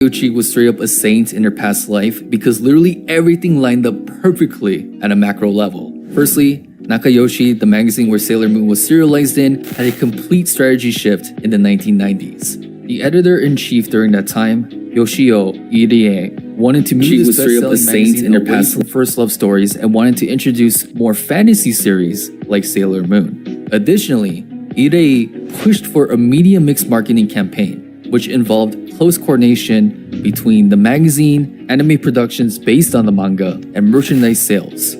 Takeuchi was straight up a saint in her past life because literally everything lined up perfectly at a macro level. Firstly, Nakayoshi, the magazine where Sailor Moon was serialized in, had a complete strategy shift in the 1990s. The editor-in-chief during that time, Yoshio Irie, wanted to move this best-selling magazine away from first love stories and wanted to introduce more fantasy series like Sailor Moon. Additionally, Irie pushed for a media mix marketing campaign, which involved close coordination between the magazine, anime productions based on the manga, and merchandise sales.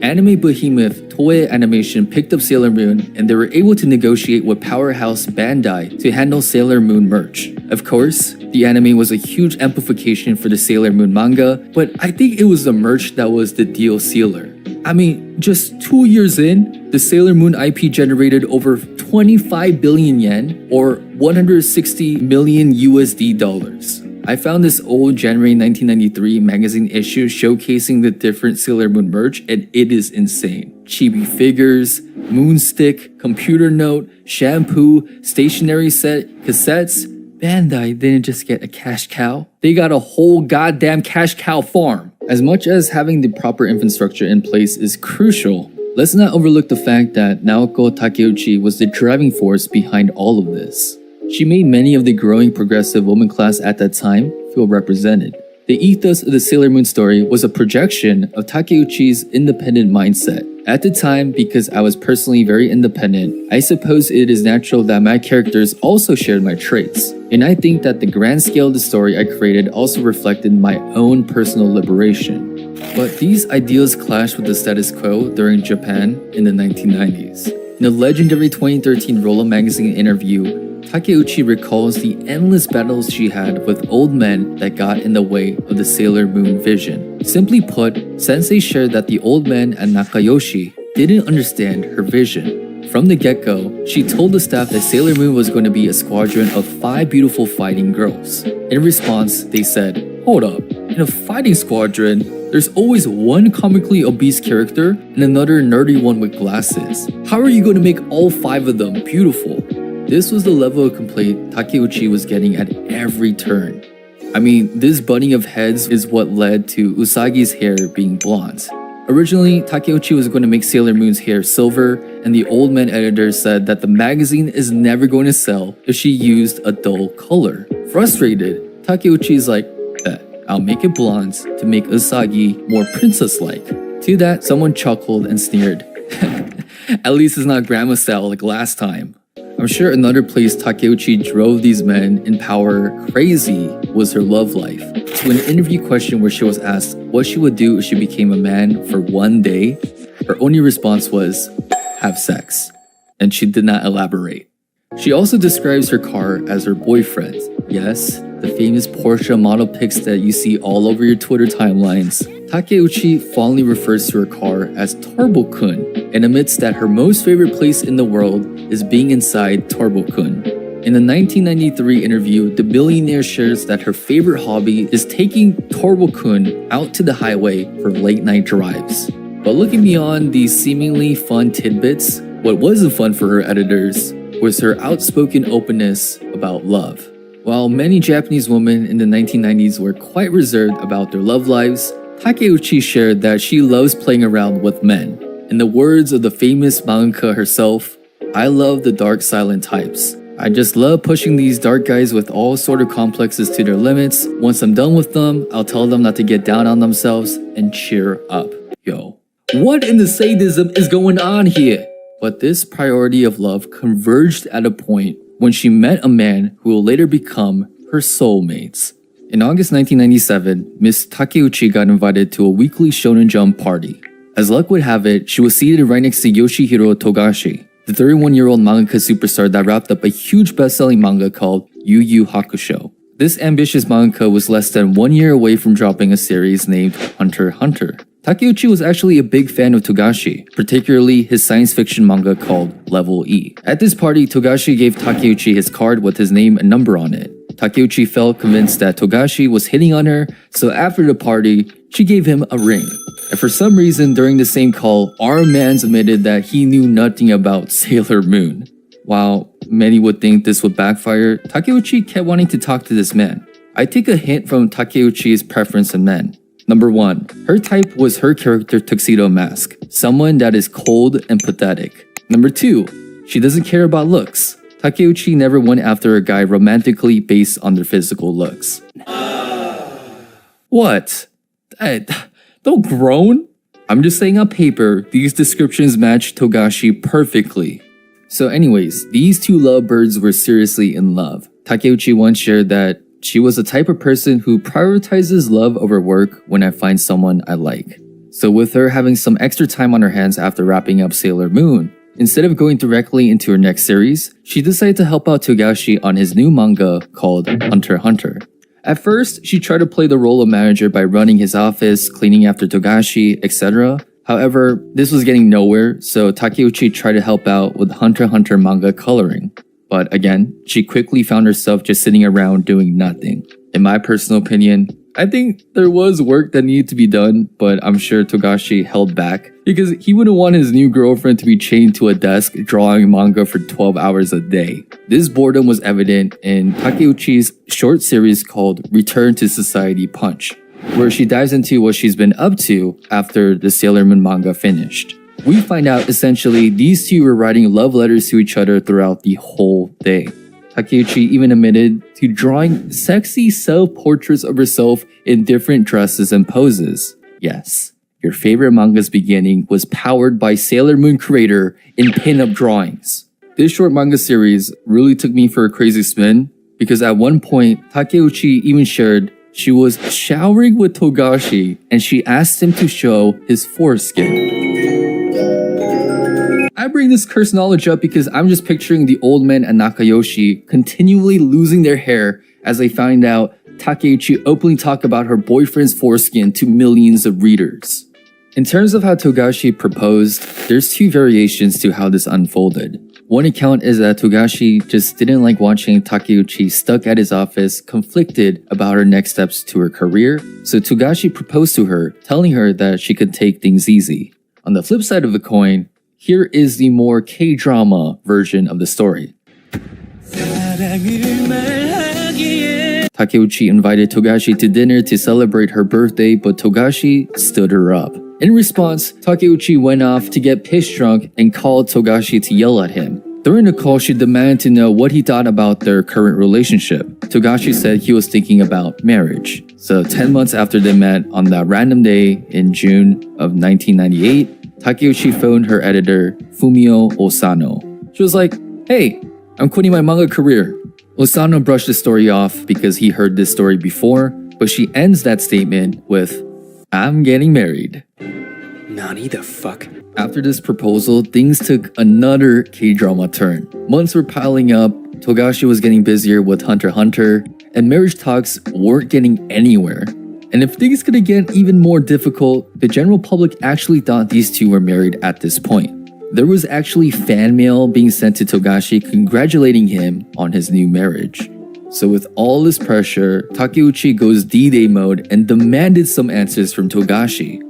Anime behemoth Toei Animation picked up Sailor Moon, and they were able to negotiate with powerhouse Bandai to handle Sailor Moon merch. Of course, the anime was a huge amplification for the Sailor Moon manga, but I think it was the merch that was the deal sealer. I mean, just 2 years in, the Sailor Moon IP generated over 25 billion yen, or 160 million USD dollars. I found this old January 1993 magazine issue showcasing the different Sailor Moon merch, and it is insane. Chibi figures, moonstick, computer note, shampoo, stationery set, cassettes. Bandai didn't just get a cash cow, they got a whole goddamn cash cow farm. As much as having the proper infrastructure in place is crucial, let's not overlook the fact that Naoko Takeuchi was the driving force behind all of this. She made many of the growing progressive woman class at that time feel represented. The ethos of the Sailor Moon story was a projection of Takeuchi's independent mindset. At the time, because I was personally very independent, I suppose it is natural that my characters also shared my traits. And I think that the grand scale of the story I created also reflected my own personal liberation. But these ideals clashed with the status quo during Japan in the 1990s. In a legendary 2013 Rolla magazine interview, Takeuchi recalls the endless battles she had with old men that got in the way of the Sailor Moon vision. Simply put, Sensei shared that the old men and Nakayoshi didn't understand her vision. From the get-go, she told the staff that Sailor Moon was going to be a squadron of 5 beautiful fighting girls. In response, they said, "Hold up, in a fighting squadron, there's always one comically obese character and another nerdy one with glasses. How are you going to make all 5 of them beautiful?" This was the level of complaint Takeuchi was getting at every turn. I mean, this butting of heads is what led to Usagi's hair being blonde. Originally, Takeuchi was going to make Sailor Moon's hair silver, and the old man editor said that the magazine is never going to sell if she used a dull color. Frustrated, Takeuchi's like, I'll make it blonde to make Usagi more princess-like. To that, someone chuckled and sneered. At least it's not grandma style like last time. I'm sure another place Takeuchi drove these men in power crazy was her love life. To an interview question where she was asked what she would do if she became a man for one day, her only response was, have sex. And she did not elaborate. She also describes her car as her boyfriend. Yes, the famous Porsche model pics that you see all over your Twitter timelines. Takeuchi fondly refers to her car as Turbo-kun and admits that her most favorite place in the world is being inside Turbo-kun. In a 1993 interview, the billionaire shares that her favorite hobby is taking Turbo-kun out to the highway for late-night drives. But looking beyond these seemingly fun tidbits, what wasn't fun for her editors was her outspoken openness about love. While many Japanese women in the 1990s were quite reserved about their love lives, Takeuchi shared that she loves playing around with men. In the words of the famous mangaka herself, "I love the dark silent types. I just love pushing these dark guys with all sort of complexes to their limits. Once I'm done with them, I'll tell them not to get down on themselves and cheer up." Yo, what in the sadism is going on here? But this priority of love converged at a point when she met a man who will later become her soulmates. In August 1997, Miss Takeuchi got invited to a weekly Shonen Jump party. As luck would have it, she was seated right next to Yoshihiro Togashi, the 31-year-old mangaka superstar that wrapped up a huge best-selling manga called Yu Yu Hakusho. This ambitious mangaka was less than 1 year away from dropping a series named Hunter x Hunter. Takeuchi was actually a big fan of Togashi, particularly his science fiction manga called Level E. At this party, Togashi gave Takeuchi his card with his name and number on it. Takeuchi felt convinced that Togashi was hitting on her, so after the party, she gave him a ring. And for some reason during the same call, our man admitted that he knew nothing about Sailor Moon. While many would think this would backfire, Takeuchi kept wanting to talk to this man. I take a hint from Takeuchi's preference in men. Number 1. Her type was her character Tuxedo Mask, someone that is cold and pathetic. Number 2. She doesn't care about looks. Takeuchi never went after a guy romantically based on their physical looks. What? Don't groan. I'm just saying on paper, these descriptions match Togashi perfectly. So anyways, these two lovebirds were seriously in love. Takeuchi once shared that she was the type of person who prioritizes love over work when I find someone I like. So with her having some extra time on her hands after wrapping up Sailor Moon, instead of going directly into her next series, she decided to help out Togashi on his new manga called Hunter x Hunter. At first, she tried to play the role of manager by running his office, cleaning after Togashi, etc. However, this was getting nowhere, so Takeuchi tried to help out with Hunter x Hunter manga coloring. But again, she quickly found herself just sitting around doing nothing. In my personal opinion, I think there was work that needed to be done, but I'm sure Togashi held back because he wouldn't want his new girlfriend to be chained to a desk drawing manga for 12 hours a day. This boredom was evident in Takeuchi's short series called Return to Society Punch, where she dives into what she's been up to after the Sailor Moon manga finished. We find out essentially these two were writing love letters to each other throughout the whole day. Takeuchi even admitted to drawing sexy self-portraits of herself in different dresses and poses. Yes, your favorite manga's beginning was powered by Sailor Moon creator in pinup drawings. This short manga series really took me for a crazy spin because at one point, Takeuchi even shared she was showering with Togashi and she asked him to show his foreskin. I bring this cursed knowledge up because I'm just picturing the old men at Nakayoshi continually losing their hair as they find out Takeuchi openly talk about her boyfriend's foreskin to millions of readers. In terms of how Togashi proposed, there's two variations to how this unfolded. One account is that Togashi just didn't like watching Takeuchi stuck at his office, conflicted about her next steps to her career, so Togashi proposed to her, telling her that she could take things easy. On the flip side of the coin, here is the more K-drama version of the story. Takeuchi invited Togashi to dinner to celebrate her birthday, but Togashi stood her up. In response, Takeuchi went off to get pissed drunk and called Togashi to yell at him. During the call, she demanded to know what he thought about their current relationship. Togashi said he was thinking about marriage. So 10 months after they met on that random day in June of 1998, Takeuchi phoned her editor, Fumio Osano. She was like, "Hey, I'm quitting my manga career." Osano brushed the story off because he heard this story before, but she ends that statement with, "I'm getting married." Nani the fuck? After this proposal, things took another K-drama turn. Months were piling up, Togashi was getting busier with Hunter x Hunter, and marriage talks weren't getting anywhere. And if things could get even more difficult, the general public actually thought these two were married at this point. There was actually fan mail being sent to Togashi congratulating him on his new marriage. So with all this pressure, Takeuchi goes D-Day mode and demanded some answers from Togashi.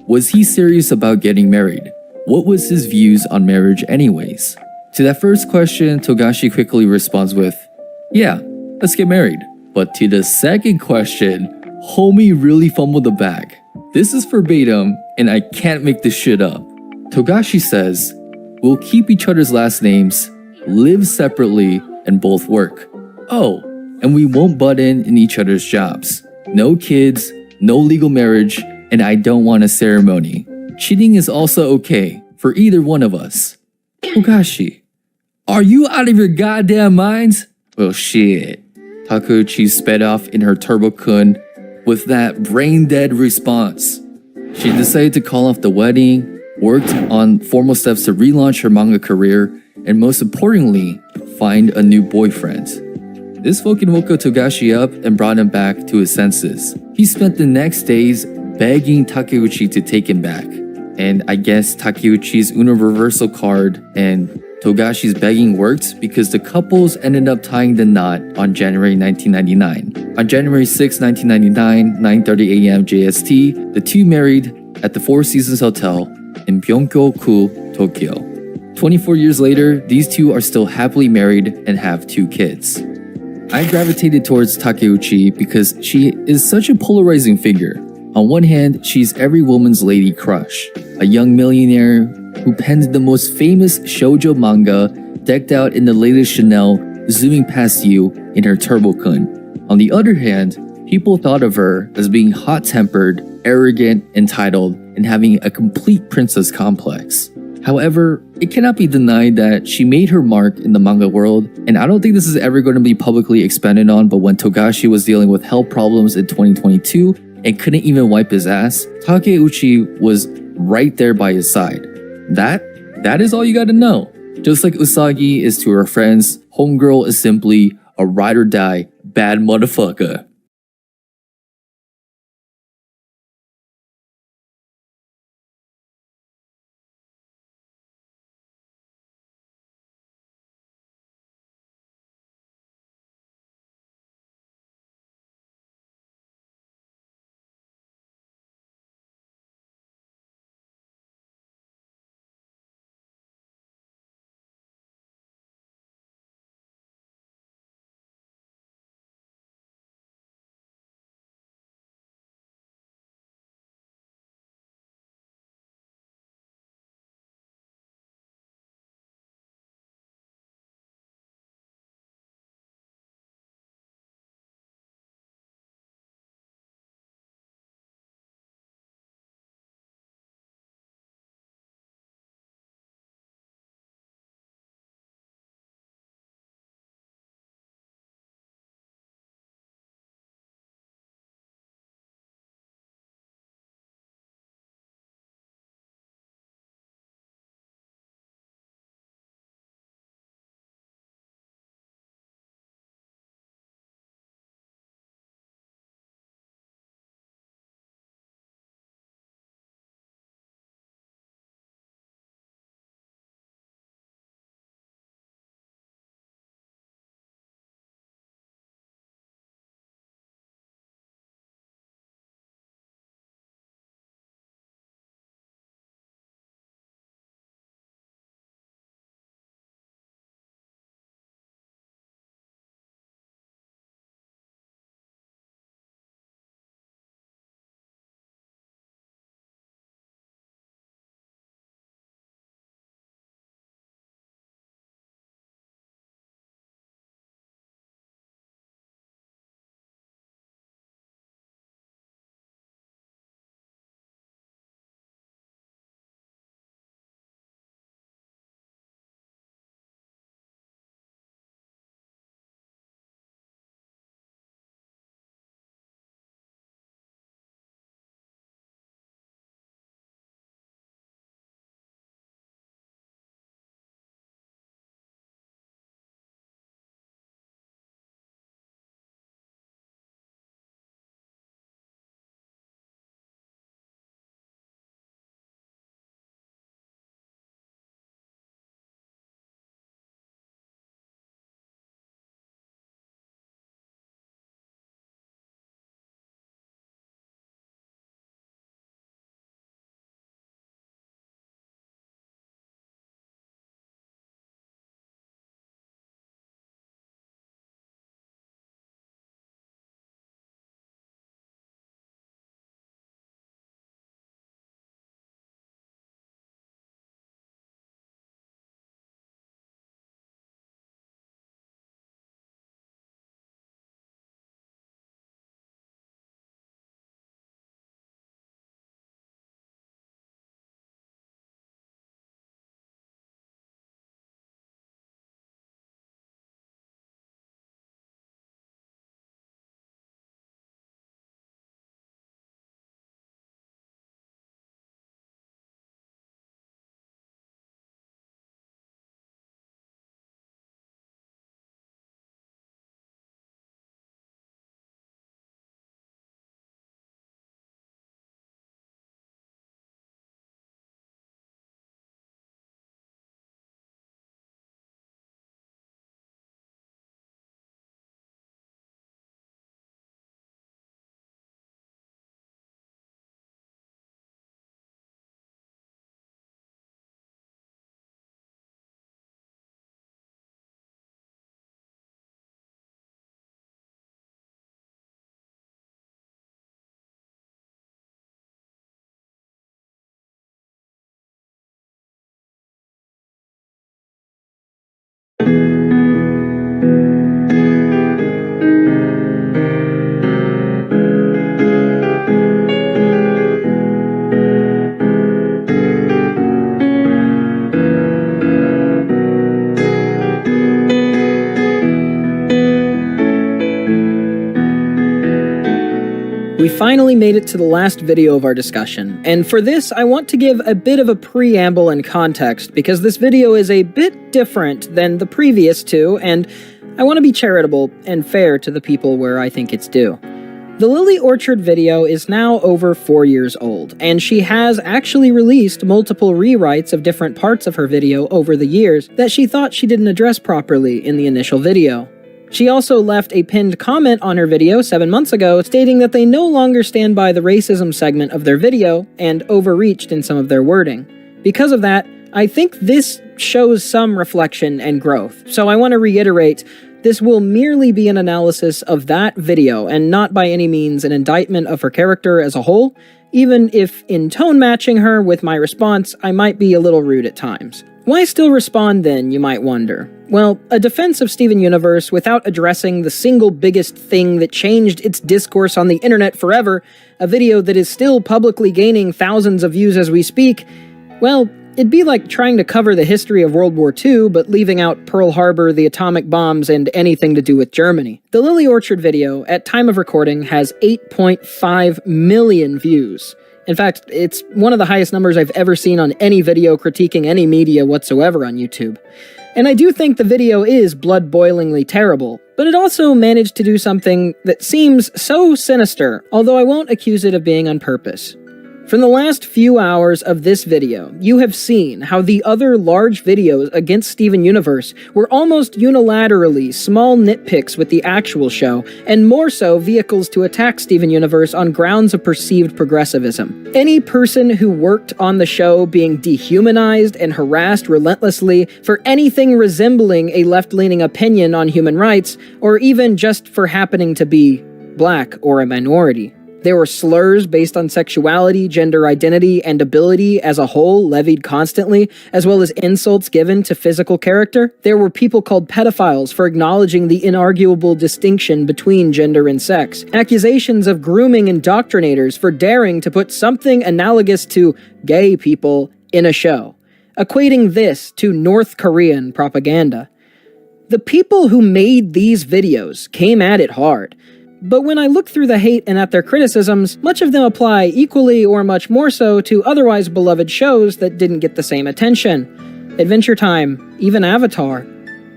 Was he serious about getting married? What was his views on marriage anyways? To that first question, Togashi quickly responds with, "Yeah, let's get married." But to the second question, homie really fumbled the bag. This is verbatim, and I can't make this shit up. Togashi says, "We'll keep each other's last names, live separately, and both work. Oh, and we won't butt in each other's jobs. No kids, no legal marriage, and I don't want a ceremony. Cheating is also okay for either one of us." Togashi, are you out of your goddamn minds? Well shit. Takeuchi sped off in her Turbo-kun with that brain-dead response. She decided to call off the wedding, worked on formal steps to relaunch her manga career, and most importantly, find a new boyfriend. This fucking woke Togashi up and brought him back to his senses. He spent the next days begging Takeuchi to take him back. And I guess Takeuchi's Uno reversal card and Togashi's begging worked because the couples ended up tying the knot on January 1999. On January 6, 1999, 9:30 a.m. JST, the two married at the Four Seasons Hotel in Byonkyo-ku, Tokyo. 24 years later, these two are still happily married and have 2 kids. I gravitated towards Takeuchi because she is such a polarizing figure. On one hand, she's every woman's lady crush, a young millionaire who penned the most famous shoujo manga, decked out in the latest Chanel, zooming past you in her Turbo-kun. On the other hand, people thought of her as being hot-tempered, arrogant, entitled, and having a complete princess complex. However, it cannot be denied that she made her mark in the manga world, and I don't think this is ever going to be publicly expanded on, but when Togashi was dealing with health problems in 2022 and couldn't even wipe his ass, Takeuchi was right there by his side. That is all you gotta know. Just like Usagi is to her friends, Homegirl is simply a ride or die bad motherfucker. We finally made it to the last video of our discussion, and for this I want to give a bit of a preamble and context because this video is a bit different than the previous two, and I want to be charitable and fair to the people where I think it's due. The Lily Orchard video is now over 4 years old, and she has actually released multiple rewrites of different parts of her video over the years that she thought she didn't address properly in the initial video. She also left a pinned comment on her video 7 months ago stating that they no longer stand by the racism segment of their video and overreached in some of their wording. Because of that, I think this shows some reflection and growth, so I want to reiterate, this will merely be an analysis of that video and not by any means an indictment of her character as a whole, even if in tone matching her with my response I might be a little rude at times. Why still respond then, you might wonder? Well, a defense of Steven Universe without addressing the single biggest thing that changed its discourse on the internet forever, a video that is still publicly gaining thousands of views as we speak, well, it'd be like trying to cover the history of World War II, but leaving out Pearl Harbor, the atomic bombs, and anything to do with Germany. The Lily Orchard video, at time of recording, has 8.5 million views. In fact, it's one of the highest numbers I've ever seen on any video critiquing any media whatsoever on YouTube. And I do think the video is blood-boilingly terrible, but it also managed to do something that seems so sinister, although I won't accuse it of being on purpose. From the last few hours of this video, you have seen how the other large videos against Steven Universe were almost unilaterally small nitpicks with the actual show, and more so vehicles to attack Steven Universe on grounds of perceived progressivism. Any person who worked on the show being dehumanized and harassed relentlessly for anything resembling a left-leaning opinion on human rights, or even just for happening to be black or a minority. There were slurs based on sexuality, gender identity, and ability as a whole levied constantly, as well as insults given to physical character. There were people called pedophiles for acknowledging the inarguable distinction between gender and sex. Accusations of grooming indoctrinators for daring to put something analogous to gay people in a show, equating this to North Korean propaganda. The people who made these videos came at it hard. But when I look through the hate and at their criticisms, much of them apply equally or much more so to otherwise beloved shows that didn't get the same attention. Adventure Time, even Avatar.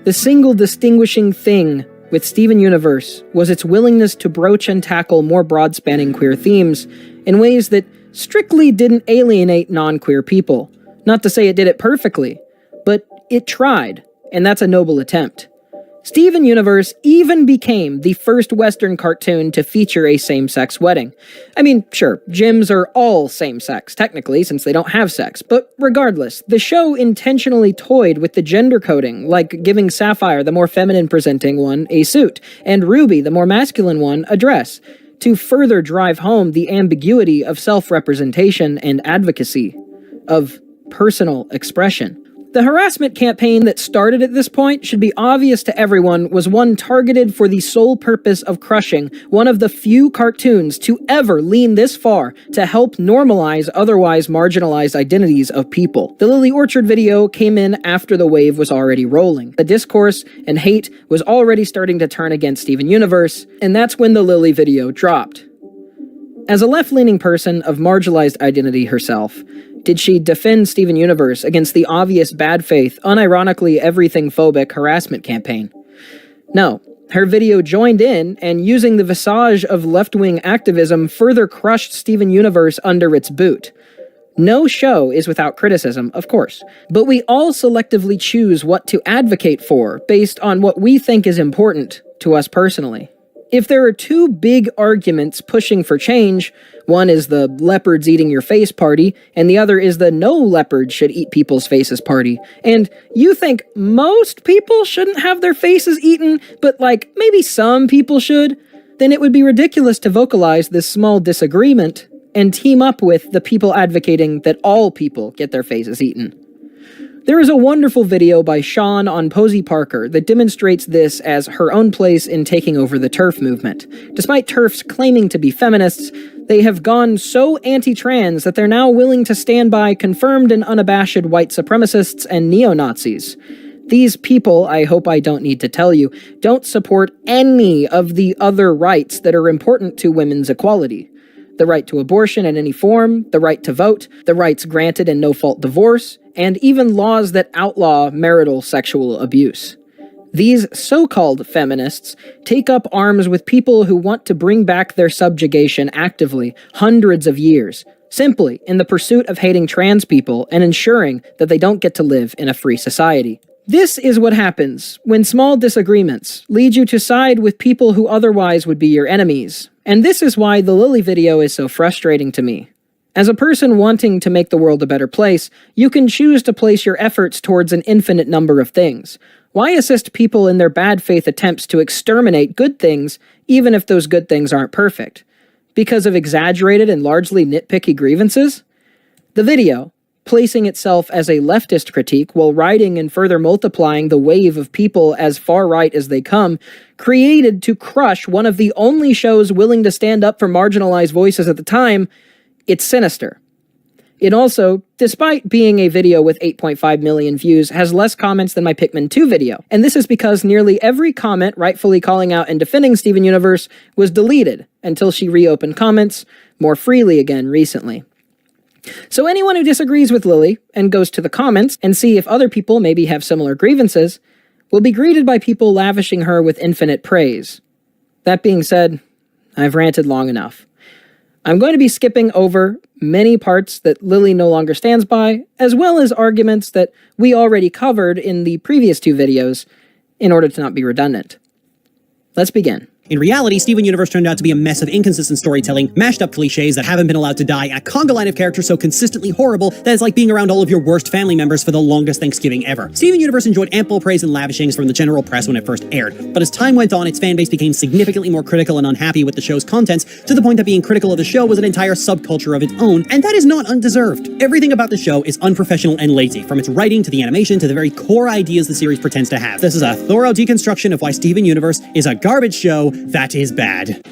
The single distinguishing thing with Steven Universe was its willingness to broach and tackle more broad-spanning queer themes in ways that strictly didn't alienate non-queer people. Not to say it did it perfectly, but it tried, and that's a noble attempt. Steven Universe even became the first Western cartoon to feature a same-sex wedding. I mean, sure, gyms are all same-sex, technically, since they don't have sex, but regardless, the show intentionally toyed with the gender coding, like giving Sapphire, the more feminine-presenting one, a suit, and Ruby, the more masculine one, a dress, to further drive home the ambiguity of self-representation and advocacy, of personal expression. The harassment campaign that started at this point should be obvious to everyone was one targeted for the sole purpose of crushing one of the few cartoons to ever lean this far to help normalize otherwise marginalized identities of people. The Lily Orchard video came in after the wave was already rolling. The discourse and hate was already starting to turn against Steven Universe, and that's when the Lily video dropped. As a left-leaning person of marginalized identity herself, did she defend Steven Universe against the obvious bad faith, unironically everything-phobic harassment campaign? No. Her video joined in, and using the visage of left-wing activism further crushed Steven Universe under its boot. No show is without criticism, of course, but we all selectively choose what to advocate for based on what we think is important to us personally. If there are two big arguments pushing for change, one is the leopards eating your face party, and the other is the no leopards should eat people's faces party, and you think most people shouldn't have their faces eaten, but like maybe some people should, then it would be ridiculous to vocalize this small disagreement and team up with the people advocating that all people get their faces eaten. There is a wonderful video by Sean on Posey Parker that demonstrates this as her own place in taking over the TERF movement. Despite TERFs claiming to be feminists, they have gone so anti-trans that they're now willing to stand by confirmed and unabashed white supremacists and neo-Nazis. These people, I hope I don't need to tell you, don't support any of the other rights that are important to women's equality. the right to abortion in any form, the right to vote, the rights granted in no-fault divorce, and even laws that outlaw marital sexual abuse. These so-called feminists take up arms with people who want to bring back their subjugation actively, hundreds of years, simply in the pursuit of hating trans people and ensuring that they don't get to live in a free society. This is what happens when small disagreements lead you to side with people who otherwise would be your enemies. And this is why the Lily video is so frustrating to me. As a person wanting to make the world a better place, you can choose to place your efforts towards an infinite number of things. Why assist people in their bad faith attempts to exterminate good things, even if those good things aren't perfect? Because of exaggerated and largely nitpicky grievances? The video, placing itself as a leftist critique while riding and further multiplying the wave of people as far-right as they come, created to crush one of the only shows willing to stand up for marginalized voices at the time, it's sinister. It also, despite being a video with 8.5 million views, has less comments than my Pikmin 2 video, and this is because nearly every comment rightfully calling out and defending Steven Universe was deleted until she reopened comments more freely again recently. So anyone who disagrees with Lily and goes to the comments and see if other people maybe have similar grievances will be greeted by people lavishing her with infinite praise. That being said, I've ranted long enough. I'm going to be skipping over many parts that Lily no longer stands by, as well as arguments that we already covered in the previous two videos, in order to not be redundant. Let's begin. In reality, Steven Universe turned out to be a mess of inconsistent storytelling, mashed up cliches that haven't been allowed to die, and a conga line of characters so consistently horrible that it's like being around all of your worst family members for the longest Thanksgiving ever. Steven Universe enjoyed ample praise and lavishings from the general press when it first aired, but as time went on, its fanbase became significantly more critical and unhappy with the show's contents, to the point that being critical of the show was an entire subculture of its own, and that is not undeserved. Everything about the show is unprofessional and lazy, from its writing to the animation to the very core ideas the series pretends to have. This is a thorough deconstruction of why Steven Universe is a garbage show that is bad.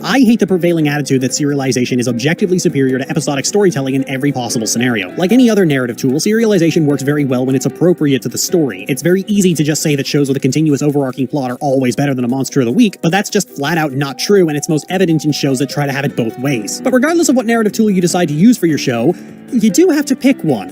I hate the prevailing attitude that serialization is objectively superior to episodic storytelling in every possible scenario. Like any other narrative tool, serialization works very well when it's appropriate to the story. It's very easy to just say that shows with a continuous overarching plot are always better than a monster of the week, but that's just flat out not true, and it's most evident in shows that try to have it both ways. But regardless of what narrative tool you decide to use for your show, you do have to pick one.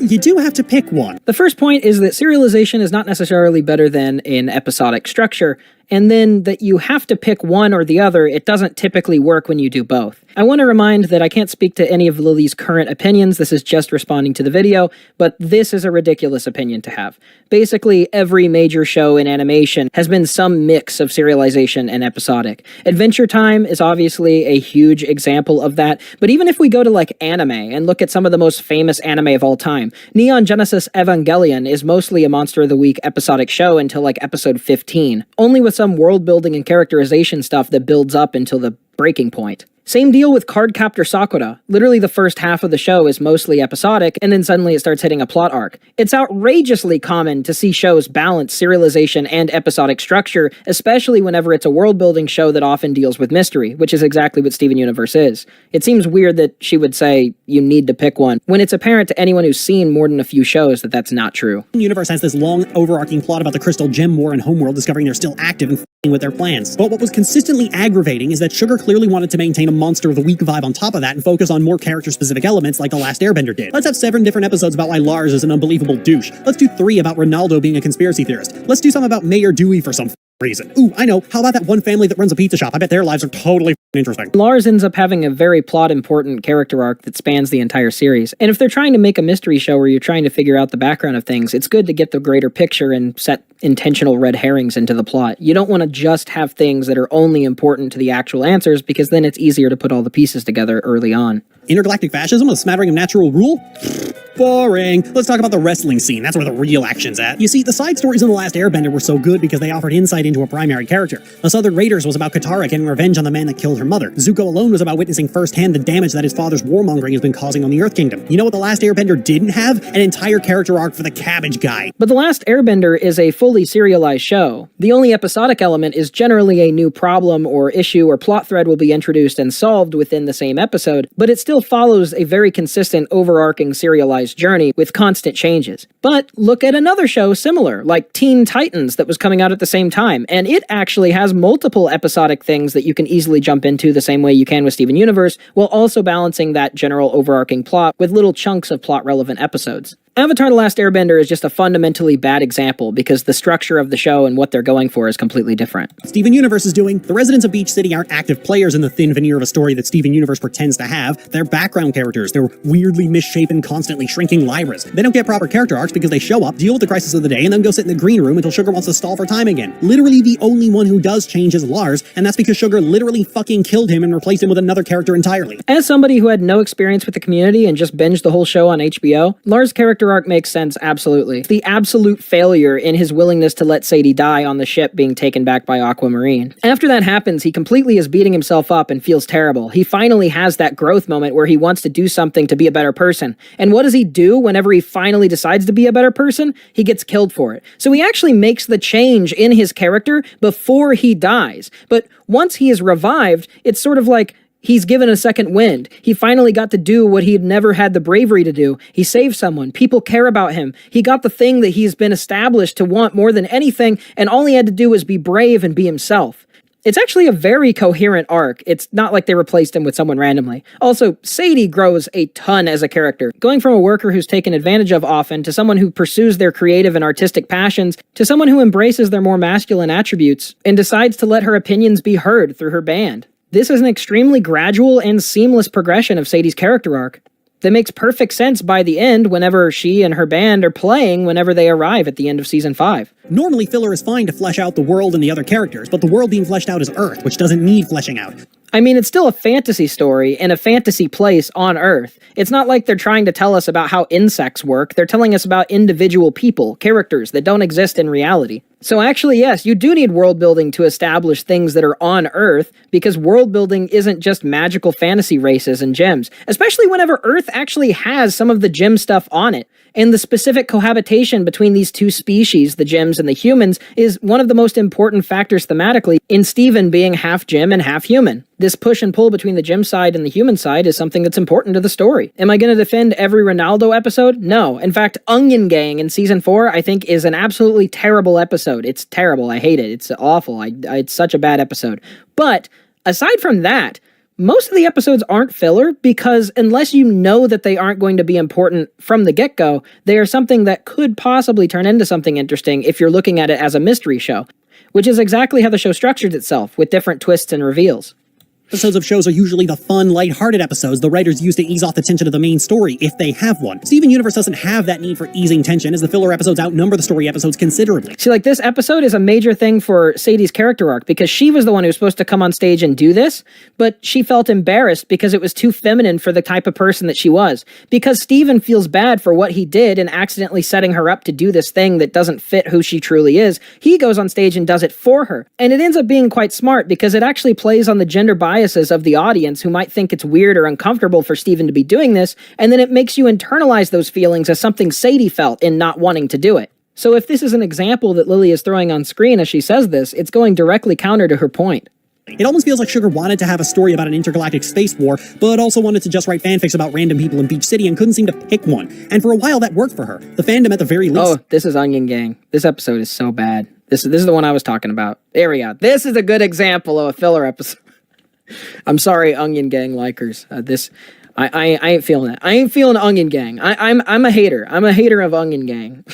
The first point is that serialization is not necessarily better than an episodic structure, and then that you have to pick one or the other. It doesn't typically work when you do both. I want to remind that I can't speak to any of Lily's current opinions. This is just responding to the video, but this is a ridiculous opinion to have. Basically, every major show in animation has been some mix of serialization and episodic. Adventure Time is obviously a huge example of that, but even if we go to like anime and look at some of the most famous anime of all time, Neon Genesis Evangelion is mostly a Monster of the Week episodic show until like episode 15, only with some world building and characterization stuff that builds up until the breaking point. Same deal with Cardcaptor Sakura. Literally the first half of the show is mostly episodic, and then suddenly it starts hitting a plot arc. It's outrageously common to see shows balance serialization and episodic structure, especially whenever it's a world-building show that often deals with mystery, which is exactly what Steven Universe is. It seems weird that she would say you need to pick one, when it's apparent to anyone who's seen more than a few shows that that's not true. Universe has this long, overarching plot about the Crystal Gem War and Homeworld discovering they're still active and f***ing with their plans. But what was consistently aggravating is that Sugar clearly wanted to maintain a Monster of the Week vibe on top of that and focus on more character-specific elements like The Last Airbender did. Let's have 7 different episodes about why Lars is an unbelievable douche. Let's do 3 about Ronaldo being a conspiracy theorist. Let's do some about Mayor Dewey for some reason. Ooh, I know. How about that one family that runs a pizza shop? I bet their lives are totally interesting. Lars ends up having a very plot-important character arc that spans the entire series. And if they're trying to make a mystery show where you're trying to figure out the background of things, it's good to get the greater picture and set intentional red herrings into the plot. You don't want to just have things that are only important to the actual answers, because then it's easier to put all the pieces together early on. Intergalactic fascism with a smattering of natural rule? Boring. Let's talk about the wrestling scene. That's where the real action's at. You see, the side stories in The Last Airbender were so good because they offered insight into a primary character. The Southern Raiders was about Katara getting revenge on the man that killed her mother. Zuko alone was about witnessing firsthand the damage that his father's warmongering has been causing on the Earth Kingdom. You know what The Last Airbender didn't have? An entire character arc for the Cabbage Guy. But The Last Airbender is a fully serialized show. The only episodic element is generally a new problem or issue or plot thread will be introduced and solved within the same episode, but it still follows a very consistent overarching serialized journey with constant changes. But look at another show similar, like Teen Titans, that was coming out at the same time, and it actually has multiple episodic things that you can easily jump into the same way you can with Steven Universe, while also balancing that general overarching plot with little chunks of plot-relevant episodes. Avatar: The Last Airbender is just a fundamentally bad example because the structure of the show and what they're going for is completely different. Steven Universe is doing, the residents of Beach City aren't active players in the thin veneer of a story that Steven Universe pretends to have. They're background characters. They're weirdly misshapen, constantly shrinking Libras. They don't get proper character arcs because they show up, deal with the crisis of the day, and then go sit in the green room until Sugar wants to stall for time again. Literally the only one who does change is Lars, and that's because Sugar literally fucking killed him and replaced him with another character entirely. As somebody who had no experience with the community and just binged the whole show on HBO, Lars' character arc makes sense. Absolutely. The absolute failure in his willingness to let Sadie die on the ship being taken back by Aquamarine. After that happens, he completely is beating himself up and feels terrible. He finally has that growth moment where he wants to do something to be a better person. And what does he do whenever he finally decides to be a better person? He gets killed for it. So he actually makes the change in his character before he dies. But once he is revived, it's sort of like he's given a second wind. He finally got to do what he had never had the bravery to do. He saved someone. People care about him. He got the thing that he's been established to want more than anything, and all he had to do was be brave and be himself. It's actually a very coherent arc. It's not like they replaced him with someone randomly. Also, Sadie grows a ton as a character, going from a worker who's taken advantage of often to someone who pursues their creative and artistic passions to someone who embraces their more masculine attributes and decides to let her opinions be heard through her band. This is an extremely gradual and seamless progression of Sadie's character arc that makes perfect sense by the end whenever she and her band are playing whenever they arrive at the end of Season 5. Normally, filler is fine to flesh out the world and the other characters, but the world being fleshed out is Earth, which doesn't need fleshing out. I mean, it's still a fantasy story in a fantasy place on Earth. It's not like they're trying to tell us about how insects work. They're telling us about individual people, characters that don't exist in reality. So actually, yes, you do need world building to establish things that are on Earth, because world building isn't just magical fantasy races and gems, especially whenever Earth actually has some of the gem stuff on it. And the specific cohabitation between these two species, the gems and the humans, is one of the most important factors thematically in Steven being half gem and half human. This push and pull between the gem side and the human side is something that's important to the story. Am I going to defend every Ronaldo episode? No. In fact, Onion Gang in Season 4, I think, is an absolutely terrible episode. It's terrible. I hate it. It's awful. It's such a bad episode. But aside from that, most of the episodes aren't filler because unless you know that they aren't going to be important from the get-go, they are something that could possibly turn into something interesting if you're looking at it as a mystery show, which is exactly how the show structures itself, with different twists and reveals. Episodes of shows are usually the fun, light-hearted episodes the writers use to ease off the tension of the main story, if they have one. Steven Universe doesn't have that need for easing tension, as the filler episodes outnumber the story episodes considerably. See, like, this episode is a major thing for Sadie's character arc, because she was the one who was supposed to come on stage and do this, but she felt embarrassed because it was too feminine for the type of person that she was. Because Steven feels bad for what he did in accidentally setting her up to do this thing that doesn't fit who she truly is, he goes on stage and does it for her. And it ends up being quite smart, because it actually plays on the gender biases of the audience who might think it's weird or uncomfortable for Steven to be doing this, and then it makes you internalize those feelings as something Sadie felt in not wanting to do it. So if this is an example that Lily is throwing on screen as she says this, it's going directly counter to her point. It almost feels like Sugar wanted to have a story about an intergalactic space war, but also wanted to just write fanfics about random people in Beach City and couldn't seem to pick one. And for a while that worked for her. The fandom at the very least... Oh, this is Onion Gang. This episode is so bad. This is the one I was talking about. There we go. This is a good example of a filler episode. I'm sorry, Onion Gang likers. I ain't feeling it. I ain't feeling Onion Gang. I'm a hater. I'm a hater of Onion Gang.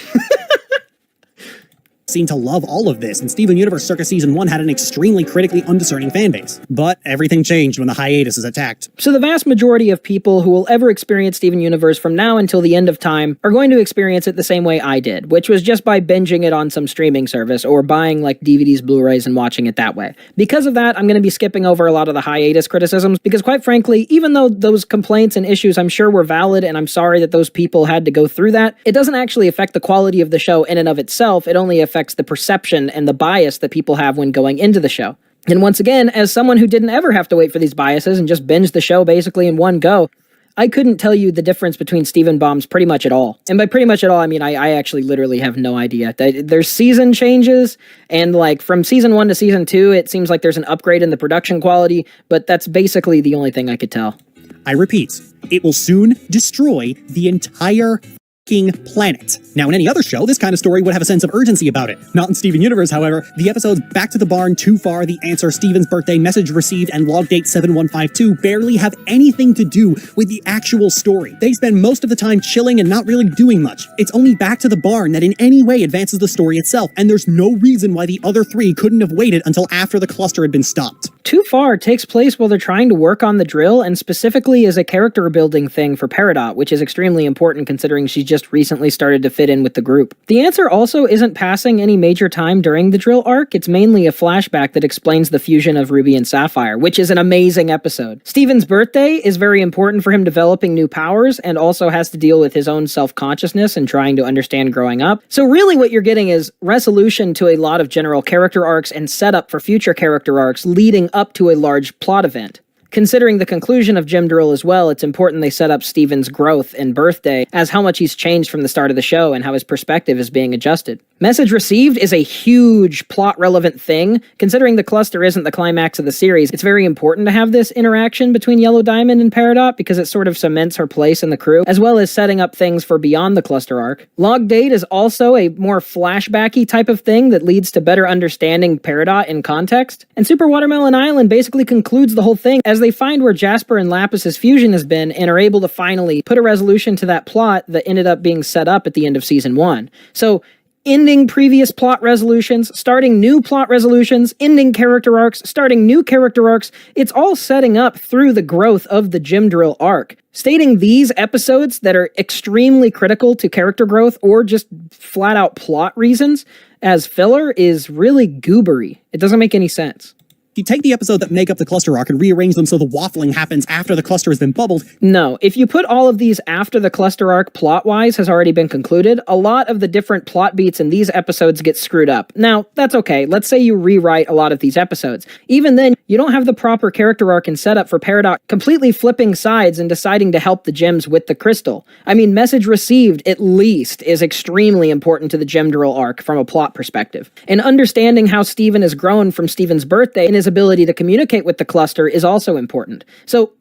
Seemed to love all of this, and Steven Universe circa Season 1 had an extremely critically undiscerning fanbase. But everything changed when the hiatus is attacked. So the vast majority of people who will ever experience Steven Universe from now until the end of time are going to experience it the same way I did, which was just by binging it on some streaming service or buying like DVDs, Blu-rays, and watching it that way. Because of that, I'm going to be skipping over a lot of the hiatus criticisms, because quite frankly, even though those complaints and issues I'm sure were valid, and I'm sorry that those people had to go through that, it doesn't actually affect the quality of the show in and of itself. It only affects the perception and the bias that people have when going into the show. And once again, as someone who didn't ever have to wait for these biases and just binged the show basically in one go, I couldn't tell you the difference between Steven bombs pretty much at all. And by pretty much at all, I mean I actually literally have no idea. There's season changes, and like from Season 1 to Season 2, it seems like there's an upgrade in the production quality, but that's basically the only thing I could tell. I repeat, it will soon destroy the entire planet. Now, in any other show, this kind of story would have a sense of urgency about it. Not in Steven Universe, however. The episodes Back to the Barn, Too Far, The Answer, Steven's Birthday, Message Received, and Log Date 7152 barely have anything to do with the actual story. They spend most of the time chilling and not really doing much. It's only Back to the Barn that in any way advances the story itself, and there's no reason why the other three couldn't have waited until after the cluster had been stopped. Too Far takes place while they're trying to work on the drill, and specifically is a character building thing for Peridot, which is extremely important considering she's just recently started to fit in with the group. The Answer also isn't passing any major time during the drill arc. It's mainly a flashback that explains the fusion of Ruby and Sapphire, which is an amazing episode. Steven's Birthday is very important for him developing new powers, and also has to deal with his own self-consciousness and trying to understand growing up. So really what you're getting is resolution to a lot of general character arcs and setup for future character arcs leading up to a large plot event. Considering the conclusion of Gym Drill as well, it's important they set up Steven's growth and birthday as how much he's changed from the start of the show and how his perspective is being adjusted. Message Received is a huge plot-relevant thing. Considering the cluster isn't the climax of the series, it's very important to have this interaction between Yellow Diamond and Peridot because it sort of cements her place in the crew, as well as setting up things for beyond the cluster arc. Log Date is also a more flashbacky type of thing that leads to better understanding Peridot in context. And Super Watermelon Island basically concludes the whole thing as they find where Jasper and Lapis's fusion has been and are able to finally put a resolution to that plot that ended up being set up at the end of Season 1. So, ending previous plot resolutions, starting new plot resolutions, ending character arcs, starting new character arcs, it's all setting up through the growth of the Gym Drill arc. Stating these episodes that are extremely critical to character growth or just flat-out plot reasons as filler is really goobery. It doesn't make any sense. If you take the episode that make up the cluster arc and rearrange them so the waffling happens after the cluster has been bubbled. No, if you put all of these after the cluster arc plot-wise has already been concluded, a lot of the different plot beats in these episodes get screwed up. Now, that's okay. Let's say you rewrite a lot of these episodes. Even then, you don't have the proper character arc and setup for Peridot completely flipping sides and deciding to help the gems with the crystal. I mean, Message Received, at least, is extremely important to the Gem Drill arc from a plot perspective. And understanding how Steven has grown from Steven's birthday and his ability to communicate with the cluster is also important. So,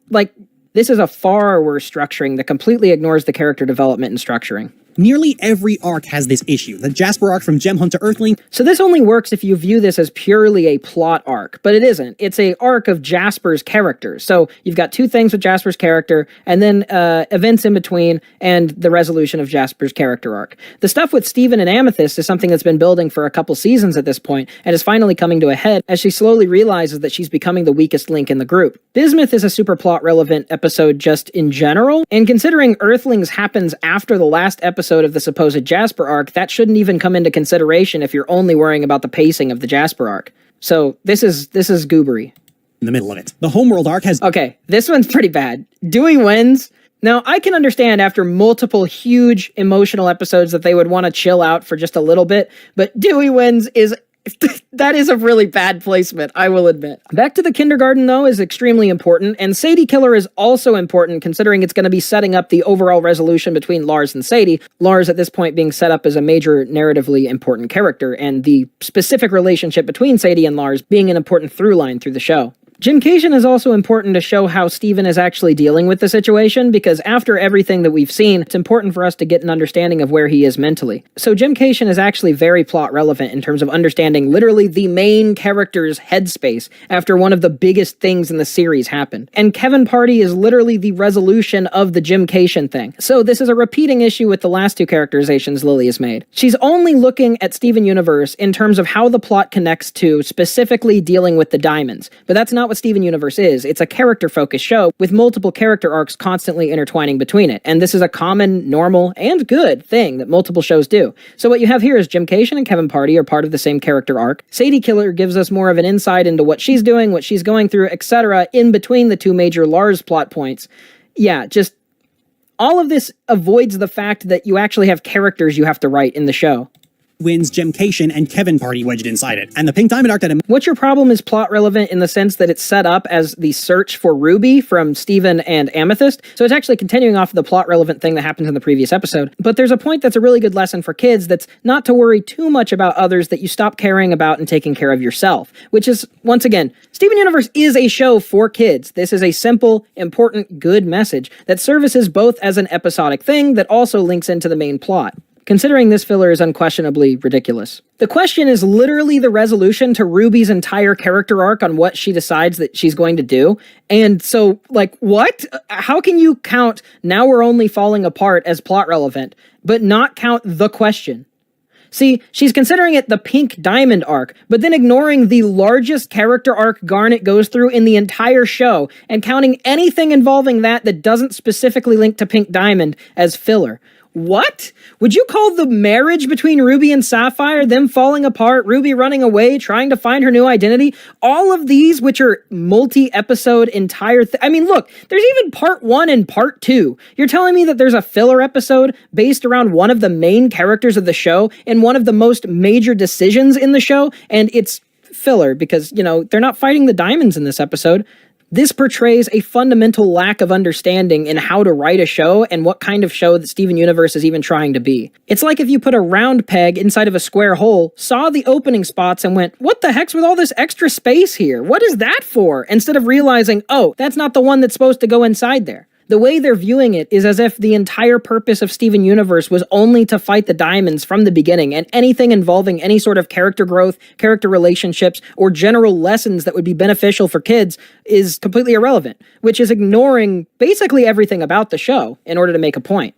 this is a far worse structuring that completely ignores the character development and structuring. Nearly every arc has this issue. The Jasper arc from Gem Hunt to Earthling. So this only works if you view this as purely a plot arc, but it isn't. It's a arc of Jasper's character. So you've got two things with Jasper's character, and then events in between, and the resolution of Jasper's character arc. The stuff with Steven and Amethyst is something that's been building for a couple seasons at this point, and is finally coming to a head as she slowly realizes that she's becoming the weakest link in the group. Bismuth is a super plot relevant episode just in general, and considering Earthlings happens after the last episode of the supposed Jasper arc, that shouldn't even come into consideration if you're only worrying about the pacing of the Jasper arc. So this is goobery. In the middle of it. The Homeworld arc has... Okay, this one's pretty bad. Dewey wins. Now, I can understand after multiple huge emotional episodes that they would want to chill out for just a little bit, but Dewey wins is... that is a really bad placement, I will admit. Back to the Kindergarten, though, is extremely important, and Sadie Killer is also important considering it's going to be setting up the overall resolution between Lars and Sadie, Lars at this point being set up as a major narratively important character, and the specific relationship between Sadie and Lars being an important through line through the show. Gymcation is also important to show how Steven is actually dealing with the situation, because after everything that we've seen, it's important for us to get an understanding of where he is mentally. So Gymcation is actually very plot relevant in terms of understanding literally the main character's headspace after one of the biggest things in the series happened. And Kevin Party is literally the resolution of the Gymcation thing. So this is a repeating issue with the last two characterizations Lily has made. She's only looking at Steven Universe in terms of how the plot connects to specifically dealing with the diamonds, but that's not what Steven Universe is. It's a character-focused show with multiple character arcs constantly intertwining between it, and this is a common, normal, and good thing that multiple shows do. So what you have here is Gymcation and Kevin Party are part of the same character arc. Sadie Killer gives us more of an insight into what she's doing, what she's going through, etc. in between the two major Lars plot points. Yeah, just all of this avoids the fact that you actually have characters you have to write in the show. Wynn's Gemcation and Kevin party wedged inside it. And the Pink Diamond arc that What's your problem is plot relevant in the sense that it's set up as the search for Ruby from Steven and Amethyst, so it's actually continuing off of the plot relevant thing that happens in the previous episode. But there's a point that's a really good lesson for kids that's not to worry too much about others, that you stop caring about and taking care of yourself, which is, once again, Steven Universe is a show for kids. This is a simple, important, good message that services both as an episodic thing that also links into the main plot. Considering this filler is unquestionably ridiculous. The question is literally the resolution to Ruby's entire character arc on what she decides that she's going to do. And so, like, what? How can you count "now we're only falling apart" as plot relevant, but not count the question? See, she's considering it the Pink Diamond arc, but then ignoring the largest character arc Garnet goes through in the entire show, and counting anything involving that doesn't specifically link to Pink Diamond as filler. What? Would you call the marriage between Ruby and Sapphire, them falling apart, Ruby running away, trying to find her new identity, all of these, which are multi-episode entire I mean, look, there's even part 1 and part 2. You're telling me that there's a filler episode based around one of the main characters of the show and one of the most major decisions in the show, and it's filler because, you know, they're not fighting the diamonds in this episode. This portrays a fundamental lack of understanding in how to write a show and what kind of show that Steven Universe is even trying to be. It's like if you put a round peg inside of a square hole, saw the opening spots and went, "What the heck's with all this extra space here? What is that for?" Instead of realizing, oh, that's not the one that's supposed to go inside there. The way they're viewing it is as if the entire purpose of Steven Universe was only to fight the diamonds from the beginning, and anything involving any sort of character growth, character relationships, or general lessons that would be beneficial for kids is completely irrelevant, which is ignoring basically everything about the show in order to make a point.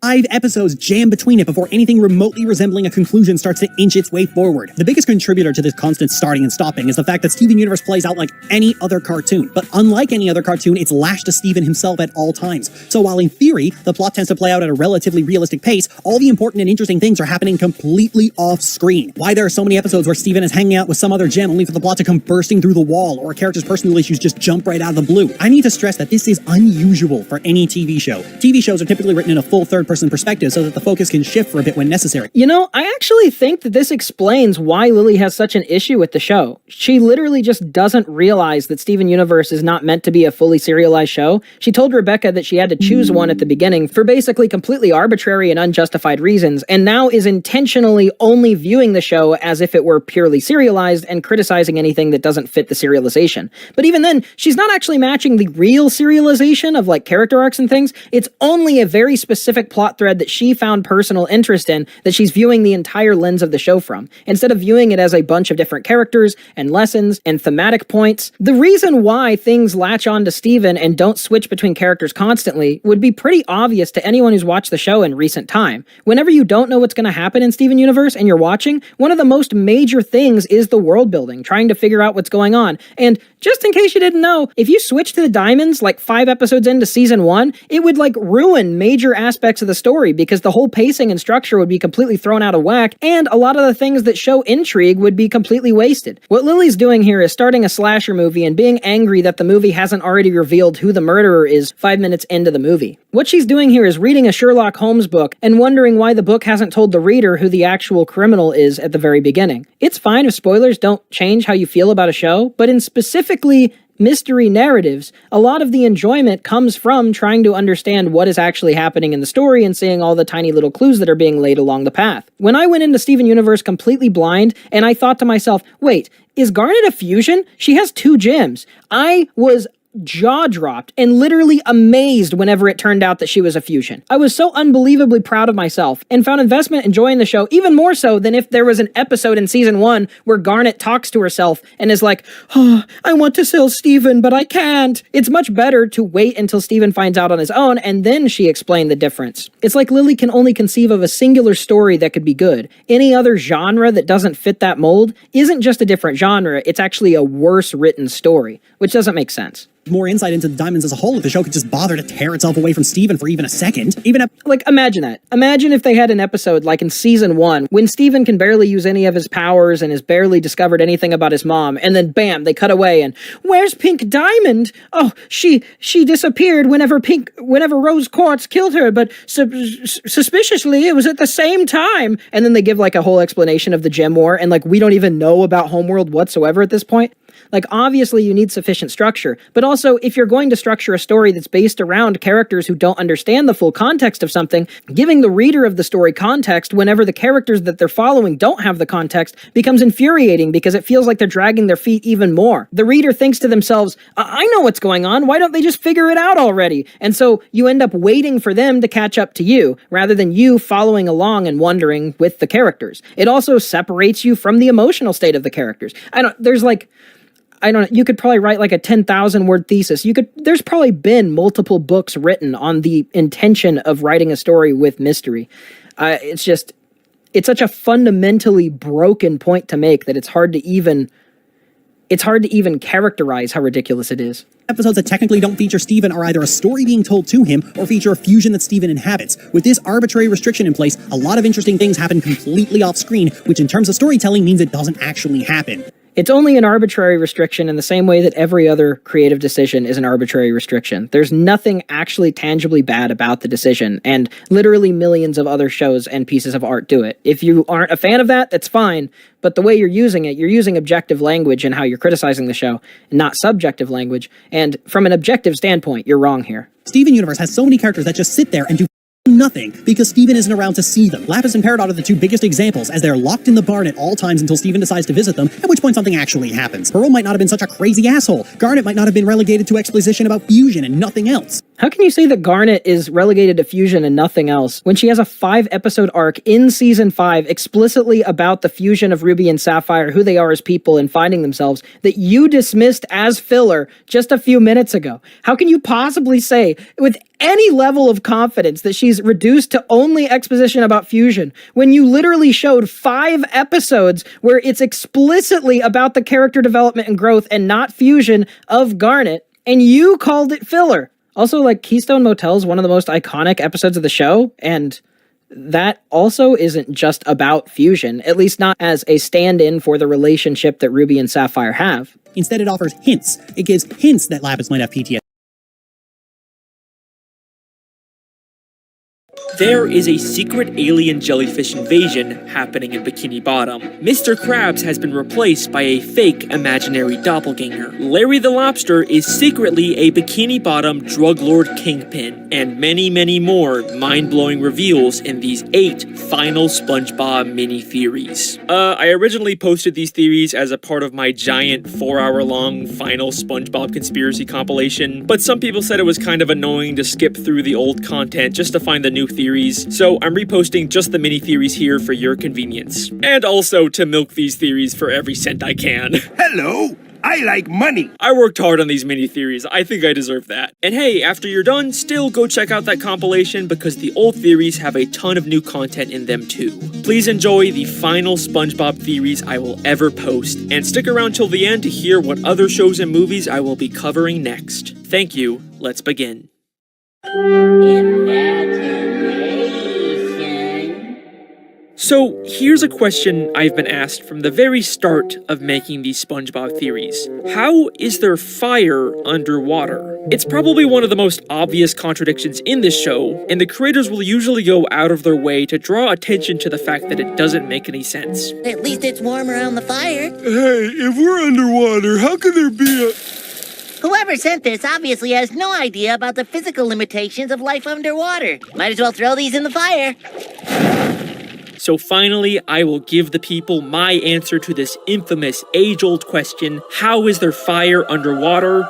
5 episodes jammed between it before anything remotely resembling a conclusion starts to inch its way forward. The biggest contributor to this constant starting and stopping is the fact that Steven Universe plays out like any other cartoon. But unlike any other cartoon, it's lashed to Steven himself at all times. So while in theory, the plot tends to play out at a relatively realistic pace, all the important and interesting things are happening completely off screen. Why there are so many episodes where Steven is hanging out with some other gem only for the plot to come bursting through the wall, or a character's personal issues just jump right out of the blue. I need to stress that this is unusual for any TV show. TV shows are typically written in a full third-person perspective so that the focus can shift for a bit when necessary. You know, I actually think that this explains why Lily has such an issue with the show. She literally just doesn't realize that Steven Universe is not meant to be a fully serialized show. She told Rebecca that she had to choose one at the beginning for basically completely arbitrary and unjustified reasons, and now is intentionally only viewing the show as if it were purely serialized and criticizing anything that doesn't fit the serialization. But even then, she's not actually matching the real serialization of like character arcs and things. It's only a very specific plot thread that she found personal interest in that she's viewing the entire lens of the show from, instead of viewing it as a bunch of different characters and lessons and thematic points. The reason why things latch on to Steven and don't switch between characters constantly would be pretty obvious to anyone who's watched the show in recent time. Whenever you don't know what's going to happen in Steven Universe and you're watching, one of the most major things is the world building, trying to figure out what's going on. And just in case you didn't know, if you switch to the diamonds like 5 episodes into season 1, it would like ruin major aspects of the story because the whole pacing and structure would be completely thrown out of whack, and a lot of the things that show intrigue would be completely wasted. What Lily's doing here is starting a slasher movie and being angry that the movie hasn't already revealed who the murderer is 5 minutes into the movie. What she's doing here is reading a Sherlock Holmes book and wondering why the book hasn't told the reader who the actual criminal is at the very beginning. It's fine if spoilers don't change how you feel about a show, but in specifically mystery narratives, a lot of the enjoyment comes from trying to understand what is actually happening in the story and seeing all the tiny little clues that are being laid along the path. When I went into Steven Universe completely blind, and I thought to myself, wait, is Garnet a fusion? She has 2 gems. I was jaw-dropped and literally amazed whenever it turned out that she was a fusion. I was so unbelievably proud of myself and found investment enjoying the show even more so than if there was an episode in season 1 where Garnet talks to herself and is like, oh, I want to sell Steven, but I can't. It's much better to wait until Steven finds out on his own and then she explained the difference. It's like Lily can only conceive of a singular story that could be good. Any other genre that doesn't fit that mold isn't just a different genre, it's actually a worse written story, which doesn't make sense. more insight into the diamonds as a whole if the show could just bother to tear itself away from Steven for even a second. Like, imagine that. Imagine if they had an episode like in season 1, when Steven can barely use any of his powers and has barely discovered anything about his mom, and then bam, they cut away and, where's Pink Diamond? Oh, she disappeared whenever Rose Quartz killed her, but suspiciously it was at the same time. And then they give like a whole explanation of the Gem War, and like we don't even know about Homeworld whatsoever at this point. Like, obviously you need sufficient structure, but also if you're going to structure a story that's based around characters who don't understand the full context of something, giving the reader of the story context whenever the characters that they're following don't have the context becomes infuriating because it feels like they're dragging their feet even more. The reader thinks to themselves, I know what's going on, why don't they just figure it out already? And so you end up waiting for them to catch up to you, rather than you following along and wondering with the characters. It also separates you from the emotional state of the characters. You could probably write like a 10,000 word thesis. There's probably been multiple books written on the intention of writing a story with mystery. It's such a fundamentally broken point to make that it's hard to even characterize how ridiculous it is. Episodes that technically don't feature Steven are either a story being told to him or feature a fusion that Steven inhabits. With this arbitrary restriction in place, a lot of interesting things happen completely off screen, which in terms of storytelling means it doesn't actually happen. It's only an arbitrary restriction in the same way that every other creative decision is an arbitrary restriction. There's nothing actually tangibly bad about the decision, and literally millions of other shows and pieces of art do it. If you aren't a fan of that, that's fine, but the way you're using objective language in how you're criticizing the show, not subjective language, and from an objective standpoint, you're wrong here. Steven Universe has so many characters that just sit there and do nothing because Steven isn't around to see them. Lapis and Peridot are the two biggest examples, as they're locked in the barn at all times until Steven decides to visit them, at which point something actually happens. Pearl might not have been such a crazy asshole. Garnet might not have been relegated to exposition about fusion and nothing else. How can you say that Garnet is relegated to fusion and nothing else when she has a 5-episode arc in season 5 explicitly about the fusion of Ruby and Sapphire, who they are as people and finding themselves, that you dismissed as filler just a few minutes ago? How can you possibly say with any level of confidence that she's reduced to only exposition about fusion when you literally showed 5 episodes where it's explicitly about the character development and growth and not fusion of Garnet, and you called it filler? Also, like, Keystone Motel is one of the most iconic episodes of the show, and that also isn't just about fusion, at least not as a stand-in for the relationship that Ruby and Sapphire have. Instead, it offers hints. It gives hints that Lapis might have PTSD. There is a secret alien jellyfish invasion happening in Bikini Bottom. Mr. Krabs has been replaced by a fake imaginary doppelganger. Larry the Lobster is secretly a Bikini Bottom drug lord kingpin, and many, many more mind-blowing reveals in these 8 final SpongeBob mini-theories. I originally posted these theories as a part of my giant 4-hour-long final SpongeBob conspiracy compilation, but some people said it was kind of annoying to skip through the old content just to find the new theories, so I'm reposting just the mini-theories here for your convenience. And also to milk these theories for every cent I can. Hello! I like money! I worked hard on these mini-theories, I think I deserve that. And hey, after you're done, still go check out that compilation because the old theories have a ton of new content in them too. Please enjoy the final SpongeBob theories I will ever post, and stick around till the end to hear what other shows and movies I will be covering next. Thank you, let's begin. So, here's a question I've been asked from the very start of making these SpongeBob theories. How is there fire underwater? It's probably one of the most obvious contradictions in this show, and the creators will usually go out of their way to draw attention to the fact that it doesn't make any sense. At least it's warm around the fire. Hey, if we're underwater, how can there be a... Whoever sent this obviously has no idea about the physical limitations of life underwater. Might as well throw these in the fire. So finally, I will give the people my answer to this infamous age-old question, how is there fire underwater?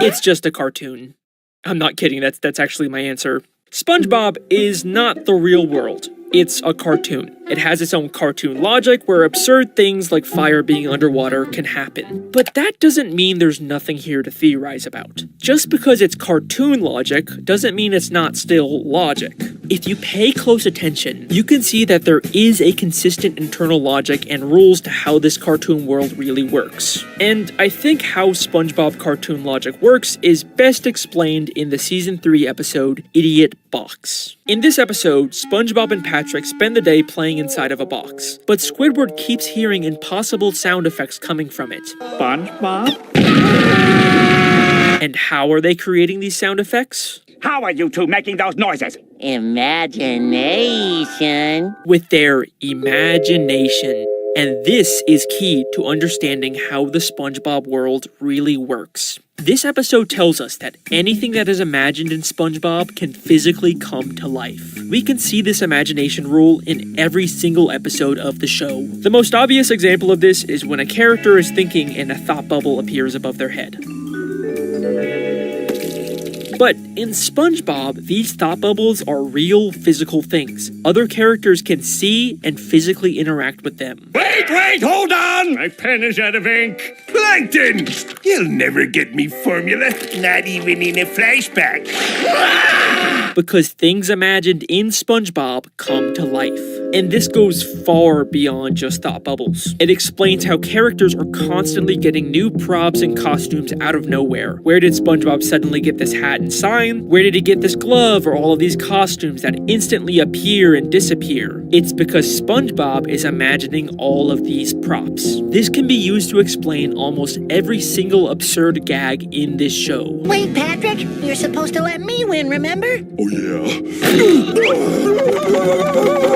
It's just a cartoon. I'm not kidding, that's actually my answer. SpongeBob is not the real world. It's a cartoon. It has its own cartoon logic where absurd things like fire being underwater can happen. But that doesn't mean there's nothing here to theorize about. Just because it's cartoon logic doesn't mean it's not still logic. If you pay close attention, you can see that there is a consistent internal logic and rules to how this cartoon world really works. And I think how SpongeBob cartoon logic works is best explained in the Season 3 episode, Idiot Box. In this episode, SpongeBob and Patrick spend the day playing inside of a box, but Squidward keeps hearing impossible sound effects coming from it. SpongeBob? And how are they creating these sound effects? How are you two making those noises? Imagination. With their imagination. And this is key to understanding how the SpongeBob world really works. This episode tells us that anything that is imagined in SpongeBob can physically come to life. We can see this imagination rule in every single episode of the show. The most obvious example of this is when a character is thinking and a thought bubble appears above their head. But in SpongeBob, these thought bubbles are real physical things. Other characters can see and physically interact with them. Wait, hold on! My pen is out of ink. Plankton! You'll never get me formula, not even in a flashback. Because things imagined in SpongeBob come to life. And this goes far beyond just thought bubbles. It explains how characters are constantly getting new props and costumes out of nowhere. Where did SpongeBob suddenly get this hat and sign? Where did he get this glove or all of these costumes that instantly appear and disappear? It's because SpongeBob is imagining all of these props. This can be used to explain almost every single absurd gag in this show. Wait, Patrick, you're supposed to let me win, remember? Oh, yeah?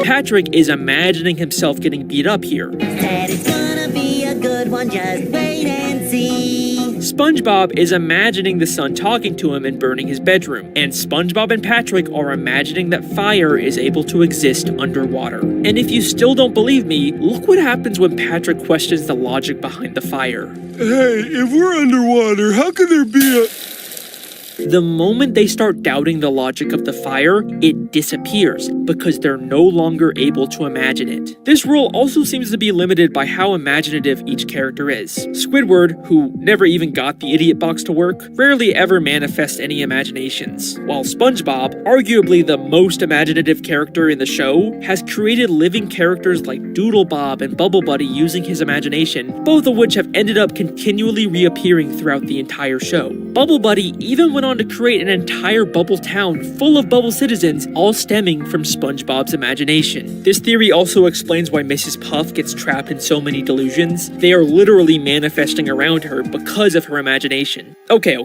Patrick is imagining himself getting beat up here. Said it's gonna be a good one, just wait and see. SpongeBob is imagining the sun talking to him and burning his bedroom, and SpongeBob and Patrick are imagining that fire is able to exist underwater. And if you still don't believe me, look what happens when Patrick questions the logic behind the fire. Hey, if we're underwater, how could there be a... The moment they start doubting the logic of the fire, it disappears because they're no longer able to imagine it. This rule also seems to be limited by how imaginative each character is. Squidward, who never even got the idiot box to work, rarely ever manifests any imaginations, while SpongeBob, arguably the most imaginative character in the show, has created living characters like Doodle Bob and Bubble Buddy using his imagination, both of which have ended up continually reappearing throughout the entire show. Bubble Buddy even went on to create an entire bubble town full of bubble citizens, all stemming from SpongeBob's imagination. This theory also explains why Mrs. Puff gets trapped in so many delusions. They are literally manifesting around her because of her imagination. Okay,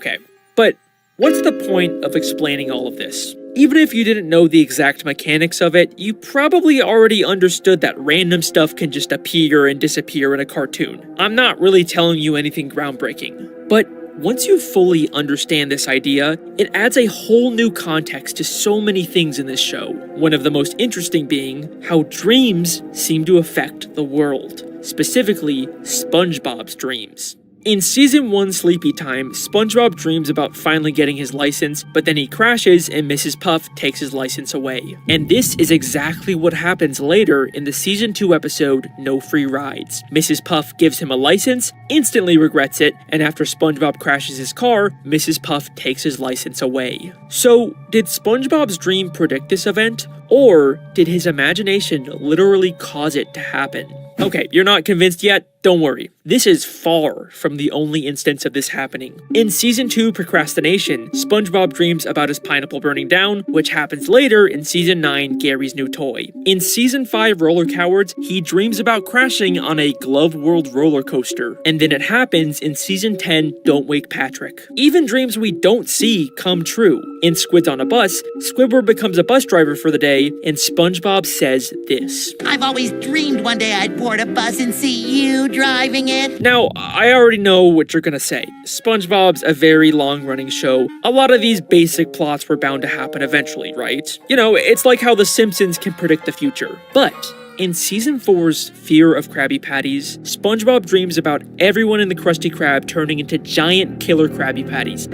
but what's the point of explaining all of this? Even if you didn't know the exact mechanics of it, you probably already understood that random stuff can just appear and disappear in a cartoon. I'm not really telling you anything groundbreaking. But once you fully understand this idea, it adds a whole new context to so many things in this show. One of the most interesting being how dreams seem to affect the world, specifically SpongeBob's dreams. In Season 1 Sleepy Time, SpongeBob dreams about finally getting his license, but then he crashes and Mrs. Puff takes his license away. And this is exactly what happens later in the Season 2 episode, No Free Rides. Mrs. Puff gives him a license, instantly regrets it, and after SpongeBob crashes his car, Mrs. Puff takes his license away. So, did SpongeBob's dream predict this event? Or did his imagination literally cause it to happen? Okay, you're not convinced yet? Don't worry. This is far from the only instance of this happening. In Season 2 Procrastination, SpongeBob dreams about his pineapple burning down, which happens later in Season 9 Gary's New Toy. In Season 5 Roller Cowards, he dreams about crashing on a Glove World roller coaster. And then it happens in Season 10 Don't Wake Patrick. Even dreams we don't see come true. In Squids on a Bus, Squidward becomes a bus driver for the day, and SpongeBob says this. I've always dreamed one day I'd board a bus and see you driving it. Now, I already know what you're gonna say. SpongeBob's a very long-running show. A lot of these basic plots were bound to happen eventually, right? You know, it's like how The Simpsons can predict the future. But in Season 4's Fear of Krabby Patties, SpongeBob dreams about everyone in the Krusty Krab turning into giant killer Krabby Patties.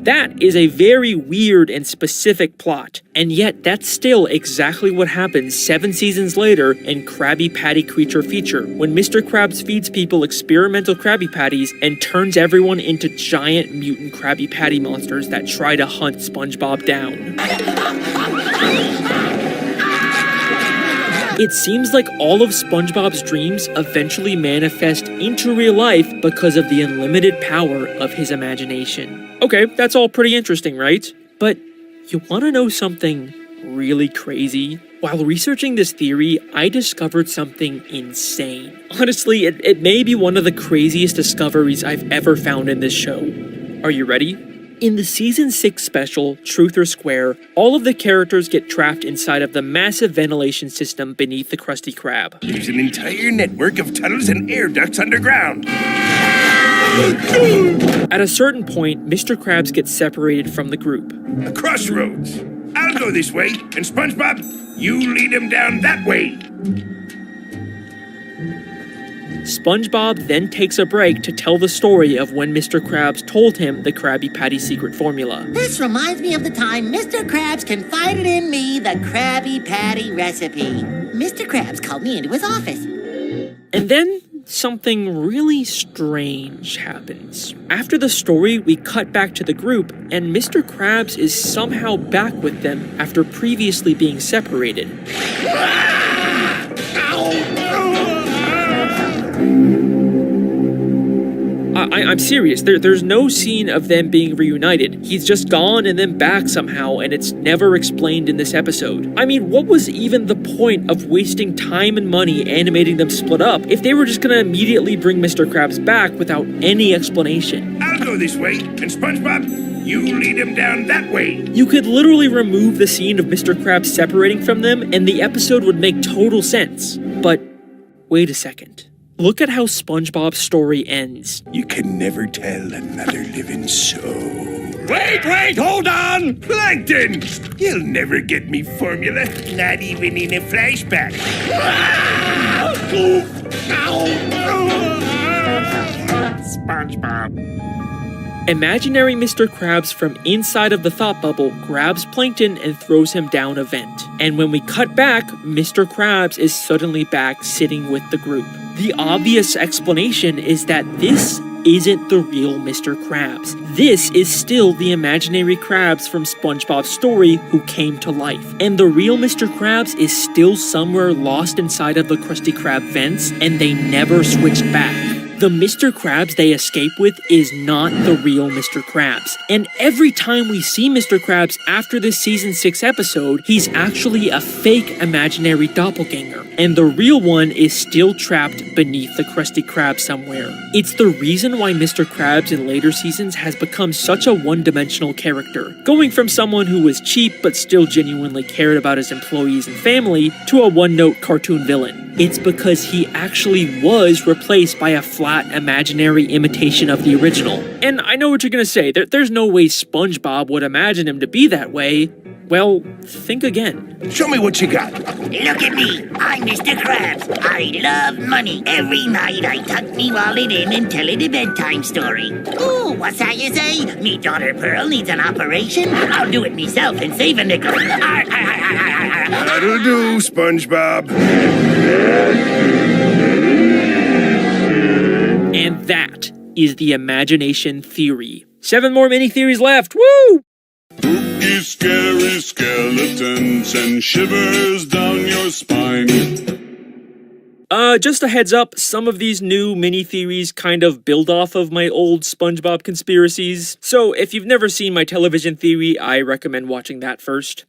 That is a very weird and specific plot, and yet that's still exactly what happens 7 seasons later in Krabby Patty Creature Feature, when Mr. Krabs feeds people experimental Krabby Patties and turns everyone into giant mutant Krabby Patty monsters that try to hunt SpongeBob down. It seems like all of SpongeBob's dreams eventually manifest into real life because of the unlimited power of his imagination. Okay, that's all pretty interesting, right? But you want to know something really crazy? While researching this theory, I discovered something insane. Honestly, it may be one of the craziest discoveries I've ever found in this show. Are you ready? In the Season 6 special, Truth or Square, all of the characters get trapped inside of the massive ventilation system beneath the Krusty Krab. There's an entire network of tunnels and air ducts underground. At a certain point, Mr. Krabs gets separated from the group. A crossroads. I'll go this way, and SpongeBob, you lead him down that way. SpongeBob then takes a break to tell the story of when Mr. Krabs told him the Krabby Patty secret formula. This reminds me of the time Mr. Krabs confided in me the Krabby Patty recipe. Mr. Krabs called me into his office. And then something really strange happens. After the story, we cut back to the group, and Mr. Krabs is somehow back with them after previously being separated. I'm serious, there's no scene of them being reunited. He's just gone and then back somehow, and it's never explained in this episode. I mean, what was even the point of wasting time and money animating them split up if they were just gonna immediately bring Mr. Krabs back without any explanation? I'll go this way, and SpongeBob, you lead him down that way. You could literally remove the scene of Mr. Krabs separating from them, and the episode would make total sense. But wait a second. Look at how SpongeBob's story ends. You can never tell another living soul. Wait, hold on! Plankton! You'll never get me formula, not even in a flashback. SpongeBob. Imaginary Mr. Krabs from inside of the thought bubble grabs Plankton and throws him down a vent. And when we cut back, Mr. Krabs is suddenly back sitting with the group. The obvious explanation is that this isn't the real Mr. Krabs. This is still the imaginary Krabs from SpongeBob's story who came to life. And the real Mr. Krabs is still somewhere lost inside of the Krusty Krab vents, and they never switched back. The Mr. Krabs they escape with is not the real Mr. Krabs. And every time we see Mr. Krabs after this Season 6 episode, he's actually a fake imaginary doppelganger. And the real one is still trapped beneath the Krusty Krab somewhere. It's the reason why Mr. Krabs in later seasons has become such a one-dimensional character, going from someone who was cheap but still genuinely cared about his employees and family to a one-note cartoon villain. It's because he actually was replaced by a flat, imaginary imitation of the original. And I know what you're gonna say, there's no way SpongeBob would imagine him to be that way. Well, think again. Show me what you got. Look at me. I'm Mr. Krabs. I love money. Every night I tuck me wallet in and tell it a bedtime story. Ooh, what's that you say? Me daughter Pearl needs an operation? I'll do it myself and save a nickel. That'll do, SpongeBob. And that is the imagination theory. 7 more mini theories left. Woo! Spooky, scary skeletons and shivers down your spine. Just a heads up, some of these new mini-theories kind of build off of my old SpongeBob conspiracies, so if you've never seen my television theory, I recommend watching that first.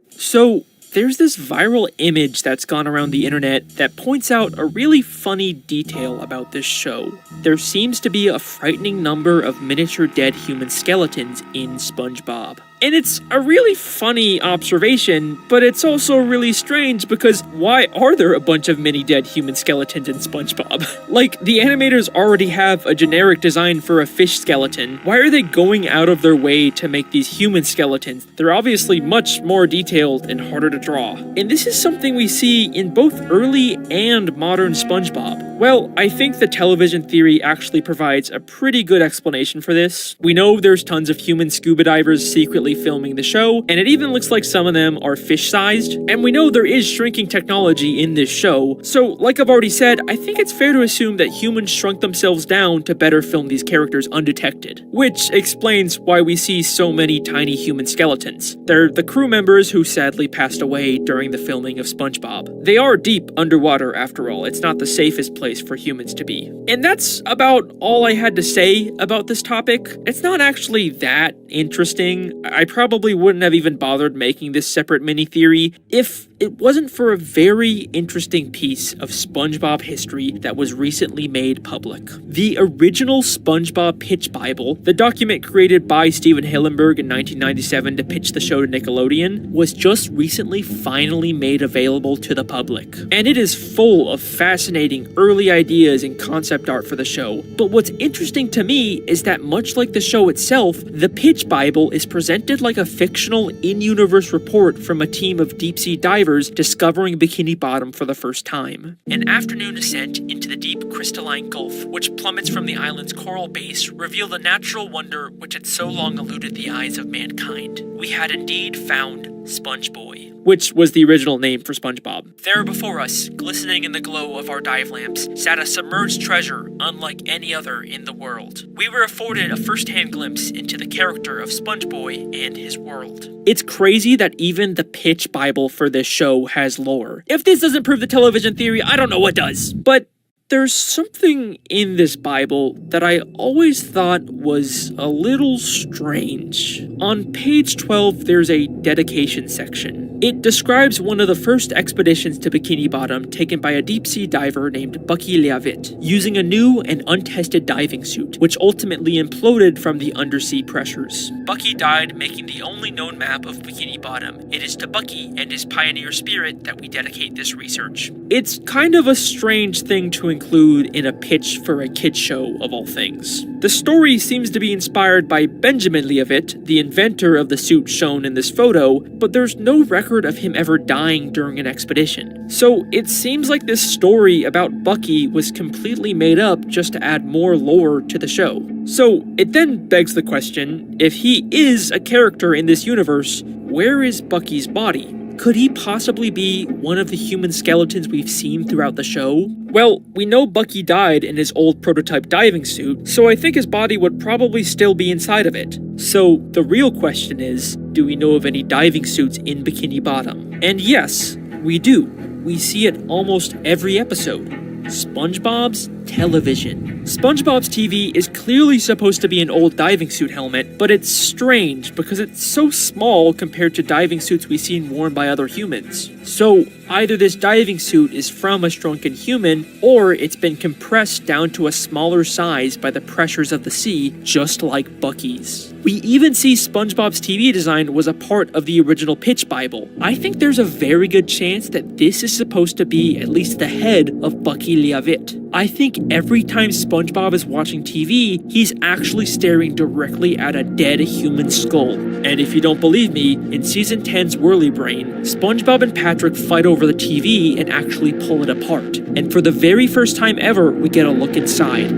So, there's this viral image that's gone around the internet that points out a really funny detail about this show. There seems to be a frightening number of miniature dead human skeletons in SpongeBob. And it's a really funny observation, but it's also really strange because why are there a bunch of mini dead human skeletons in SpongeBob? Like, the animators already have a generic design for a fish skeleton. Why are they going out of their way to make these human skeletons? They're obviously much more detailed and harder to draw. And this is something we see in both early and modern SpongeBob. Well, I think the television theory actually provides a pretty good explanation for this. We know there's tons of human scuba divers secretly filming the show, and it even looks like some of them are fish-sized, and we know there is shrinking technology in this show, so like I've already said, I think it's fair to assume that humans shrunk themselves down to better film these characters undetected, which explains why we see so many tiny human skeletons. They're the crew members who sadly passed away during the filming of SpongeBob. They are deep underwater after all, it's not the safest place for humans to be. And that's about all I had to say about this topic. It's not actually that interesting. I probably wouldn't have even bothered making this separate mini-theory if it wasn't for a very interesting piece of SpongeBob history that was recently made public. The original SpongeBob Pitch Bible, the document created by Steven Hillenburg in 1997 to pitch the show to Nickelodeon, was just recently finally made available to the public. And it is full of fascinating early ideas and concept art for the show. But what's interesting to me is that much like the show itself, the Pitch Bible is presented like a fictional in-universe report from a team of deep-sea divers discovering Bikini Bottom for the first time. An afternoon ascent into the deep crystalline gulf, which plummets from the island's coral base, revealed the natural wonder which had so long eluded the eyes of mankind. We had indeed found Sponge Boy, which was the original name for SpongeBob. There before us, glistening in the glow of our dive lamps, sat a submerged treasure unlike any other in the world. We were afforded a first-hand glimpse into the character of Sponge Boy and his world. It's crazy that even the Pitch Bible for this show has lore. If this doesn't prove the television theory, I don't know what does. But there's something in this Bible that I always thought was a little strange. On page 12, there's a dedication section. It describes one of the first expeditions to Bikini Bottom taken by a deep-sea diver named Bucky Leavitt, using a new and untested diving suit, which ultimately imploded from the undersea pressures. Bucky died making the only known map of Bikini Bottom. It is to Bucky and his pioneer spirit that we dedicate this research. It's kind of a strange thing to include in a pitch for a kid's show, of all things. The story seems to be inspired by Benjamin Leavitt, the inventor of the suit shown in this photo, but there's no record of him ever dying during an expedition. So it seems like this story about Bucky was completely made up just to add more lore to the show. So it then begs the question, if he is a character in this universe, where is Bucky's body? Could he possibly be one of the human skeletons we've seen throughout the show? Well, we know Bucky died in his old prototype diving suit, so I think his body would probably still be inside of it. So the real question is, do we know of any diving suits in Bikini Bottom? And yes, we do. We see it almost every episode. SpongeBob's television. SpongeBob's TV is clearly supposed to be an old diving suit helmet, but it's strange because it's so small compared to diving suits we've seen worn by other humans. So either this diving suit is from a shrunken human, or it's been compressed down to a smaller size by the pressures of the sea, just like Bucky's. We even see SpongeBob's TV design was a part of the original Pitch Bible. I think there's a very good chance that this is supposed to be at least the head of Bucky Leavitt. I think every time SpongeBob is watching TV, he's actually staring directly at a dead human skull. And if you don't believe me, in Season 10's Whirly Brain, SpongeBob and Patrick fight over the TV and actually pull it apart. And for the very first time ever, we get a look inside.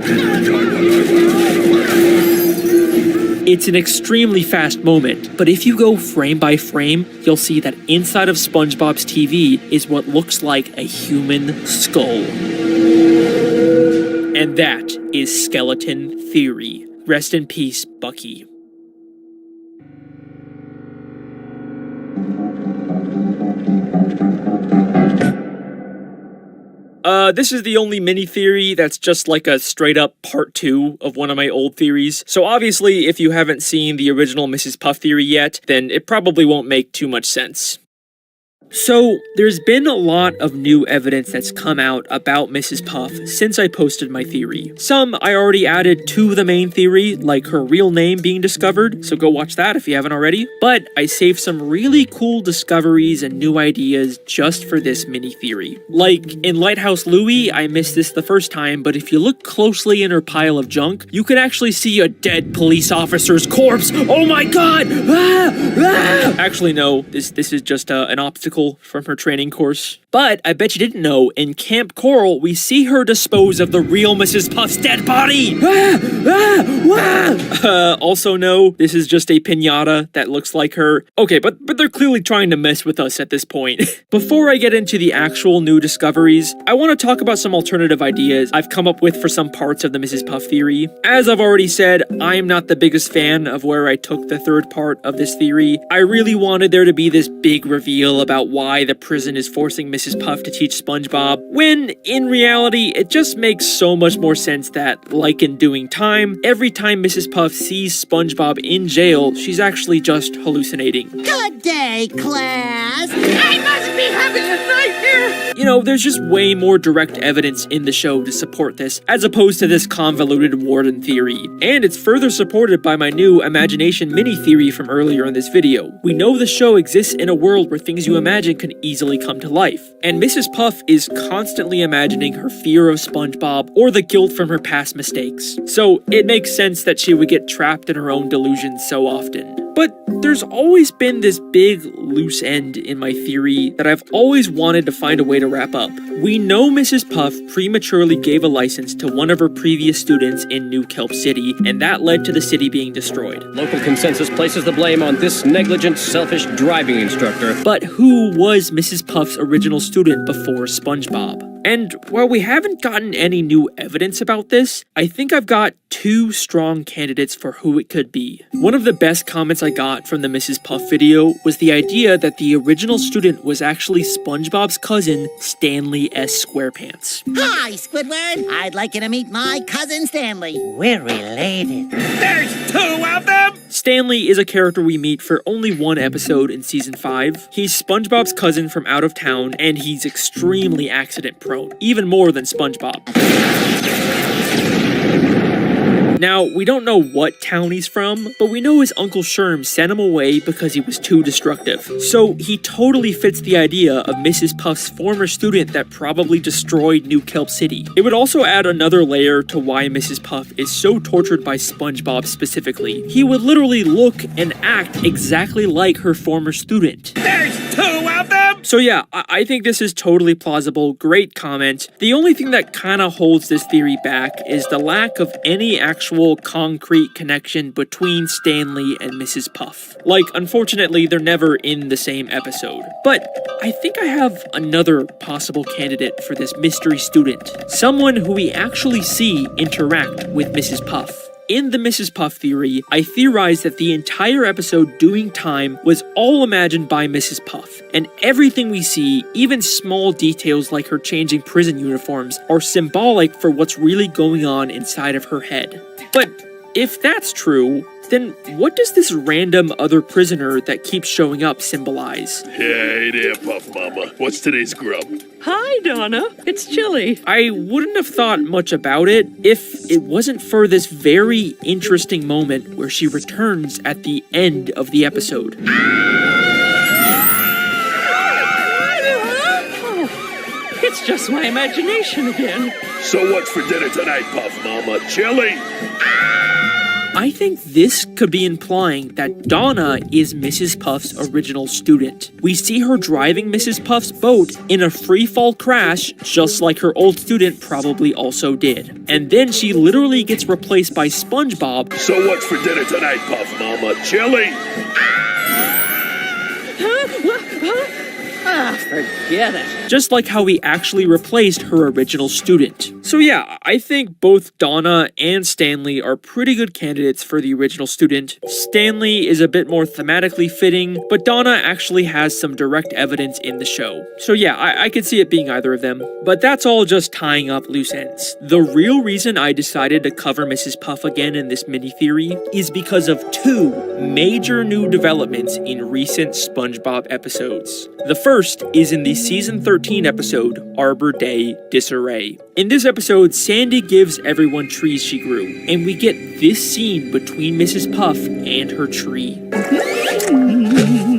It's an extremely fast moment, but if you go frame by frame, you'll see that inside of SpongeBob's TV is what looks like a human skull. And that is Skeleton Theory. Rest in peace, Bucky. This is the only mini-theory that's just like a straight-up part 2 of one of my old theories. So obviously, if you haven't seen the original Mrs. Puff theory yet, then it probably won't make too much sense. So, there's been a lot of new evidence that's come out about Mrs. Puff since I posted my theory. Some I already added to the main theory, like her real name being discovered, so go watch that if you haven't already. But I saved some really cool discoveries and new ideas just for this mini theory. Like, in Lighthouse Louie, I missed this the first time, but if you look closely in her pile of junk, you can actually see a dead police officer's corpse. Oh my god! Actually, no, this is just an obstacle from her training course. But I bet you didn't know, in Camp Coral, we see her dispose of the real Mrs. Puff's dead body! Also no, this is just a piñata that looks like her. Okay, but they're clearly trying to mess with us at this point. Before I get into the actual new discoveries, I want to talk about some alternative ideas I've come up with for some parts of the Mrs. Puff theory. As I've already said, I am not the biggest fan of where I took the third part of this theory. I really wanted there to be this big reveal about why the prison is forcing Mrs. Puff to teach SpongeBob, when in reality, it just makes so much more sense that, like in Doing Time, every time Mrs. Puff sees SpongeBob in jail, she's actually just hallucinating. Good day, class. I must be having a nightmare. You know, there's just way more direct evidence in the show to support this, as opposed to this convoluted warden theory. And it's further supported by my new imagination mini theory from earlier in this video. We know the show exists in a world where things you imagine can easily come to life. And Mrs. Puff is constantly imagining her fear of SpongeBob or the guilt from her past mistakes. So it makes sense that she would get trapped in her own delusions so often. But there's always been this big loose end in my theory that I've always wanted to find a way to wrap up. We know Mrs. Puff prematurely gave a license to one of her previous students in New Kelp City, and that led to the city being destroyed. Local consensus places the blame on this negligent, selfish driving instructor. But who was Mrs. Puff's original student before SpongeBob? And while we haven't gotten any new evidence about this, I think I've got two strong candidates for who it could be. One of the best comments I got from the Mrs. Puff video was the idea that the original student was actually SpongeBob's cousin, Stanley S. Squarepants. Hi, Squidward. I'd like you to meet my cousin Stanley. We're related. There's two of them! Stanley is a character we meet for only one episode in Season 5. He's SpongeBob's cousin from out of town, and he's extremely accident-prone, even more than SpongeBob. Now, we don't know what town he's from, but we know his Uncle Sherm sent him away because he was too destructive. So he totally fits the idea of Mrs. Puff's former student that probably destroyed New Kelp City. It would also add another layer to why Mrs. Puff is so tortured by SpongeBob specifically. He would literally look and act exactly like her former student. There's two of them! So yeah, I think this is totally plausible. Great comment. The only thing that kind of holds this theory back is the lack of any actual concrete connection between Stanley and Mrs. Puff. Like, unfortunately, they're never in the same episode. But I think I have another possible candidate for this mystery student. Someone who we actually see interact with Mrs. Puff. In the Mrs. Puff theory, I theorized that the entire episode Doing Time was all imagined by Mrs. Puff, and everything we see, even small details like her changing prison uniforms, are symbolic for what's really going on inside of her head. But if that's true, then what does this random other prisoner that keeps showing up symbolize? Hey there, Puff Mama. What's today's grub? Hi, Donna. It's chilly. I wouldn't have thought much about it if it wasn't for this very interesting moment where she returns at the end of the episode. Oh, it's just my imagination again. So what's for dinner tonight, Puff Mama? Chili? I think this could be implying that Donna is Mrs. Puff's original student. We see her driving Mrs. Puff's boat in a free-fall crash, just like her old student probably also did. And then she literally gets replaced by SpongeBob. So what's for dinner tonight, Puff Mama? Chili? Forget it. Just like how we actually replaced her original student. So yeah, I think both Donna and Stanley are pretty good candidates for the original student. Stanley is a bit more thematically fitting, but Donna actually has some direct evidence in the show. So yeah, I could see it being either of them. But that's all just tying up loose ends. The real reason I decided to cover Mrs. Puff again in this mini-theory is because of two major new developments in recent SpongeBob episodes. The first is in the season 13 episode, Arbor Day Disarray. In this episode, Sandy gives everyone trees she grew, and we get this scene between Mrs. Puff and her tree.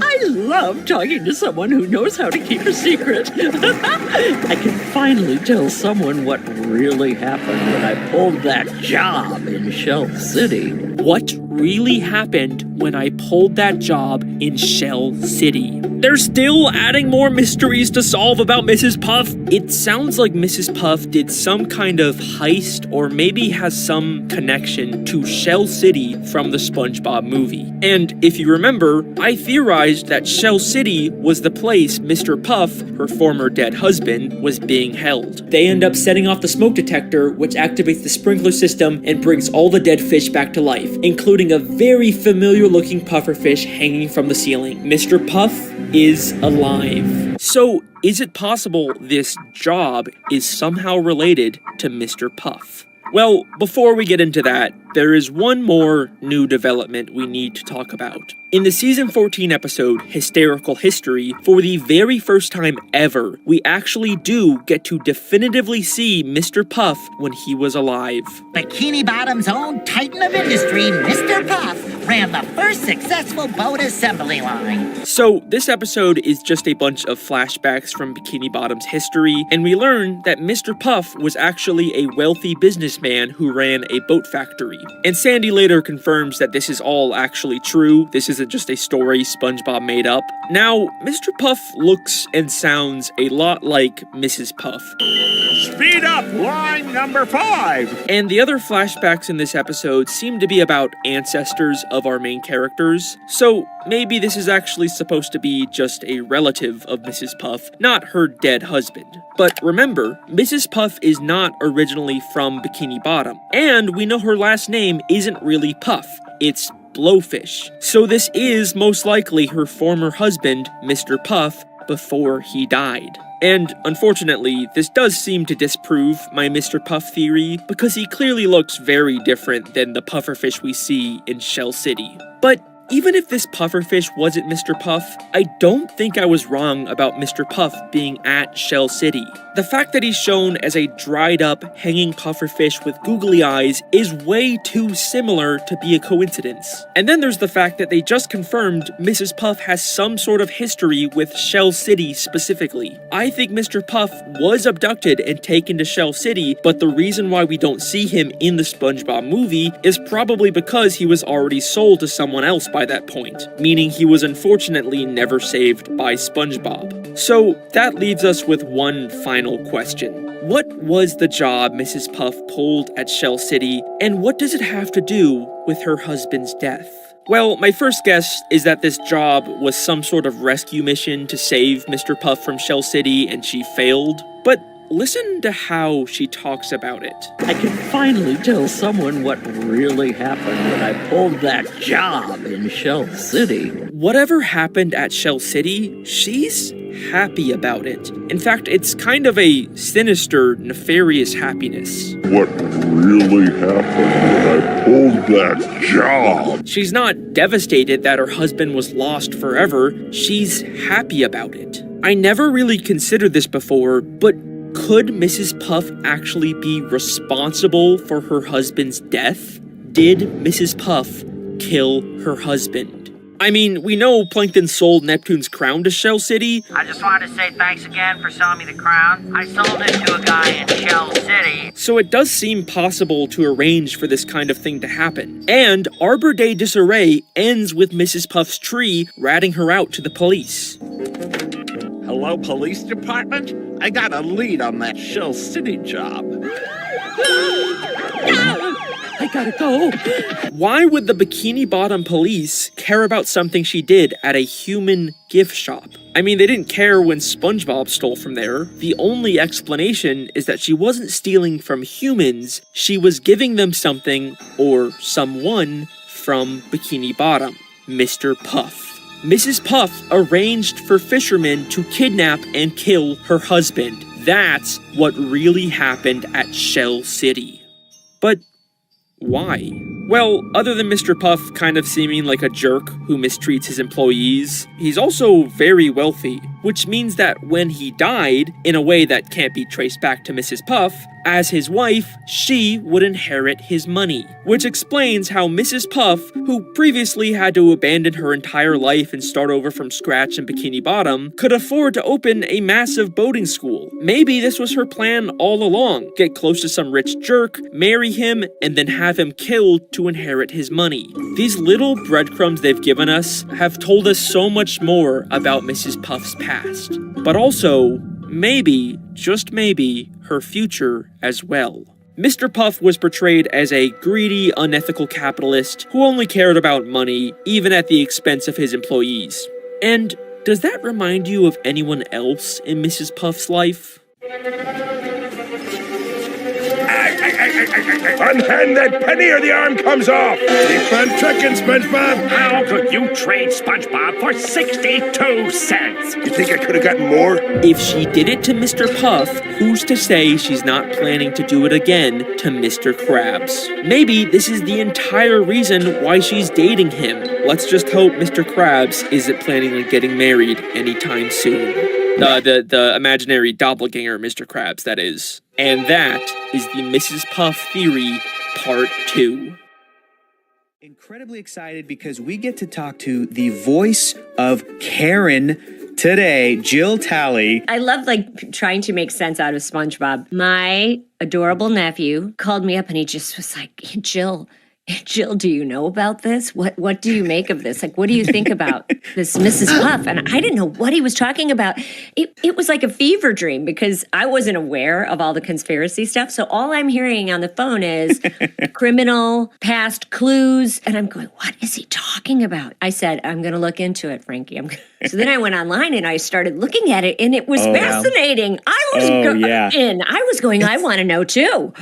I love talking to someone who knows how to keep a secret. I can finally tell someone what really happened when I pulled that job in Shell City. What really happened when I pulled that job in Shell City? They're still adding more mysteries to solve about Mrs. Puff. It sounds like Mrs. Puff did some kind of heist or maybe has some connection to Shell City from the SpongeBob movie. And if you remember, I theorized that Shell City was the place Mr. Puff, her former dead husband, was being held. They end up setting off the smoke detector, which activates the sprinkler system and brings all the dead fish back to life, including a very familiar looking pufferfish hanging from the ceiling. Mr. Puff is alive. So, is it possible this job is somehow related to Mr. Puff? Well, before we get into that, there is one more new development we need to talk about. In the season 14 episode, Hysterical History, for the very first time ever, we actually do get to definitively see Mr. Puff when he was alive. Bikini Bottom's own titan of industry, Mr. Puff, ran the first successful boat assembly line. So, this episode is just a bunch of flashbacks from Bikini Bottom's history, and we learn that Mr. Puff was actually a wealthy businessman who ran a boat factory. And Sandy later confirms that this is all actually true. This isn't just a story SpongeBob made up. Now, Mr. Puff looks and sounds a lot like Mrs. Puff. Speed up, line number 5. And the other flashbacks in this episode seem to be about ancestors of our main characters. So maybe this is actually supposed to be just a relative of Mrs. Puff, not her dead husband. But remember, Mrs. Puff is not originally from Bikini Bottom. And we know her last name isn't really Puff. It's Blowfish. So this is most likely her former husband, Mr. Puff, before he died. And unfortunately, this does seem to disprove my Mr. Puff theory, because he clearly looks very different than the pufferfish we see in Shell City. But even if this pufferfish wasn't Mr. Puff, I don't think I was wrong about Mr. Puff being at Shell City. The fact that he's shown as a dried up, hanging pufferfish with googly eyes is way too similar to be a coincidence. And then there's the fact that they just confirmed Mrs. Puff has some sort of history with Shell City specifically. I think Mr. Puff was abducted and taken to Shell City, but the reason why we don't see him in the SpongeBob movie is probably because he was already sold to someone else by that point, meaning he was unfortunately never saved by SpongeBob. So that leaves us with one final question. What was the job Mrs. Puff pulled at Shell City, and what does it have to do with her husband's death? Well, my first guess is that this job was some sort of rescue mission to save Mr. Puff from Shell City and she failed, but listen to how she talks about it. I can finally tell someone what really happened when I pulled that job in Shell City. Whatever happened at Shell City, she's happy about it. In fact, it's kind of a sinister, nefarious happiness. What really happened when I pulled that job? She's not devastated that her husband was lost forever. She's happy about it. I never really considered this before, but could Mrs. Puff actually be responsible for her husband's death? Did Mrs. Puff kill her husband? I mean, we know Plankton sold Neptune's crown to Shell City. I just wanted to say thanks again for selling me the crown. I sold it to a guy in Shell City. So it does seem possible to arrange for this kind of thing to happen. And Arbor Day Disarray ends with Mrs. Puff's tree ratting her out to the police. Hello, police department? I got a lead on that Shell City job. I gotta go. Why would the Bikini Bottom police care about something she did at a human gift shop? I mean, they didn't care when SpongeBob stole from there. The only explanation is that she wasn't stealing from humans, she was giving them something, or someone, from Bikini Bottom, Mr. Puff. Mrs. Puff arranged for fishermen to kidnap and kill her husband. That's what really happened at Shell City. But why? Well, other than Mr. Puff kind of seeming like a jerk who mistreats his employees, he's also very wealthy, which means that when he died, in a way that can't be traced back to Mrs. Puff, as his wife, she would inherit his money. Which explains how Mrs. Puff, who previously had to abandon her entire life and start over from scratch in Bikini Bottom, could afford to open a massive boating school. Maybe this was her plan all along: get close to some rich jerk, marry him, and then have him killed to inherit his money. These little breadcrumbs they've given us have told us so much more about Mrs. Puff's past. But also, maybe, just maybe, her future as well. Mr. Puff was portrayed as a greedy, unethical capitalist who only cared about money, even at the expense of his employees. And does that remind you of anyone else in Mrs. Puff's life? Unhand that penny or the arm comes off! Keep on trucking, SpongeBob! How could you trade SpongeBob for 62 cents? You think I could have gotten more? If she did it to Mr. Puff, who's to say she's not planning to do it again to Mr. Krabs? Maybe this is the entire reason why she's dating him. Let's just hope Mr. Krabs isn't planning on getting married anytime soon. The imaginary doppelganger Mr. Krabs, that is. And that is the Mrs. Puff theory, part 2. Incredibly excited because we get to talk to the voice of Karen today, Jill Talley. I love trying to make sense out of SpongeBob. My adorable nephew called me up and he just was like, Jill, do you know about this? What do you make of this? Like, what do you think about this Mrs. Puff? And I didn't know what he was talking about. It was like a fever dream because I wasn't aware of all the conspiracy stuff. So all I'm hearing on the phone is criminal, past clues. And I'm going, what is he talking about? I said, I'm going to look into it, Frankie. So then I went online and I started looking at it and it was fascinating. Wow. I was in. I was going, I want to know too.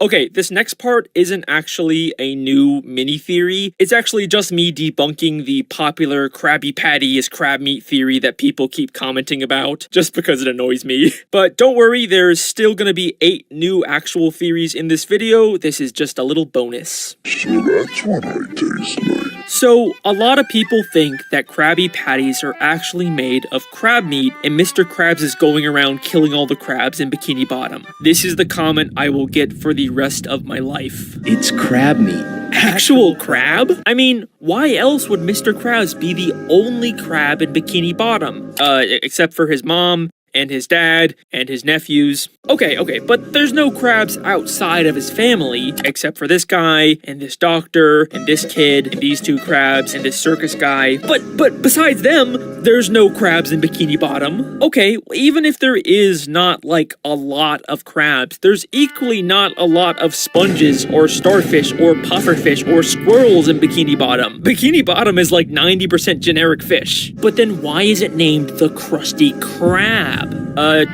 Okay, this next part isn't actually a new mini-theory. It's actually just me debunking the popular Krabby Patty is crab meat theory that people keep commenting about, just because it annoys me. But don't worry, there's still gonna be 8 new actual theories in this video. This is just a little bonus. So that's what I taste like. So, a lot of people think that Krabby Patties are actually made of crab meat, and Mr. Krabs is going around killing all the crabs in Bikini Bottom. This is the comment I will get for the rest of my life. It's crab meat. Actual crab? I mean, why else would Mr. Krabs be the only crab in Bikini Bottom? Except for his mom, and his dad, and his nephews. Okay, but there's no crabs outside of his family, except for this guy, and this doctor, and this kid, and these 2 crabs, and this circus guy. But besides them, there's no crabs in Bikini Bottom. Okay, even if there is not, like, a lot of crabs, there's equally not a lot of sponges, or starfish, or pufferfish, or squirrels in Bikini Bottom. Bikini Bottom is like 90% generic fish. But then why is it named the Krusty Krab?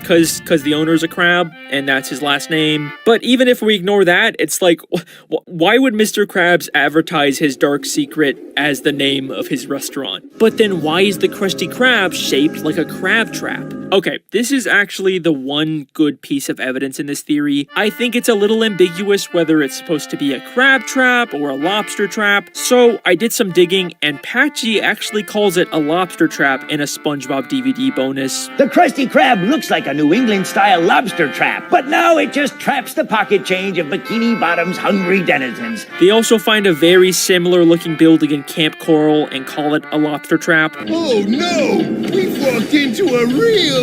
Cause the owner's a crab, and that's his last name. But even if we ignore that, it's like, why would Mr. Krabs advertise his dark secret as the name of his restaurant? But then why is the Krusty Krab shaped like a crab trap? Okay, this is actually the one good piece of evidence in this theory. I think it's a little ambiguous whether it's supposed to be a crab trap or a lobster trap, so I did some digging, and Patchy actually calls it a lobster trap in a SpongeBob DVD bonus. The Krusty Krab looks like a New England-style lobster trap, but now it just traps the pocket change of Bikini Bottom's hungry denizens. They also find a very similar-looking building in Camp Coral and call it a lobster trap. Oh no! We've walked into a real-life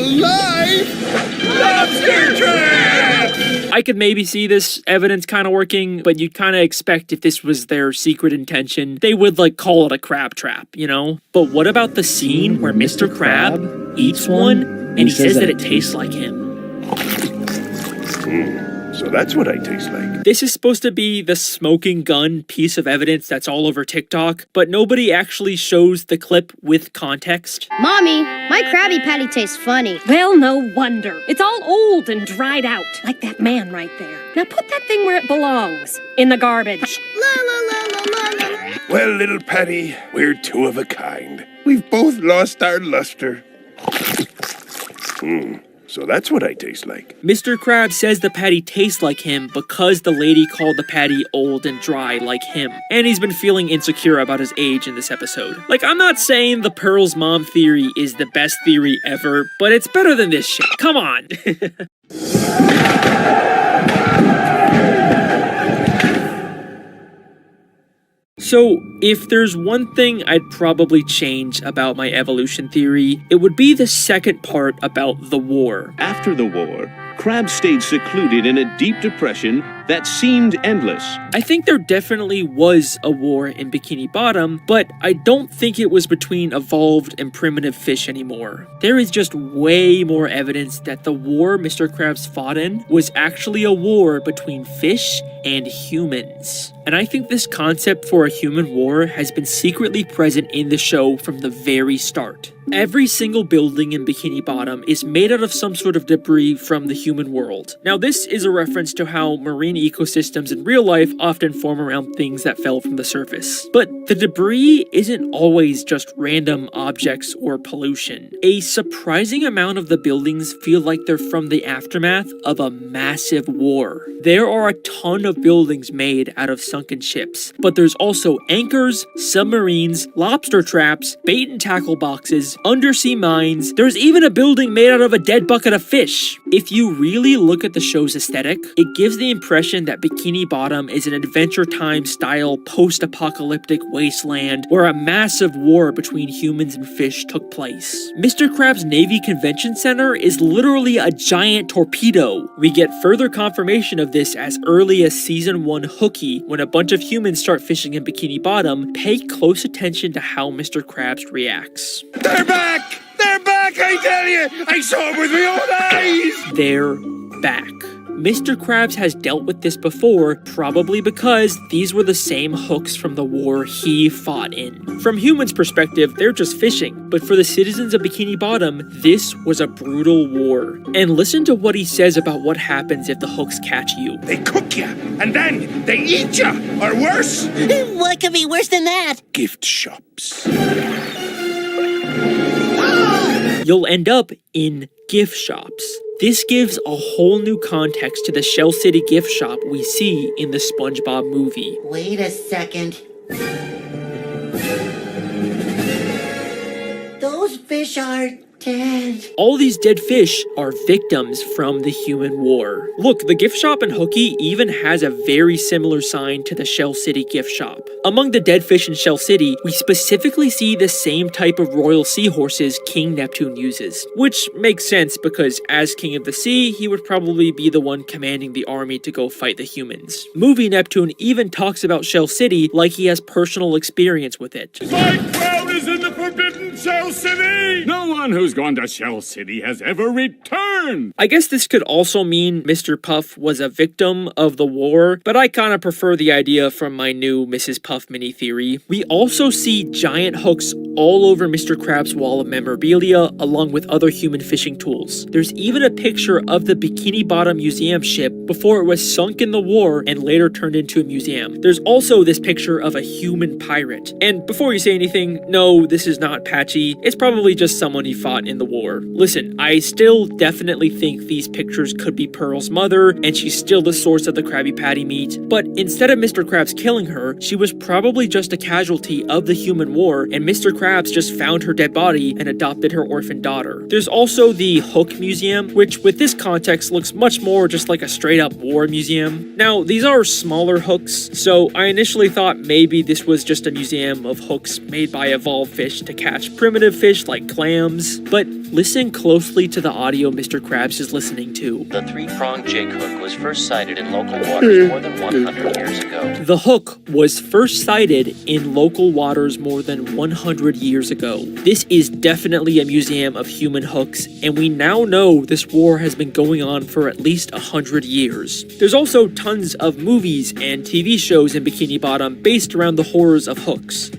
lobster trap! I could maybe see this evidence kind of working, but you'd kind of expect if this was their secret intention, they would like call it a crab trap, you know? But what about the scene where Mr. Krab eats one and he says that it tastes like him? so that's what I taste like. This is supposed to be the smoking gun piece of evidence that's all over TikTok, but nobody actually shows the clip with context. Mommy, my Krabby Patty tastes funny. Well, no wonder. It's all old and dried out, like that man right there. Now put that thing where it belongs, in the garbage. La la la la la la. Well, little Patty, we're two of a kind. We've both lost our luster. So that's what I taste like. Mr. Krabs says the patty tastes like him because the lady called the patty old and dry like him. And he's been feeling insecure about his age in this episode. Like, I'm not saying the Pearl's mom theory is the best theory ever, but it's better than this shit. Come on! So, if there's one thing I'd probably change about my evolution theory, it would be the second part about the war. After the war, Krabs stayed secluded in a deep depression that seemed endless. I think there definitely was a war in Bikini Bottom, but I don't think it was between evolved and primitive fish anymore. There is just way more evidence that the war Mr. Krabs fought in was actually a war between fish and humans. And I think this concept for a human war has been secretly present in the show from the very start. Every single building in Bikini Bottom is made out of some sort of debris from the human world. Now, this is a reference to how marine ecosystems in real life often form around things that fell from the surface. But the debris isn't always just random objects or pollution. A surprising amount of the buildings feel like they're from the aftermath of a massive war. There are a ton of buildings made out of sunken ships, but there's also anchors, submarines, lobster traps, bait and tackle boxes, undersea mines. There's even a building made out of a dead bucket of fish. If you really look at the show's aesthetic, it gives the impression that Bikini Bottom is an Adventure Time style post-apocalyptic wasteland where a massive war between humans and fish took place. Mr. Krabs' Navy Convention Center is literally a giant torpedo. We get further confirmation of this as early as Season 1 Hooky, when a bunch of humans start fishing in Bikini Bottom. Pay close attention to how Mr. Krabs reacts. They're back! They're back, I tell you! I saw them with my own eyes! They're back. Mr. Krabs has dealt with this before, probably because these were the same hooks from the war he fought in. From humans' perspective, they're just fishing, but for the citizens of Bikini Bottom, this was a brutal war. And listen to what he says about what happens if the hooks catch you. They cook you, and then they eat you, or worse. What could be worse than that? Gift shops. You'll end up in gift shops. This gives a whole new context to the Shell City gift shop we see in the SpongeBob movie. Wait a second. Those fish are dead. All these dead fish are victims from the human war. Look, the gift shop in Hooky even has a very similar sign to the Shell City gift shop. Among the dead fish in Shell City, we specifically see the same type of royal seahorses King Neptune uses. Which makes sense because as King of the Sea, he would probably be the one commanding the army to go fight the humans. Movie Neptune even talks about Shell City like he has personal experience with it. My crown is in the forbidden Shell City! No one who's gone to Shell City has ever returned! I guess this could also mean Mr. Puff was a victim of the war, but I kinda prefer the idea from my new Mrs. Puff mini theory. We also see giant hooks all over Mr. Krabs' wall of memorabilia, along with other human fishing tools. There's even a picture of the Bikini Bottom museum ship before it was sunk in the war and later turned into a museum. There's also this picture of a human pirate. And before you say anything, no, this is not Patchy. It's probably just someone he fought in the war. Listen, I still definitely think these pictures could be Pearl's mother, and she's still the source of the Krabby Patty meat, but instead of Mr. Krabs killing her, she was probably just a casualty of the human war, and Mr. Krabs just found her dead body and adopted her orphan daughter. There's also the Hook Museum, which with this context looks much more just like a straight up war museum. Now, these are smaller hooks, so I initially thought maybe this was just a museum of hooks made by evolved fish to catch primitive primitive fish like clams, but listen closely to the audio Mr. Krabs is listening to. The three-pronged jig hook was first sighted in local waters more than 100 years ago. The hook was first sighted in local waters more than 100 years ago. This is definitely a museum of human hooks, and we now know this war has been going on for at least 100 years. There's also tons of movies and TV shows in Bikini Bottom based around the horrors of hooks.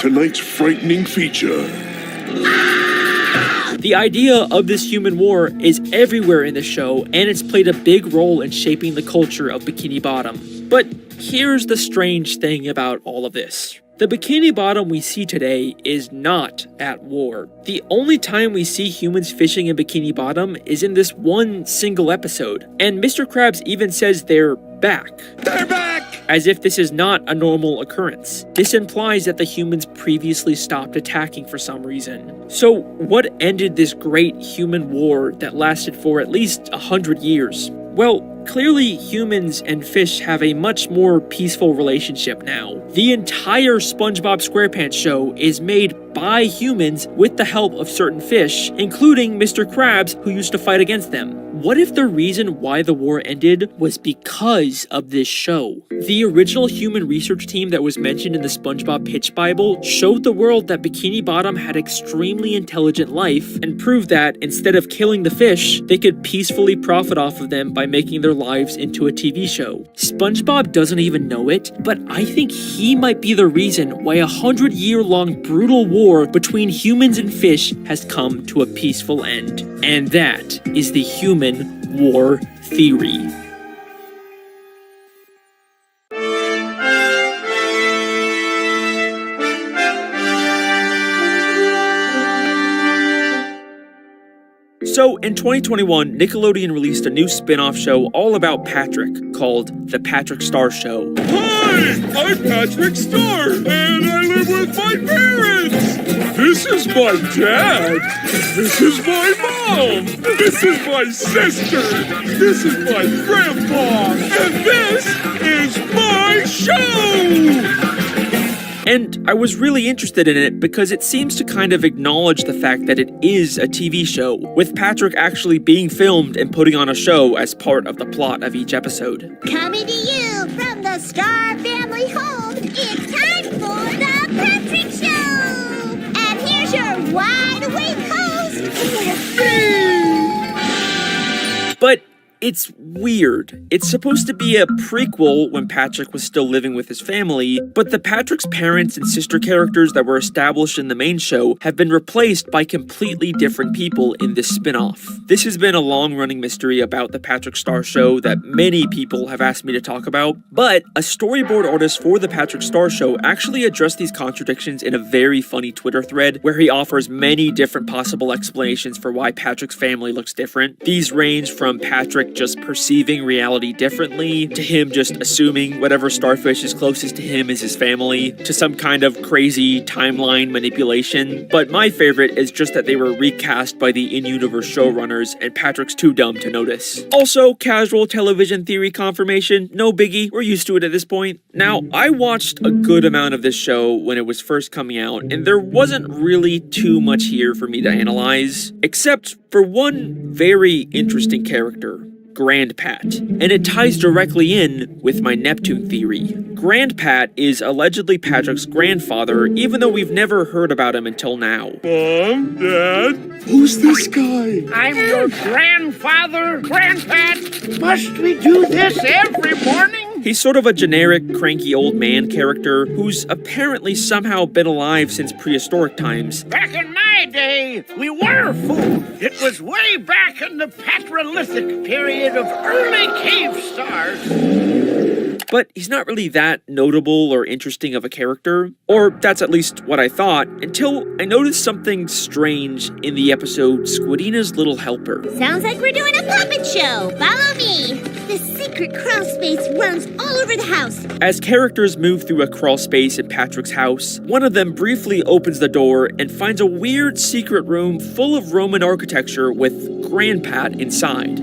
tonight's frightening feature. The idea of this human war is everywhere in the show, and it's played a big role in shaping the culture of Bikini Bottom. But here's the strange thing about all of this. The Bikini Bottom we see today is not at war. The only time we see humans fishing in Bikini Bottom is in this one single episode, and Mr. Krabs even says they're back. They're back! As if this is not a normal occurrence. This implies that the humans previously stopped attacking for some reason. So what ended this great human war that lasted for at least 100 years? Well, clearly humans and fish have a much more peaceful relationship now. The entire SpongeBob SquarePants show is made by humans with the help of certain fish, including Mr. Krabs, who used to fight against them. What if the reason why the war ended was because of this show? The original human research team that was mentioned in the SpongeBob Pitch Bible showed the world that Bikini Bottom had extremely intelligent life and proved that instead of killing the fish, they could peacefully profit off of them by making their lives into a TV show. SpongeBob doesn't even know it, but I think he might be the reason why a 100-year-long brutal war between humans and fish has come to a peaceful end. And that is the human war theory. So, in 2021, Nickelodeon released a new spin-off show all about Patrick, called The Patrick Star Show. Hi, I'm Patrick Star, and I live with my parents. This is my dad. This is my mom. This is my sister. This is my grandpa. And this is my show! And I was really interested in it because it seems to kind of acknowledge the fact that it is a TV show, with Patrick actually being filmed and putting on a show as part of the plot of each episode. Coming to you from the Star Family home, it's time for the Patrick Show! And here's your wide-awake host, But it's weird. It's supposed to be a prequel when Patrick was still living with his family, but the Patrick's parents and sister characters that were established in the main show have been replaced by completely different people in this spin-off. This has been a long-running mystery about the Patrick Star Show that many people have asked me to talk about, but a storyboard artist for the Patrick Star Show actually addressed these contradictions in a very funny Twitter thread where he offers many different possible explanations for why Patrick's family looks different. These range from Patrick just perceiving reality differently, to him just assuming whatever starfish is closest to him is his family, to some kind of crazy timeline manipulation. But my favorite is just that they were recast by the in-universe showrunners and Patrick's too dumb to notice. Also, casual television theory confirmation, no biggie, we're used to it at this point. Now, I watched a good amount of this show when it was first coming out, and there wasn't really too much here for me to analyze, except for one very interesting character. Grandpat, and it ties directly in with my Neptune theory. Grandpat is allegedly Patrick's grandfather, even though we've never heard about him until now. Mom, Dad, who's this guy? I'm your grandfather, Grandpat. Must we do this every morning? He's sort of a generic, cranky old man character who's apparently somehow been alive since prehistoric times. Back in my day, we were food. It was way back in the Patrolithic period of early cave stars. But he's not really that notable or interesting of a character, or that's at least what I thought, until I noticed something strange in the episode Squidina's Little Helper. Sounds like we're doing a puppet show. Follow me. The secret crawl space runs all over the house. As characters move through a crawl space in Patrick's house, one of them briefly opens the door and finds a weird secret room full of Roman architecture with Grandpat inside.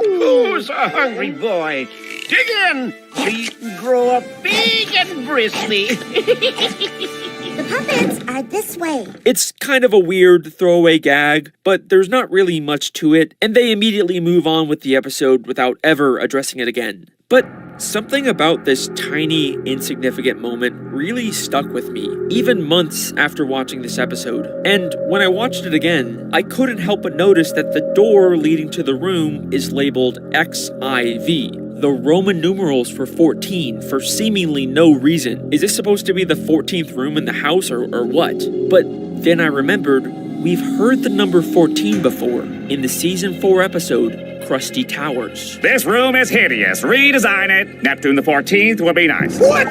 Who's a hungry boy? Dig in so you can grow up big and bristly. The puppets are this way. It's kind of a weird throwaway gag, but there's not really much to it, and they immediately move on with the episode without ever addressing it again. But something about this tiny, insignificant moment really stuck with me, even months after watching this episode. And when I watched it again, I couldn't help but notice that the door leading to the room is labeled XIV. the Roman numerals for 14 for seemingly no reason. Is this supposed to be the 14th room in the house or what? But then I remembered we've heard the number 14 before in the season 4 episode, Krusty Towers. This room is hideous. Redesign it. Neptune the 14th will be nice. What?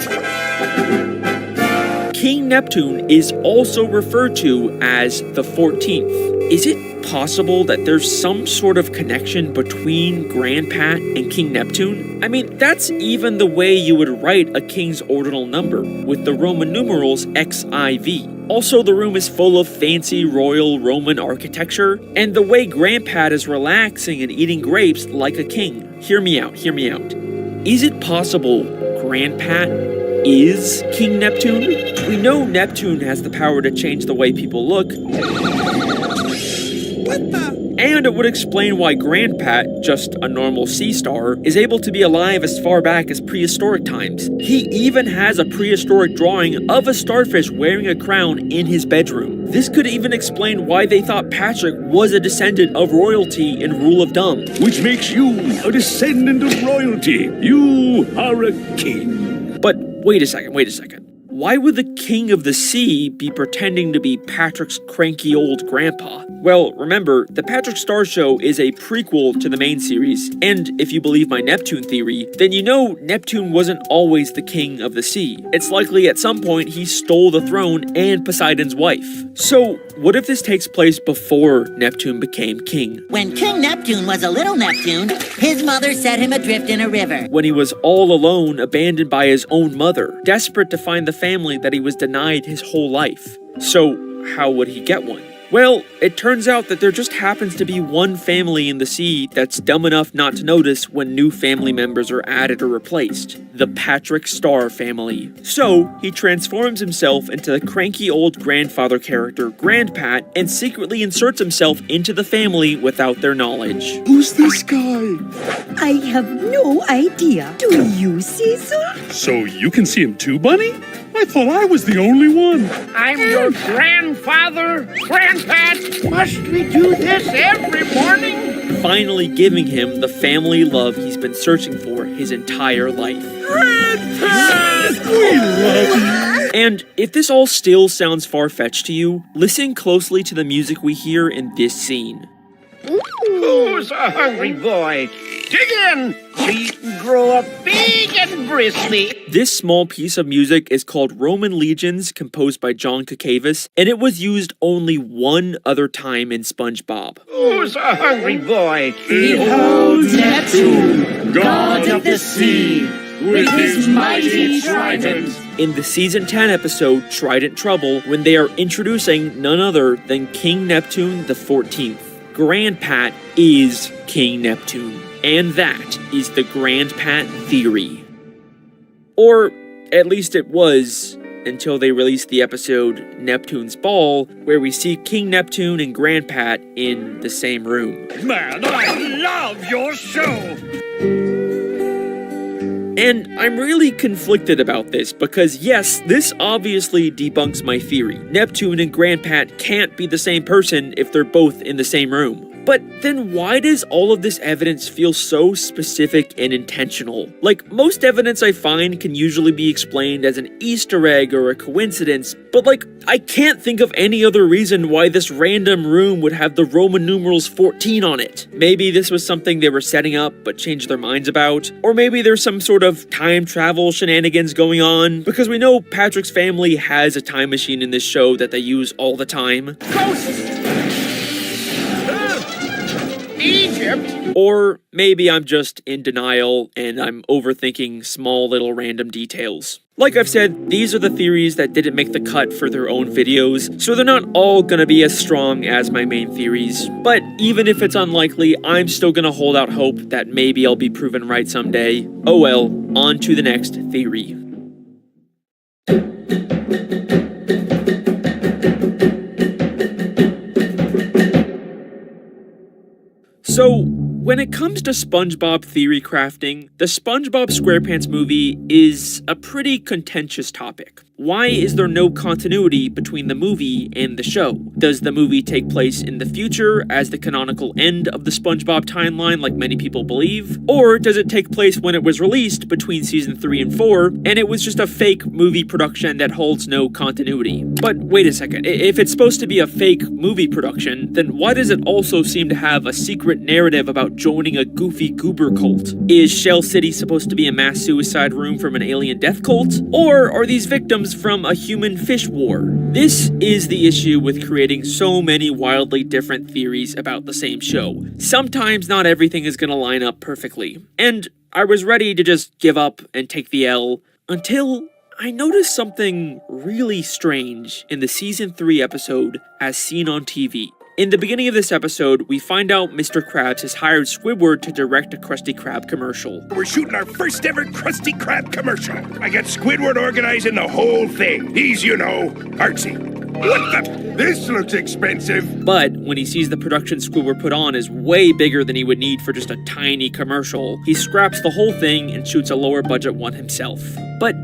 King Neptune is also referred to as the 14th. Is it possible that there's some sort of connection between Grandpat and King Neptune? I mean, that's even the way you would write a king's ordinal number, with the Roman numerals XIV. Also, the room is full of fancy royal Roman architecture, and the way Grandpat is relaxing and eating grapes like a king. Hear me out, hear me out. Is it possible Grandpat is King Neptune? We know Neptune has the power to change the way people look. What the? And it would explain why Grandpat, just a normal sea star, is able to be alive as far back as prehistoric times. He even has a prehistoric drawing of a starfish wearing a crown in his bedroom. This could even explain why they thought Patrick was a descendant of royalty in Rule of Dumb. Which makes you a descendant of royalty. You are a king. But wait a second. Why would the King of the Sea be pretending to be Patrick's cranky old grandpa? Well, remember, the Patrick Star Show is a prequel to the main series, and if you believe my Neptune theory, then you know Neptune wasn't always the King of the Sea. It's likely at some point he stole the throne and Poseidon's wife. So, what if this takes place before Neptune became king? When King Neptune was a little Neptune, his mother set him adrift in a river. When he was all alone, abandoned by his own mother, desperate to find the family that he was denied his whole life. So, how would he get one? Well, it turns out that there just happens to be one family in the sea that's dumb enough not to notice when new family members are added or replaced. The Patrick Star family. So, he transforms himself into the cranky old grandfather character, Grandpat, and secretly inserts himself into the family without their knowledge. Who's this guy? I have no idea. Do you see so? So you can see him too, Bunny? I thought I was the only one. I'm your grandfather, Grandpat. Must we do this every morning? Finally giving him the family love he's been searching for his entire life. Grandpat! We love you! And if this all still sounds far-fetched to you, listen closely to the music we hear in this scene. Who's a hungry boy? Dig in so you can grow up big and bristly. This small piece of music is called Roman Legions, composed by John Kakavas, and it was used only one other time in SpongeBob. Who's a hungry boy? Behold Neptune, god of the sea, with his mighty trident. In the Season 10 episode, Trident Trouble, when they are introducing none other than King Neptune the 14th. Grandpat is King Neptune. And that is the Grandpat theory. Or, at least it was, until they released the episode Neptune's Ball, where we see King Neptune and Grandpat in the same room. Man, I love your show! And I'm really conflicted about this because yes, this obviously debunks my theory. Neptune and Grandpat can't be the same person if they're both in the same room. But then why does all of this evidence feel so specific and intentional? Like, most evidence I find can usually be explained as an Easter egg or a coincidence, but like, I can't think of any other reason why this random room would have the Roman numerals 14 on it. Maybe this was something they were setting up but changed their minds about, or maybe there's some sort of time travel shenanigans going on, because we know Patrick's family has a time machine in this show that they use all the time. Egypt? Or maybe I'm just in denial and I'm overthinking small little random details. Like I've said, these are the theories that didn't make the cut for their own videos, so they're not all gonna be as strong as my main theories. But even if it's unlikely, I'm still gonna hold out hope that maybe I'll be proven right someday. Oh well, on to the next theory. So, When it comes to SpongeBob theory crafting, the SpongeBob SquarePants movie is a pretty contentious topic. Why is there no continuity between the movie and the show? Does the movie take place in the future as the canonical end of the SpongeBob timeline like many people believe? Or does it take place when it was released between season 3 and 4 and it was just a fake movie production that holds no continuity? But wait a second, if it's supposed to be a fake movie production, then why does it also seem to have a secret narrative about joining a goofy goober cult? Is Shell City supposed to be a mass suicide room from an alien death cult? Or are these victims from a human fish war? This is the issue with creating so many wildly different theories about the same show. Sometimes not everything is gonna line up perfectly. And I was ready to just give up and take the L until I noticed something really strange in the season 3 episode As Seen on TV. In the beginning of this episode, we find out Mr. Krabs has hired Squidward to direct a Krusty Krab commercial. We're shooting our first ever Krusty Krab commercial. I got Squidward organizing the whole thing. He's, artsy. What the? This looks expensive. But when he sees the production Squidward put on is way bigger than he would need for just a tiny commercial, he scraps the whole thing and shoots a lower budget one himself. But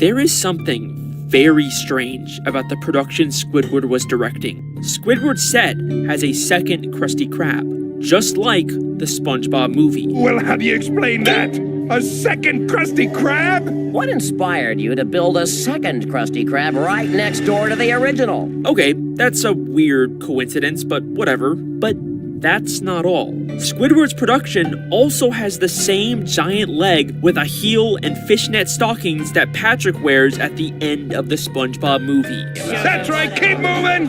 there is something very strange about the production Squidward was directing. Squidward's set has a second Krusty Krab, just like the SpongeBob movie. Well, how do you explain that? A second Krusty Krab? What inspired you to build a second Krusty Krab right next door to the original? Okay, that's a weird coincidence, but whatever. But that's not all. Squidward's production also has the same giant leg with a heel and fishnet stockings that Patrick wears at the end of the SpongeBob movie. That's right, keep moving!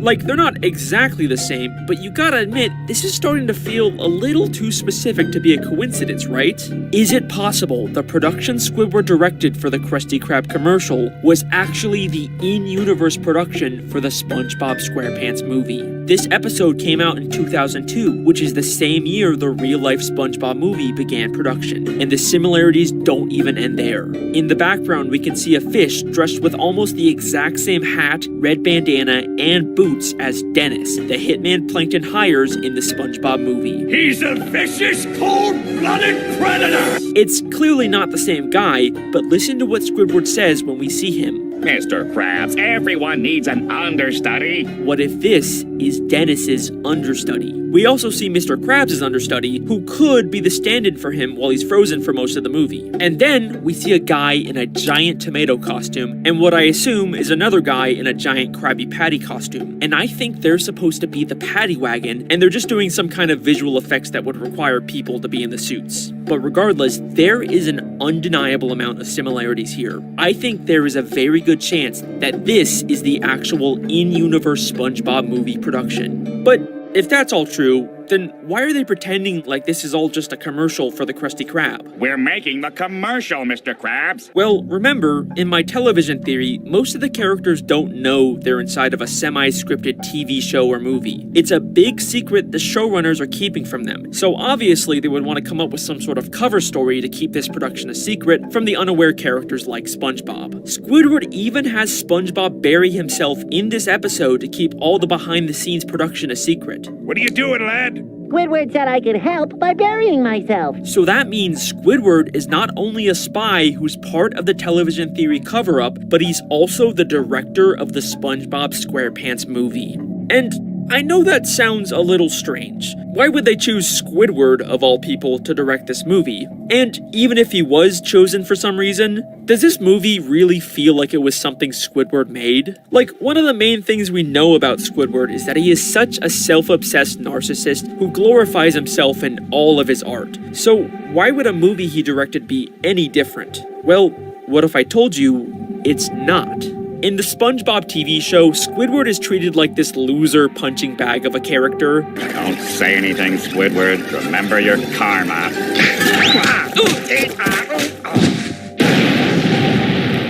Like, they're not exactly the same, but you gotta admit, this is starting to feel a little too specific to be a coincidence, right? Is it possible the production Squidward directed for the Krusty Krab commercial was actually the in-universe production for the SpongeBob SquarePants movie? This episode came out in 2002, which is the same year the real-life SpongeBob movie began production, and the similarities don't even end there. In the background, we can see a fish dressed with almost the exact same hat, red bandana, and boots as Dennis, the hitman Plankton hires in the SpongeBob movie. He's a vicious, cold-blooded predator! It's clearly not the same guy, but listen to what Squidward says when we see him. Mr. Krabs, everyone needs an understudy. What if this is Dennis's understudy? We also see Mr. Krabs' understudy, who could be the stand-in for him while he's frozen for most of the movie. And then we see a guy in a giant tomato costume, and what I assume is another guy in a giant Krabby Patty costume. And I think they're supposed to be the Patty Wagon, and they're just doing some kind of visual effects that would require people to be in the suits. But regardless, there is an undeniable amount of similarities here. I think there is a very good chance that this is the actual in-universe SpongeBob movie production. But if that's all true, then why are they pretending like this is all just a commercial for the Krusty Krab? We're making the commercial, Mr. Krabs. Well, remember, in my television theory, most of the characters don't know they're inside of a semi-scripted TV show or movie. It's a big secret the showrunners are keeping from them. So obviously they would want to come up with some sort of cover story to keep this production a secret from the unaware characters like SpongeBob. Squidward even has SpongeBob bury himself in this episode to keep all the behind-the-scenes production a secret. What are you doing, lad? Squidward said I could help by burying myself. So that means Squidward is not only a spy who's part of the television theory cover-up, but he's also the director of the SpongeBob SquarePants movie. And I know that sounds a little strange. Why would they choose Squidward, of all people, to direct this movie? And even if he was chosen for some reason, does this movie really feel like it was something Squidward made? Like, one of the main things we know about Squidward is that he is such a self-obsessed narcissist who glorifies himself in all of his art. So why would a movie he directed be any different? Well, what if I told you it's not? In the SpongeBob TV show, Squidward is treated like this loser punching bag of a character. Don't say anything, Squidward. Remember your karma.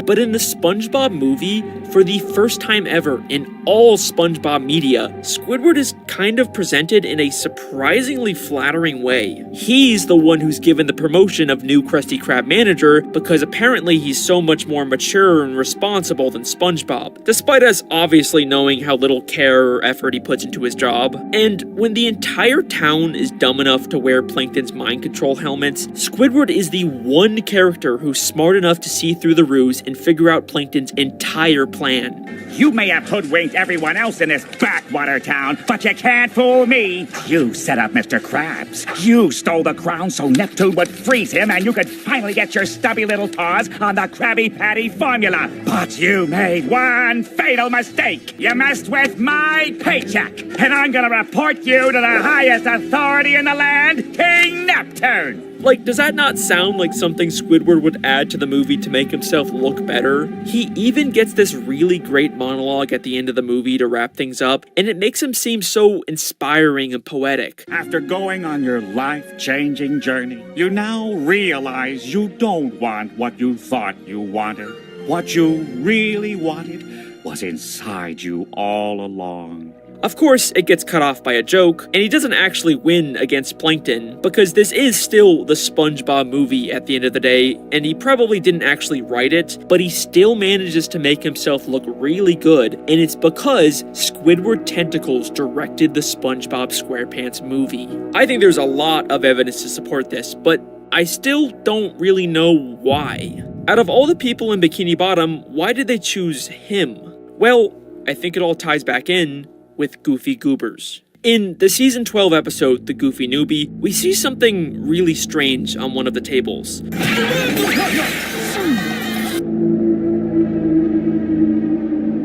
But But in the SpongeBob movie, for the first time ever in all SpongeBob media, Squidward is kind of presented in a surprisingly flattering way. He's the one who's given the promotion of new Krusty Krab manager because apparently he's so much more mature and responsible than SpongeBob, despite us obviously knowing how little care or effort he puts into his job. And when the entire town is dumb enough to wear Plankton's mind control helmets, Squidward is the one character who's smart enough to see through the ruse and figure out Plankton's entire plan. You may have hoodwinked everyone else in this backwater town, but you can't fool me. You set up Mr. Krabs. You stole the crown so Neptune would freeze him and you could finally get your stubby little paws on the Krabby Patty formula. But you made one fatal mistake. You messed with my paycheck, and I'm gonna report you to the highest authority in the land, King Neptune. Like, does that not sound like something Squidward would add to the movie to make himself look better? He even gets this really great monologue at the end of the movie to wrap things up, and it makes him seem so inspiring and poetic. After going on your life-changing journey, you now realize you don't want what you thought you wanted. What you really wanted was inside you all along. Of course, it gets cut off by a joke, and he doesn't actually win against Plankton, because this is still the SpongeBob movie at the end of the day, and he probably didn't actually write it, but he still manages to make himself look really good, and it's because Squidward Tentacles directed the SpongeBob SquarePants movie. I think there's a lot of evidence to support this, but I still don't really know why. Out of all the people in Bikini Bottom, why did they choose him? Well, I think it all ties back in with Goofy Goobers. In the season 12 episode, The Goofy Newbie, we see something really strange on one of the tables.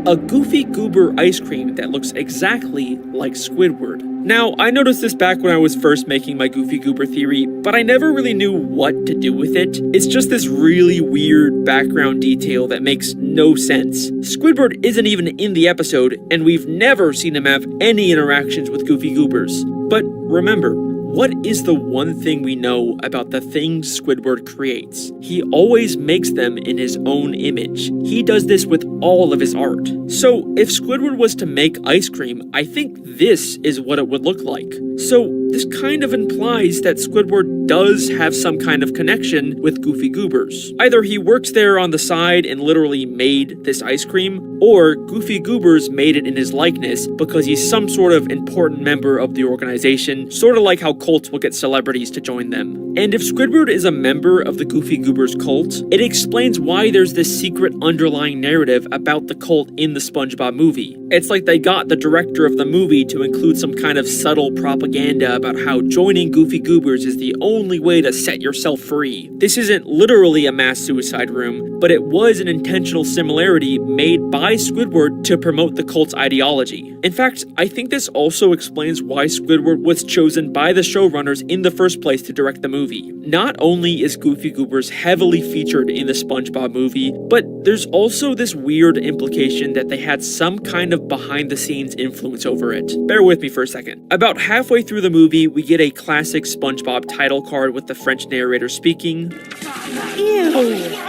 A Goofy Goober ice cream that looks exactly like Squidward. Now, I noticed this back when I was first making my Goofy Goober theory, but I never really knew what to do with it. It's just this really weird background detail that makes no sense. Squidward isn't even in the episode, and we've never seen him have any interactions with Goofy Goobers. But remember, what is the one thing we know about the things Squidward creates? He always makes them in his own image. He does this with all of his art. So if Squidward was to make ice cream, I think this is what it would look like. So this kind of implies that Squidward does have some kind of connection with Goofy Goobers. Either he works there on the side and literally made this ice cream, or Goofy Goobers made it in his likeness because he's some sort of important member of the organization, sort of like how cults will get celebrities to join them. And if Squidward is a member of the Goofy Goobers cult, it explains why there's this secret underlying narrative about the cult in the SpongeBob movie. It's like they got the director of the movie to include some kind of subtle propaganda about how joining Goofy Goobers is the only way to set yourself free. This isn't literally a mass suicide room, but it was an intentional similarity made by Squidward to promote the cult's ideology. In fact, I think this also explains why Squidward was chosen by the showrunners in the first place to direct the movie. Not only is Goofy Goobers heavily featured in the SpongeBob movie, but there's also this weird implication that they had some kind of behind-the-scenes influence over it. Bear with me for a second. About halfway through the movie, we get a classic SpongeBob title card with the French narrator speaking.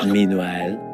Meanwhile.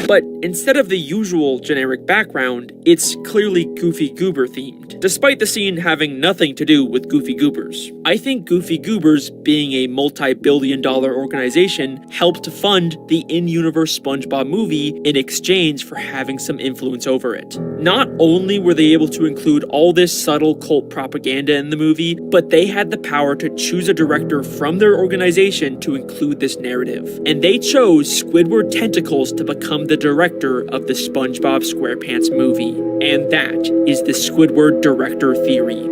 But instead of the usual generic background, it's clearly Goofy Goober themed, despite the scene having nothing to do with Goofy Goobers. I think Goofy Goobers, being a multi-billion-dollar organization, helped to fund the in-universe SpongeBob movie in exchange for having some influence over it. Not only were they able to include all this subtle cult propaganda in the movie, but they had the power to choose a director from their organization to include this narrative. And they chose Squidward Tentacles to become the director of the SpongeBob SquarePants movie. And that is the Squidward director theory.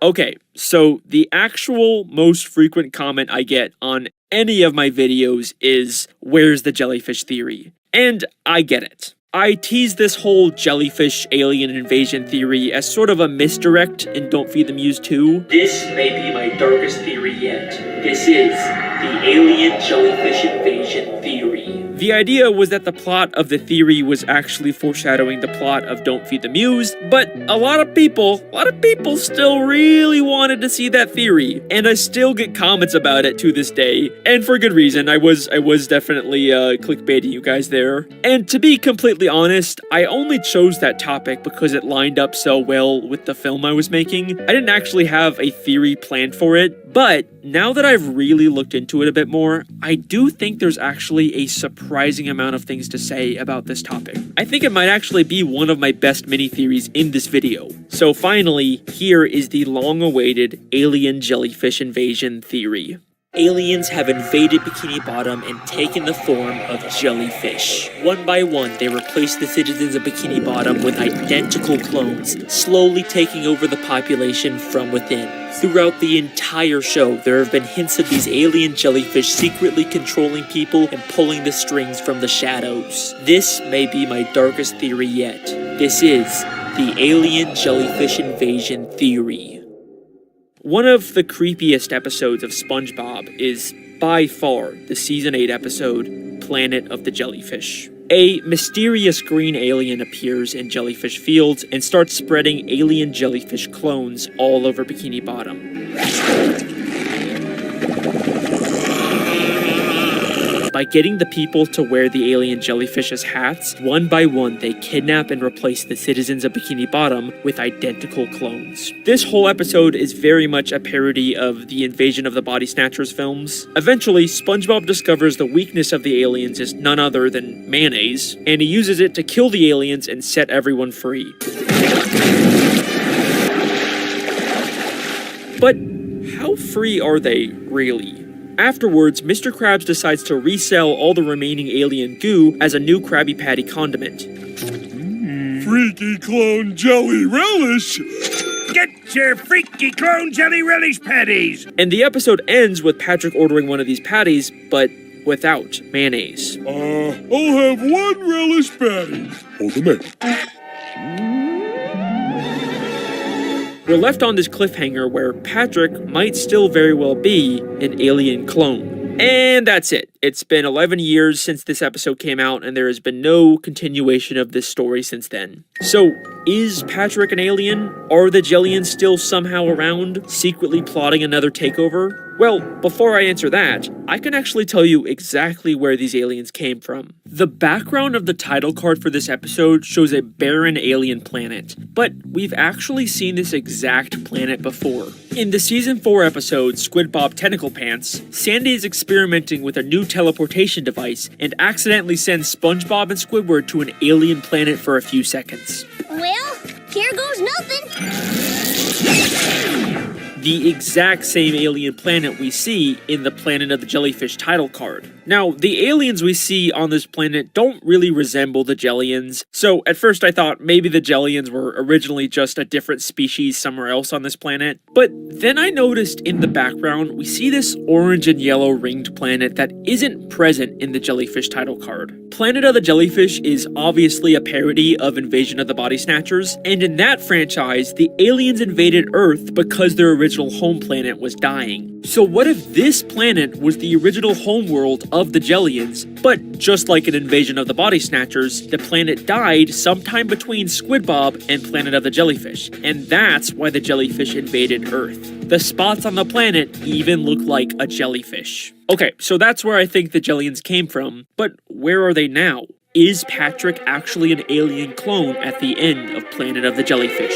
Okay, so the actual most frequent comment I get on any of my videos is, "Where's the jellyfish theory?" And I get it. I tease this whole jellyfish alien invasion theory as sort of a misdirect in Don't Feed the Muse 2. This may be my darkest theory yet. This is the alien jellyfish invasion theory. The idea was that the plot of the theory was actually foreshadowing the plot of Don't Feed the Muse, but a lot of people still really wanted to see that theory, and I still get comments about it to this day, and for good reason. I was definitely clickbaiting you guys there. And to be completely honest, I only chose that topic because it lined up so well with the film I was making. I didn't actually have a theory planned for it, but now that I've really looked into it a bit more, I do think there's actually a surprising amount of things to say about this topic. I think it might actually be one of my best mini-theories in this video. So finally, here is the long-awaited alien jellyfish invasion theory. Aliens have invaded Bikini Bottom and taken the form of jellyfish. One by one, they replace the citizens of Bikini Bottom with identical clones, slowly taking over the population from within. Throughout the entire show, there have been hints of these alien jellyfish secretly controlling people and pulling the strings from the shadows. This may be my darkest theory yet. This is the alien jellyfish invasion theory. One of the creepiest episodes of SpongeBob is, by far, the Season 8 episode, Planet of the Jellyfish. A mysterious green alien appears in jellyfish fields and starts spreading alien jellyfish clones all over Bikini Bottom. By getting the people to wear the alien jellyfish's hats, one by one they kidnap and replace the citizens of Bikini Bottom with identical clones. This whole episode is very much a parody of the Invasion of the Body Snatchers films. Eventually, SpongeBob discovers the weakness of the aliens is none other than mayonnaise, and he uses it to kill the aliens and set everyone free. But how free are they, really? Afterwards, Mr. Krabs decides to resell all the remaining alien goo as a new Krabby Patty condiment. Freaky clone jelly relish! Get your freaky clone jelly relish patties! And the episode ends with Patrick ordering one of these patties, but without mayonnaise. I'll have one relish patty. Hold a minute. We're left on this cliffhanger where Patrick might still very well be an alien clone. And that's it. It's been 11 years since this episode came out, and there has been no continuation of this story since then. So, is Patrick an alien? Are the Jellians still somehow around, secretly plotting another takeover? Well, before I answer that, I can actually tell you exactly where these aliens came from. The background of the title card for this episode shows a barren alien planet, but we've actually seen this exact planet before. In the Season 4 episode, Squid Bob Tentacle Pants, Sandy is experimenting with a new teleportation device and accidentally sends SpongeBob and Squidward to an alien planet for a few seconds. Well, here goes nothing. The exact same alien planet we see in the Planet of the Jellyfish title card. Now, the aliens we see on this planet don't really resemble the Jellians, so at first I thought maybe the Jellians were originally just a different species somewhere else on this planet, but then I noticed in the background we see this orange and yellow ringed planet that isn't present in the Jellyfish title card. Planet of the Jellyfish is obviously a parody of Invasion of the Body Snatchers, and in that franchise, the aliens invaded Earth because their original home planet was dying. So what if this planet was the original homeworld of the Jellians, but just like an Invasion of the Body Snatchers, the planet died sometime between Squidbob and Planet of the Jellyfish, and that's why the jellyfish invaded Earth. The spots on the planet even look like a jellyfish. Okay, so that's where I think the Jellians came from, but where are they now? Is Patrick actually an alien clone at the end of Planet of the Jellyfish?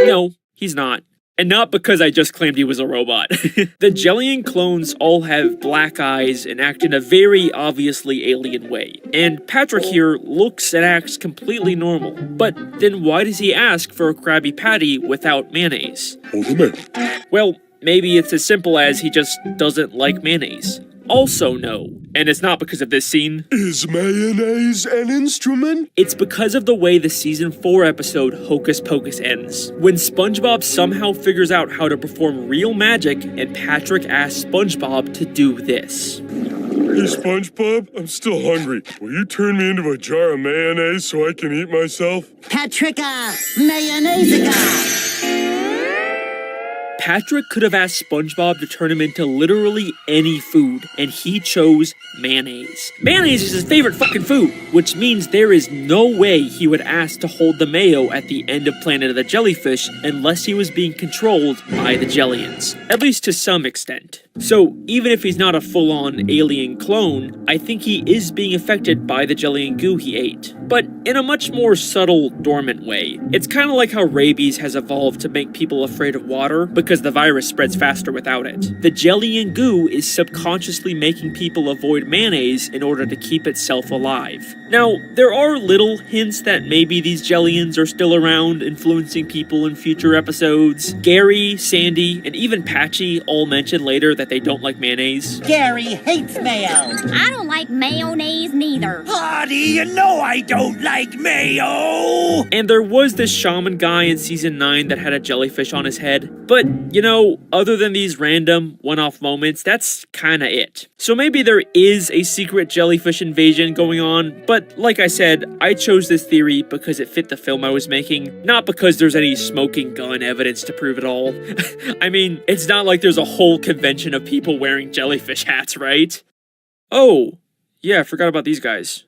No, he's not. And not because I just claimed he was a robot. The Jellian clones all have black eyes and act in a very obviously alien way. And Patrick here looks and acts completely normal. But then why does he ask for a Krabby Patty without mayonnaise? Hold a minute. Well, maybe it's as simple as he just doesn't like mayonnaise. Also no, and it's not because of this scene. Is mayonnaise an instrument? It's because of the way the Season 4 episode Hocus Pocus ends, when SpongeBob somehow figures out how to perform real magic and Patrick asks SpongeBob to do this. Hey SpongeBob, I'm still hungry. Will you turn me into a jar of mayonnaise so I can eat myself? Patricka, mayonnaise. Patrick could have asked SpongeBob to turn him into literally any food, and he chose mayonnaise. Mayonnaise is his favorite fucking food, which means there is no way he would ask to hold the mayo at the end of Planet of the Jellyfish unless he was being controlled by the Jellians, at least to some extent. So even if he's not a full-on alien clone, I think he is being affected by the jelly and goo he ate, but in a much more subtle, dormant way. It's kind of like how rabies has evolved to make people afraid of water because the virus spreads faster without it. The jelly and goo is subconsciously making people avoid mayonnaise in order to keep itself alive. Now, there are little hints that maybe these Jellians are still around, influencing people in future episodes. Gary, Sandy, and even Patchy all mention later that they don't like mayonnaise. Gary hates mayo. I don't like mayonnaise neither. Audie, you know I don't like mayo. And there was this shaman guy in season 9 that had a jellyfish on his head. But, you know, other than these random one-off moments, that's kinda it. So maybe there is a secret jellyfish invasion going on, but like I said, I chose this theory because it fit the film I was making, not because there's any smoking gun evidence to prove it all. I mean, it's not like there's a whole convention of people wearing jellyfish hats, right? Oh, yeah, I forgot about these guys.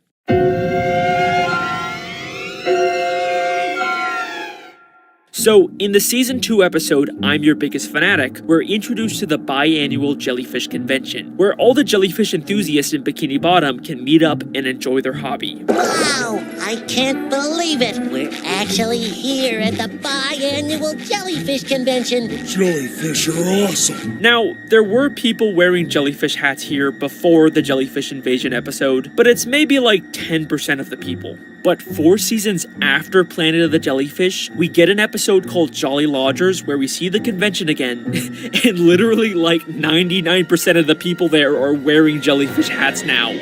So, in the Season 2 episode, I'm Your Biggest Fanatic, we're introduced to the biannual Jellyfish Convention, where all the jellyfish enthusiasts in Bikini Bottom can meet up and enjoy their hobby. Wow, I can't believe it. We're actually here at the biannual Jellyfish Convention. Jellyfish are awesome. Now, there were people wearing jellyfish hats here before the Jellyfish Invasion episode, but it's maybe like 10% of the people. But 4 seasons after Planet of the Jellyfish, we get an episode called Jolly Lodgers where we see the convention again, and literally like 99% of the people there are wearing jellyfish hats now.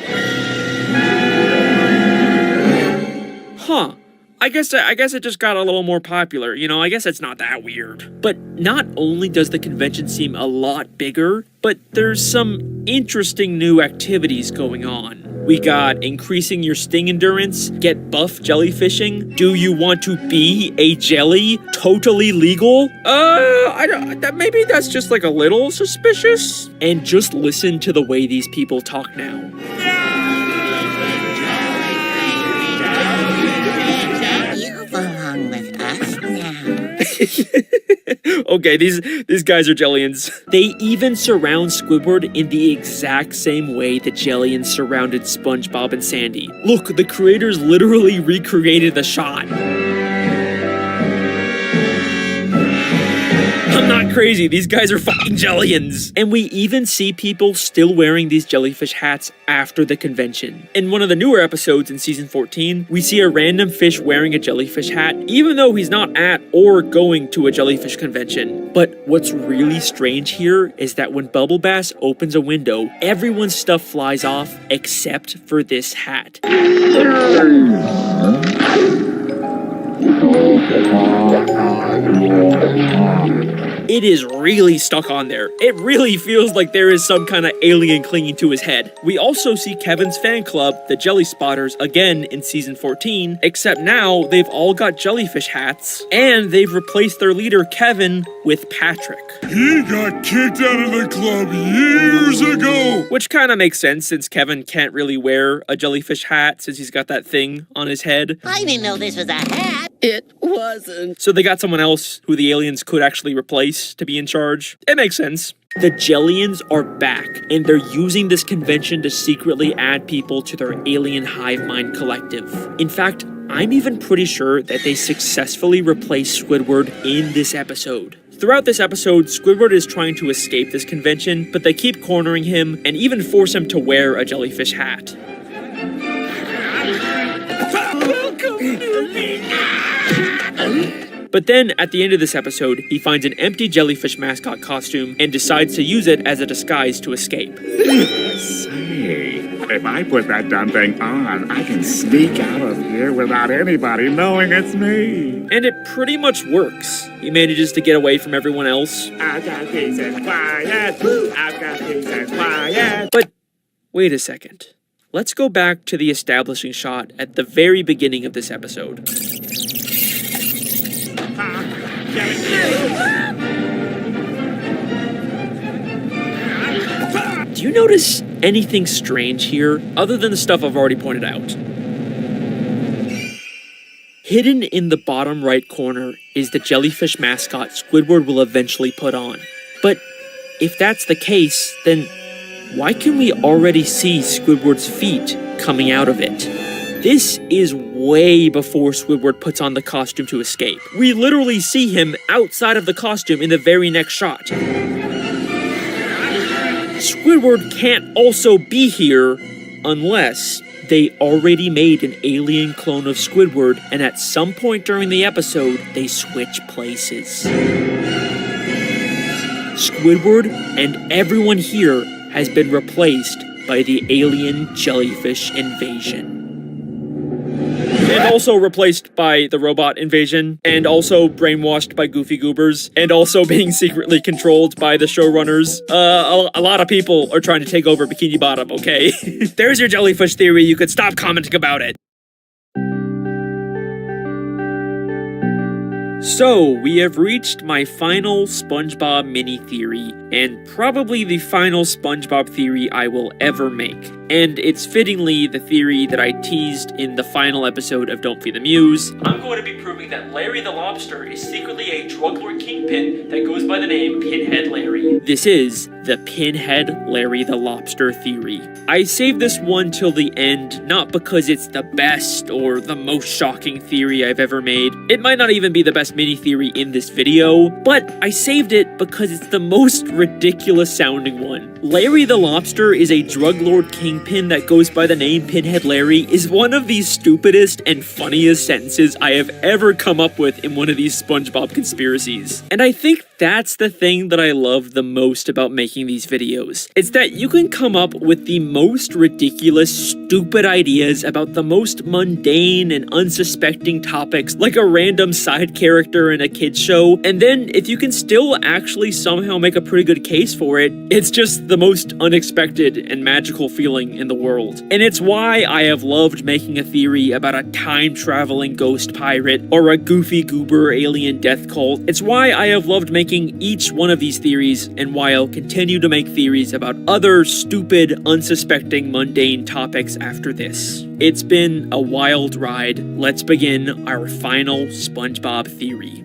Huh. I guess it just got a little more popular, you know, I guess it's not that weird. But not only does the convention seem a lot bigger, but there's some interesting new activities going on. We got increasing your sting endurance, get buff jellyfishing, do you want to be a jelly? Totally legal? Maybe that's just like a little suspicious. And just listen to the way these people talk now. You belong with us now. Okay, these guys are Jellians. They even surround Squidward in the exact same way the Jellians surrounded SpongeBob and Sandy. Look, the creators literally recreated the shot. I'm not crazy, these guys are fucking Jellians. And we even see people still wearing these jellyfish hats after the convention. In one of the newer episodes in season 14, we see a random fish wearing a jellyfish hat, even though he's not at or going to a jellyfish convention. But what's really strange here is that when Bubble Bass opens a window, everyone's stuff flies off except for this hat. It is really stuck on there. It really feels like there is some kind of alien clinging to his head. We also see Kevin's fan club, the Jelly Spotters, again in season 14, except now they've all got jellyfish hats, and they've replaced their leader, Kevin, with Patrick. He got kicked out of the club years ago! Which kind of makes sense since Kevin can't really wear a jellyfish hat since he's got that thing on his head. I didn't know this was a hat. It wasn't. So they got someone else who the aliens could actually replace to be in charge. It makes sense. The Jellians are back, and they're using this convention to secretly add people to their alien hive mind collective. In fact, I'm even pretty sure that they successfully replaced Squidward in this episode. Throughout this episode, Squidward is trying to escape this convention, but they keep cornering him and even force him to wear a jellyfish hat. Welcome to me. But then, at the end of this episode, he finds an empty jellyfish mascot costume and decides to use it as a disguise to escape. Say, if I put that dumb thing on, I can sneak out of here without anybody knowing it's me. And it pretty much works. He manages to get away from everyone else. I've got peace and quiet. I've got peace and quiet. But wait a second. Let's go back to the establishing shot at the very beginning of this episode. Do you notice anything strange here, other than the stuff I've already pointed out? Hidden in the bottom right corner is the jellyfish mascot Squidward will eventually put on. But if that's the case, then why can we already see Squidward's feet coming out of it? This is way before Squidward puts on the costume to escape. We literally see him outside of the costume in the very next shot. Squidward can't also be here unless they already made an alien clone of Squidward, and at some point during the episode, they switch places. Squidward and everyone here has been replaced by the alien jellyfish invasion. And also replaced by the robot invasion, and also brainwashed by Goofy Goobers, and also being secretly controlled by the showrunners. A lot of people are trying to take over Bikini Bottom, okay? There's your jellyfish theory, you could stop commenting about it. So, we have reached my final SpongeBob mini theory, and probably the final SpongeBob theory I will ever make. And it's fittingly the theory that I teased in the final episode of Don't Feed the Muse. I'm going to be proving that Larry the Lobster is secretly a drug lord kingpin that goes by the name Pinhead Larry. This is the Pinhead Larry the Lobster theory. I saved this one till the end, not because it's the best or the most shocking theory I've ever made. It might not even be the best mini theory in this video, but I saved it because it's the most ridiculous sounding one. Larry the Lobster is a drug lord kingpin that goes by the name Pinhead Larry is one of the stupidest and funniest sentences I have ever come up with in one of these SpongeBob conspiracies. And I think that's the thing that I love the most about making these videos. It's that you can come up with the most ridiculous, stupid ideas about the most mundane and unsuspecting topics, like a random side character in a kid's show, and then if you can still actually somehow make a pretty good case for it, it's just the most unexpected and magical feeling in the world. And it's why I have loved making a theory about a time-traveling ghost pirate or a Goofy Goober alien death cult. It's why I have loved making each one of these theories, and why I'll continue to make theories about other stupid, unsuspecting, mundane topics after this. It's been a wild ride. Let's begin our final SpongeBob theory.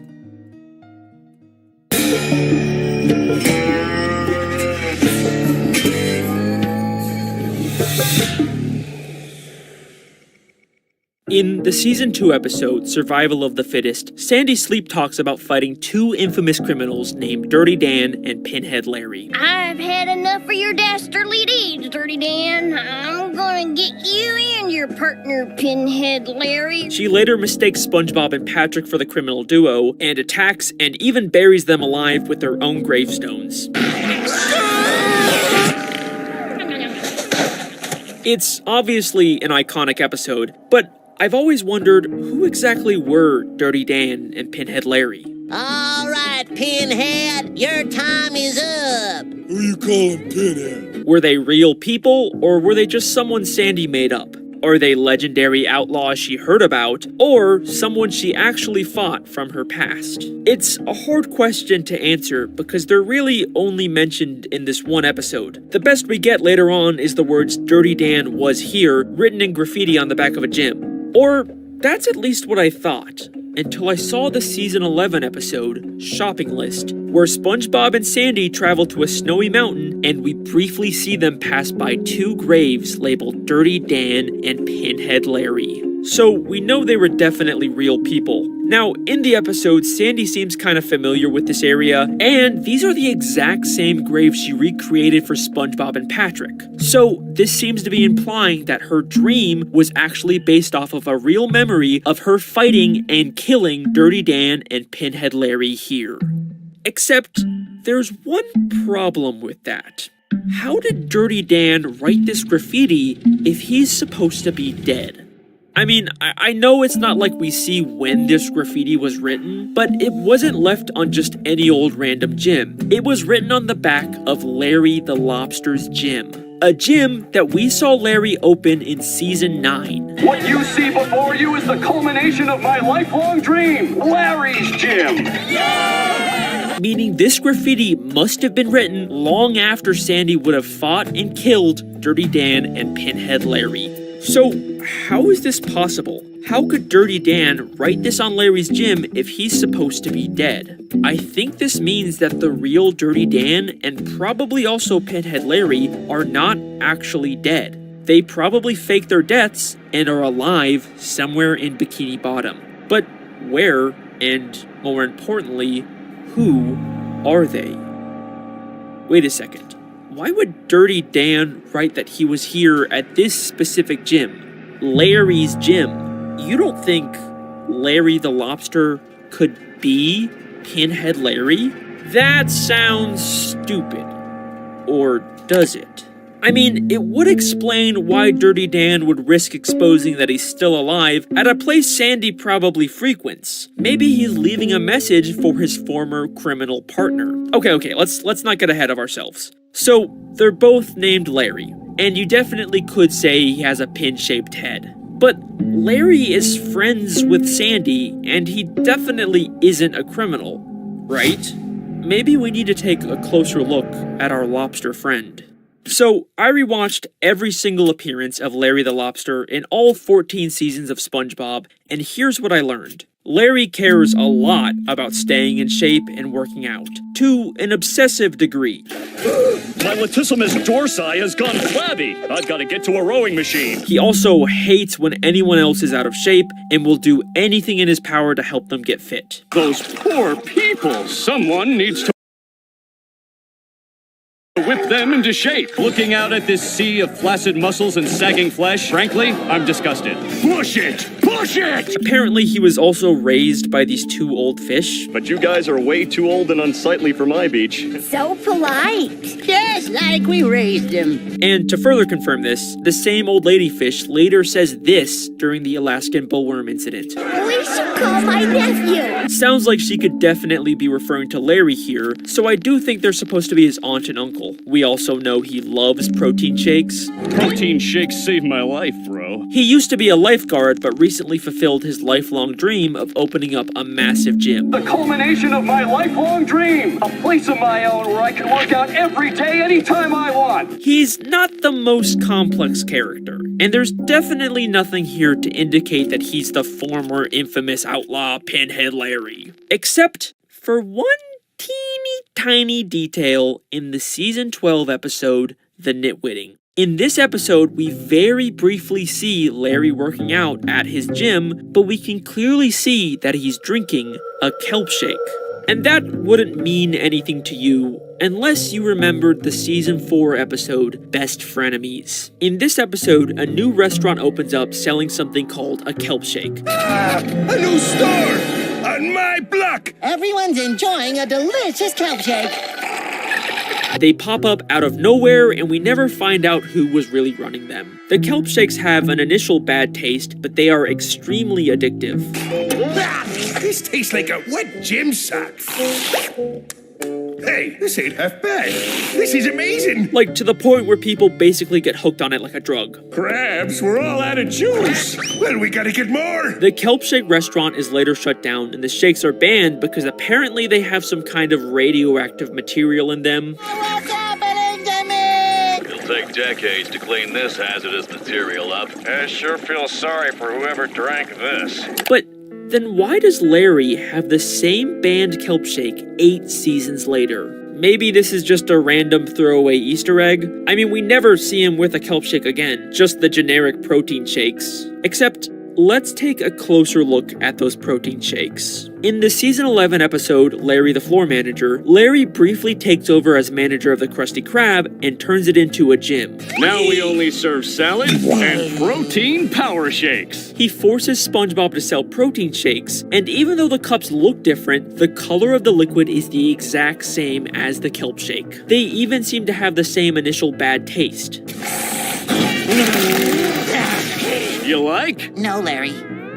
In the Season 2 episode, Survival of the Fittest, Sandy Sleep talks about fighting two infamous criminals named Dirty Dan and Pinhead Larry. I've had enough of your dastardly deeds, Dirty Dan. I'm gonna get you and your partner, Pinhead Larry. She later mistakes SpongeBob and Patrick for the criminal duo, and attacks and even buries them alive with their own gravestones. It's obviously an iconic episode, but I've always wondered who exactly were Dirty Dan and Pinhead Larry. All right, Pinhead, your time is up. Who you calling Pinhead? Were they real people, or were they just someone Sandy made up? Are they legendary outlaws she heard about, or someone she actually fought from her past? It's a hard question to answer because they're really only mentioned in this one episode. The best we get later on is the words "Dirty Dan was here" written in graffiti on the back of a gym. Or that's at least what I thought, until I saw the Season 11 episode, Shopping List, where SpongeBob and Sandy travel to a snowy mountain and we briefly see them pass by two graves labeled Dirty Dan and Pinhead Larry. So we know they were definitely real people. Now, in the episode, Sandy seems kind of familiar with this area, and these are the exact same graves she recreated for SpongeBob and Patrick. So this seems to be implying that her dream was actually based off of a real memory of her fighting and killing Dirty Dan and Pinhead Larry here. Except, there's one problem with that. How did Dirty Dan write this graffiti if he's supposed to be dead? I mean, I know it's not like we see when this graffiti was written, but it wasn't left on just any old random gym. It was written on the back of Larry the Lobster's gym. A gym that we saw Larry open in Season 9. What you see before you is the culmination of my lifelong dream, Larry's Gym. Yeah! meaning this graffiti must have been written long after Sandy would have fought and killed Dirty Dan and Pinhead Larry. So, how is this possible? How could Dirty Dan write this on Larry's gym if he's supposed to be dead? I think this means that the real Dirty Dan and probably also Pinhead Larry are not actually dead. They probably faked their deaths and are alive somewhere in Bikini Bottom. But where, and more importantly, who are they? Wait a second. Why would Dirty Dan write that he was here at this specific gym? Larry's gym. You don't think Larry the Lobster could be Pinhead Larry? That sounds stupid. Or does it? I mean, it would explain why Dirty Dan would risk exposing that he's still alive at a place Sandy probably frequents. Maybe he's leaving a message for his former criminal partner. Okay, let's not get ahead of ourselves. So, they're both named Larry, and you definitely could say he has a pin-shaped head. But Larry is friends with Sandy, and he definitely isn't a criminal, right? Maybe we need to take a closer look at our lobster friend. So, I rewatched every single appearance of Larry the Lobster in all 14 seasons of SpongeBob, and here's what I learned. Larry cares a lot about staying in shape and working out, to an obsessive degree. My latissimus dorsi has gone flabby. I've got to get to a rowing machine. He also hates when anyone else is out of shape and will do anything in his power to help them get fit. Those poor people. Someone needs to whip them into shape. Looking out at this sea of flaccid muscles and sagging flesh, frankly, I'm disgusted. Push it! Push it! Apparently, he was also raised by these two old fish. But you guys are way too old and unsightly for my beach. So polite. Just like we raised him. And to further confirm this, the same old lady fish later says this during the Alaskan bullworm incident. We should call my nephew. Sounds like she could definitely be referring to Larry here, so I do think they're supposed to be his aunt and uncle. We also know he loves protein shakes. Protein shakes saved my life, bro. He used to be a lifeguard, but recently fulfilled his lifelong dream of opening up a massive gym. The culmination of my lifelong dream! A place of my own where I can work out every day, anytime I want! He's not the most complex character, and there's definitely nothing here to indicate that he's the former infamous outlaw Pinhead Larry. Except for one teeny tiny detail in the season 12 episode, The Nitwitting. In this episode, we very briefly see Larry working out at his gym, but we can clearly see that he's drinking a kelp shake. And that wouldn't mean anything to you unless you remembered the season 4 episode, Best Frenemies. In this episode, a new restaurant opens up selling something called a kelp shake. A new store! On my block! Everyone's enjoying a delicious kelp shake. They pop up out of nowhere, and we never find out who was really running them. The kelp shakes have an initial bad taste, but they are extremely addictive. This tastes like a wet gym sock. Hey, this ain't half bad. This is amazing. Like, to the point where people basically get hooked on it like a drug. Crabs, we're all out of juice. Well, we gotta get more. The Kelp Shake restaurant is later shut down, and the shakes are banned because apparently they have some kind of radioactive material in them. What's happening to me? It'll take decades to clean this hazardous material up. I sure feel sorry for whoever drank this. But then why does Larry have the same banned kelp shake 8 seasons later? Maybe this is just a random throwaway Easter egg? I mean, we never see him with a kelp shake again, just the generic protein shakes. Except, let's take a closer look at those protein shakes. In the season 11 episode, Larry the Floor Manager, Larry briefly takes over as manager of the Krusty Krab and turns it into a gym. Now we only serve salad and protein power shakes. He forces SpongeBob to sell protein shakes, and even though the cups look different, the color of the liquid is the exact same as the kelp shake. They even seem to have the same initial bad taste. You like? No, Larry.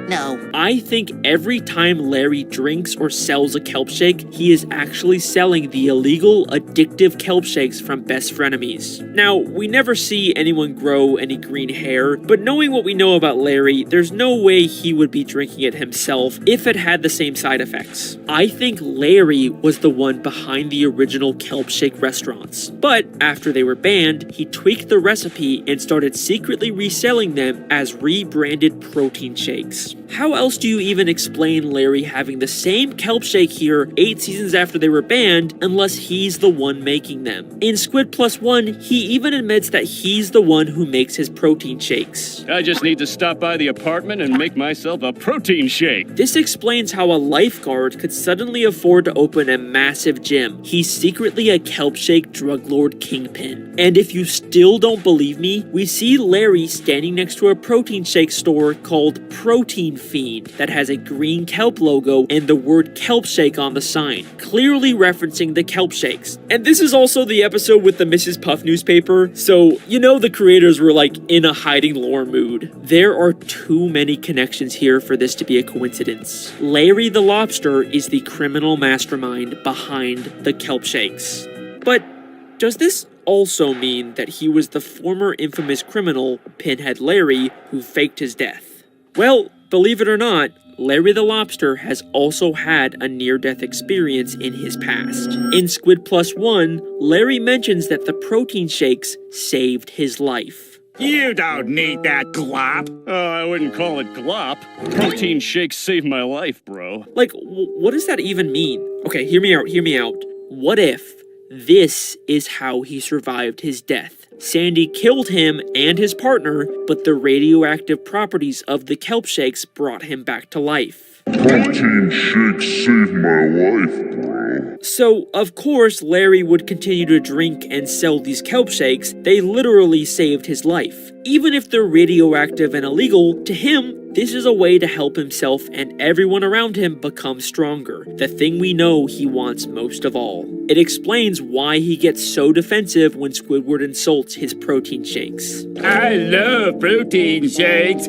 No. I think every time Larry drinks or sells a kelp shake, he is actually selling the illegal, addictive kelp shakes from Best Frenemies. Now, we never see anyone grow any green hair, but knowing what we know about Larry, there's no way he would be drinking it himself if it had the same side effects. I think Larry was the one behind the original kelp shake restaurants. But after they were banned, he tweaked the recipe and started secretly reselling them as rebranded protein shakes. How else do you even explain Larry having the same kelp shake here 8 seasons after they were banned unless he's the one making them? In Squid Plus One, he even admits that he's the one who makes his protein shakes. I just need to stop by the apartment and make myself a protein shake. This explains how a lifeguard could suddenly afford to open a massive gym. He's secretly a kelp shake drug lord kingpin. And if you still don't believe me, we see Larry standing next to a protein shake store called Protein Fiend that has a green kelp logo and the word kelp shake on the sign, clearly referencing the kelp shakes. And this is also the episode with the Mrs. Puff newspaper, so you know the creators were like in a hiding lore mood. There are too many connections here for this to be a coincidence. Larry the Lobster is the criminal mastermind behind the kelp shakes. But does this also mean that he was the former infamous criminal, Pinhead Larry, who faked his death? Well, believe it or not, Larry the Lobster has also had a near-death experience in his past. In Squid Plus One, Larry mentions that the protein shakes saved his life. You don't need that glop. I wouldn't call it glop. Protein shakes saved my life, bro. Like, what does that even mean? Okay, hear me out. What if this is how he survived his death? Sandy killed him and his partner, but the radioactive properties of the kelp shakes brought him back to life. Protein shakes saved my life, bro. So, of course, Larry would continue to drink and sell these kelp shakes. They literally saved his life. Even if they're radioactive and illegal, to him, this is a way to help himself and everyone around him become stronger, the thing we know he wants most of all. It explains why he gets so defensive when Squidward insults his protein shakes. I love protein shakes.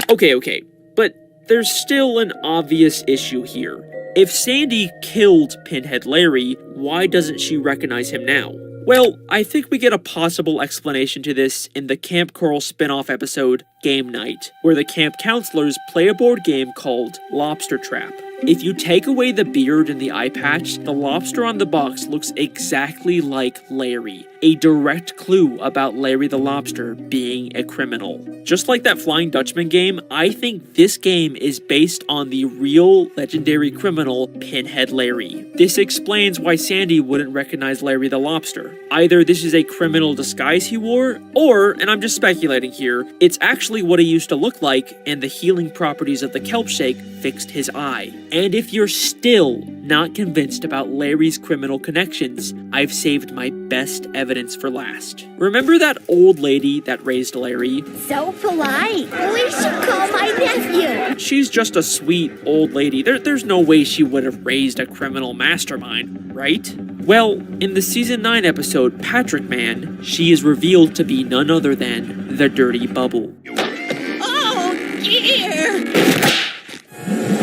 Okay, but there's still an obvious issue here. If Sandy killed Pinhead Larry, why doesn't she recognize him now? Well, I think we get a possible explanation to this in the Camp Coral spin-off episode, Game Night, where the camp counselors play a board game called Lobster Trap. If you take away the beard and the eye patch, the lobster on the box looks exactly like Larry, a direct clue about Larry the Lobster being a criminal. Just like that Flying Dutchman game, I think this game is based on the real legendary criminal Pinhead Larry. This explains why Sandy wouldn't recognize Larry the Lobster. Either this is a criminal disguise he wore, or, and I'm just speculating here, it's actually what he used to look like and the healing properties of the kelp shake fixed his eye. And if you're still not convinced about Larry's criminal connections, I've saved my best evidence for last. Remember that old lady that raised Larry? So polite. We should call my nephew. She's just a sweet old lady. There's no way she would have raised a criminal mastermind, right? Well, in the Season 9 episode, Patrick Man, she is revealed to be none other than the Dirty Bubble. Oh, dear.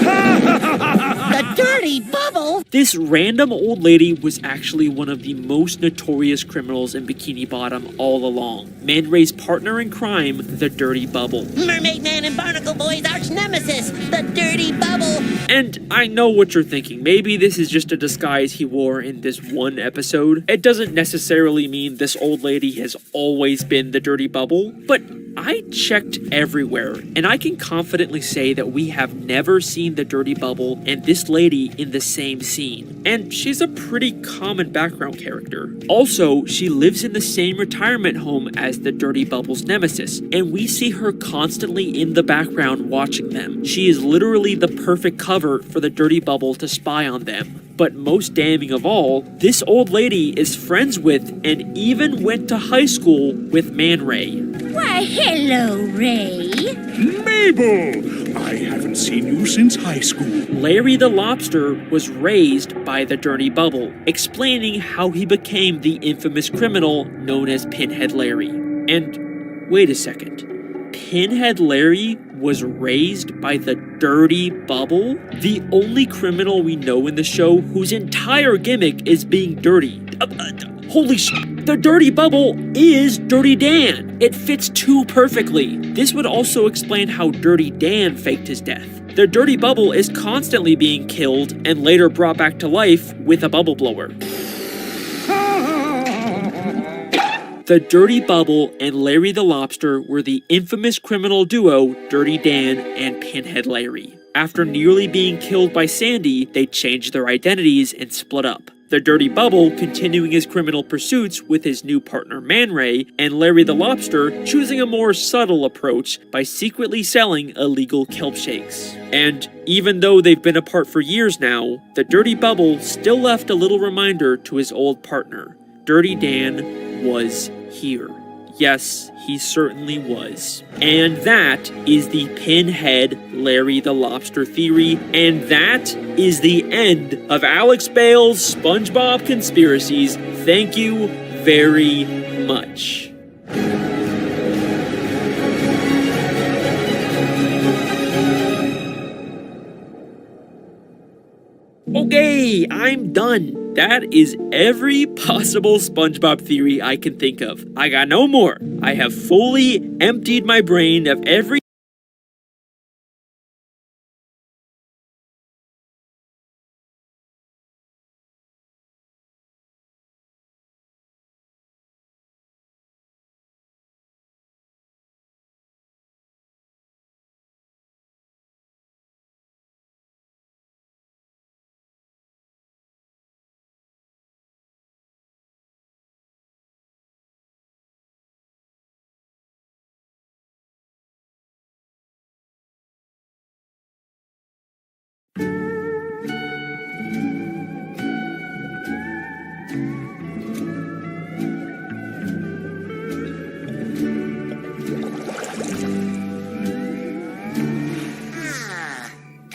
The Dirty Bubble? This random old lady was actually one of the most notorious criminals in Bikini Bottom all along. Man Ray's partner in crime, the Dirty Bubble. Mermaid Man and Barnacle Boy's arch nemesis, the Dirty Bubble. And I know what you're thinking. Maybe this is just a disguise he wore in this one episode. It doesn't necessarily mean this old lady has always been the Dirty Bubble, but I checked everywhere, and I can confidently say that we have never seen the Dirty Bubble and this lady in the same scene. And she's a pretty common background character. Also, she lives in the same retirement home as the Dirty Bubble's nemesis, and we see her constantly in the background watching them. She is literally the perfect cover for the Dirty Bubble to spy on them. But most damning of all, this old lady is friends with and even went to high school with Man Ray. Why, hello, Ray. Mabel! I haven't seen you since high school. Larry the Lobster was raised by the Dirty Bubble, explaining how he became the infamous criminal known as Pinhead Larry. And wait a second. Pinhead Larry was raised by the Dirty Bubble, the only criminal we know in the show whose entire gimmick is being dirty. Holy shit, the Dirty Bubble is Dirty Dan. It fits too perfectly. This would also explain how Dirty Dan faked his death. The Dirty Bubble is constantly being killed and later brought back to life with a bubble blower. The Dirty Bubble and Larry the Lobster were the infamous criminal duo Dirty Dan and Pinhead Larry. After nearly being killed by Sandy, they changed their identities and split up. The Dirty Bubble continuing his criminal pursuits with his new partner Man Ray, and Larry the Lobster choosing a more subtle approach by secretly selling illegal kelp shakes. And even though they've been apart for years now, the Dirty Bubble still left a little reminder to his old partner. Dirty Dan was here. Yes, he certainly was. And that is the Pinhead Larry the Lobster theory, and that is the end of Alex Bale's SpongeBob Conspiracies. Thank you very much. Okay, I'm done. That is every possible SpongeBob theory I can think of. I got no more. I have fully emptied my brain of every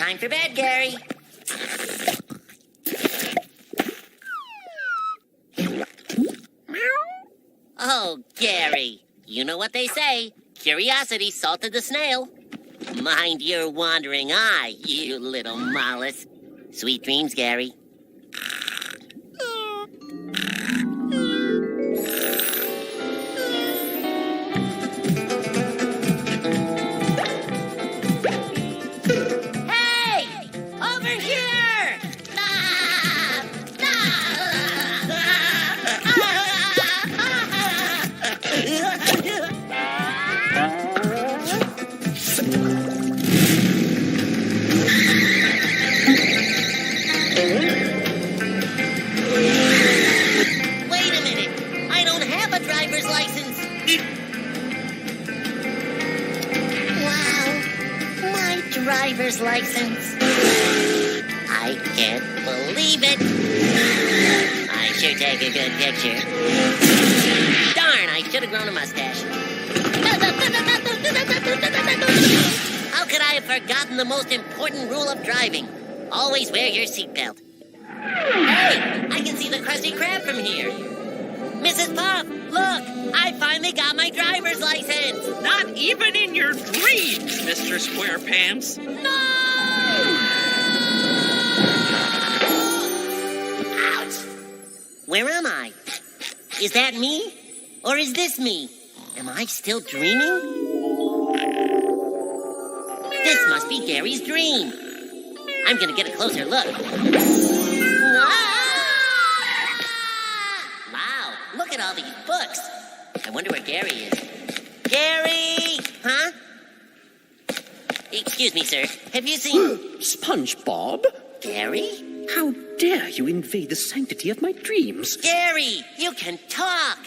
Time for bed, Gary. Oh, Gary, you know what they say. Curiosity salted the snail. Mind your wandering eye, you little mollusk. Sweet dreams, Gary. Driver's license. I can't believe it. I sure take a good picture. Darn, I should have grown a mustache. How could I have forgotten the most important rule of driving? Always wear your seatbelt. Hey, I can see the Krusty Krab from here. Mrs. Puff, look, I finally got my driver's license. Not even in your dreams, Mr. SquarePants. No! Ouch! Where am I? Is that me? Or is this me? Am I still dreaming? This must be Gary's dream. I'm gonna get a closer look. Look at all these books. I wonder where Gary is. Gary! Huh? Excuse me, sir. Have you seen... SpongeBob? Gary? How dare you invade the sanctity of my dreams? Gary, you can talk!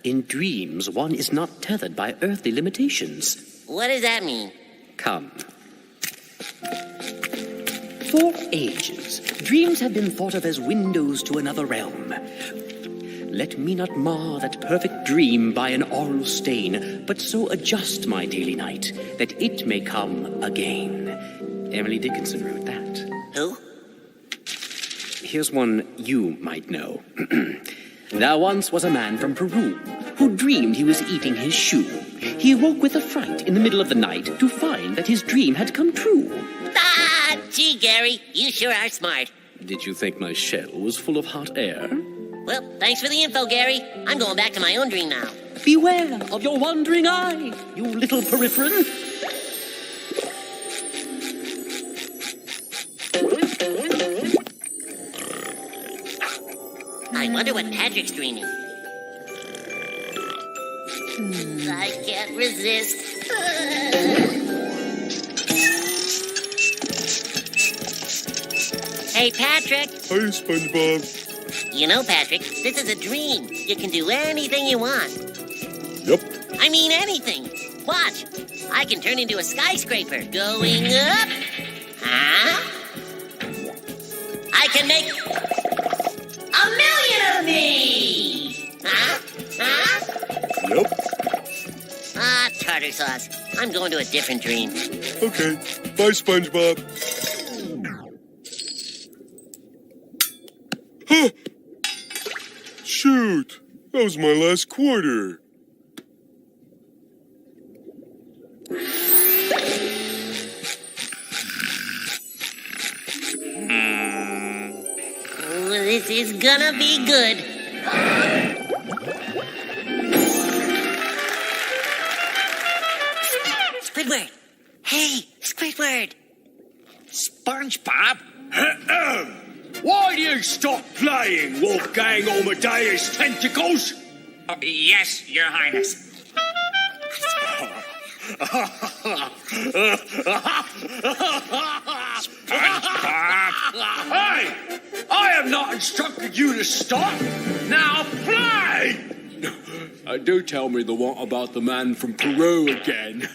In dreams, one is not tethered by earthly limitations. What does that mean? Come. For ages, dreams have been thought of as windows to another realm. Let me not mar that perfect dream by an oral stain, but so adjust my daily night that it may come again. Emily Dickinson wrote that. Who? Here's one you might know. There once was a man from Peru who dreamed he was eating his shoe. He awoke with a fright in the middle of the night to find that his dream had come true. Ah, gee, Gary, you sure are smart. Did you think my shell was full of hot air? Well, thanks for the info, Gary. I'm going back to my own dream now. Beware of your wandering eye, you little peripheran. I wonder what Patrick's dreaming. I can't resist. Hey, Patrick. Hi, SpongeBob. You know, Patrick, this is a dream. You can do anything you want. Yep. I mean anything. Watch. I can turn into a skyscraper going up. Huh? I can make 1,000,000 of me. Huh? Huh? Yep. Ah, tartar sauce. I'm going to a different dream. Okay. Bye, SpongeBob. Huh. Shoot. That was my last quarter. This is gonna be good. Squidward! Hey, Squidward! SpongeBob? Why do you stop playing, Wolfgang Amadeus Tentacles? Yes, Your Highness. SpongeBob! Hey! I have not instructed you to stop! Now play! Do tell me the one about the man from Peru again.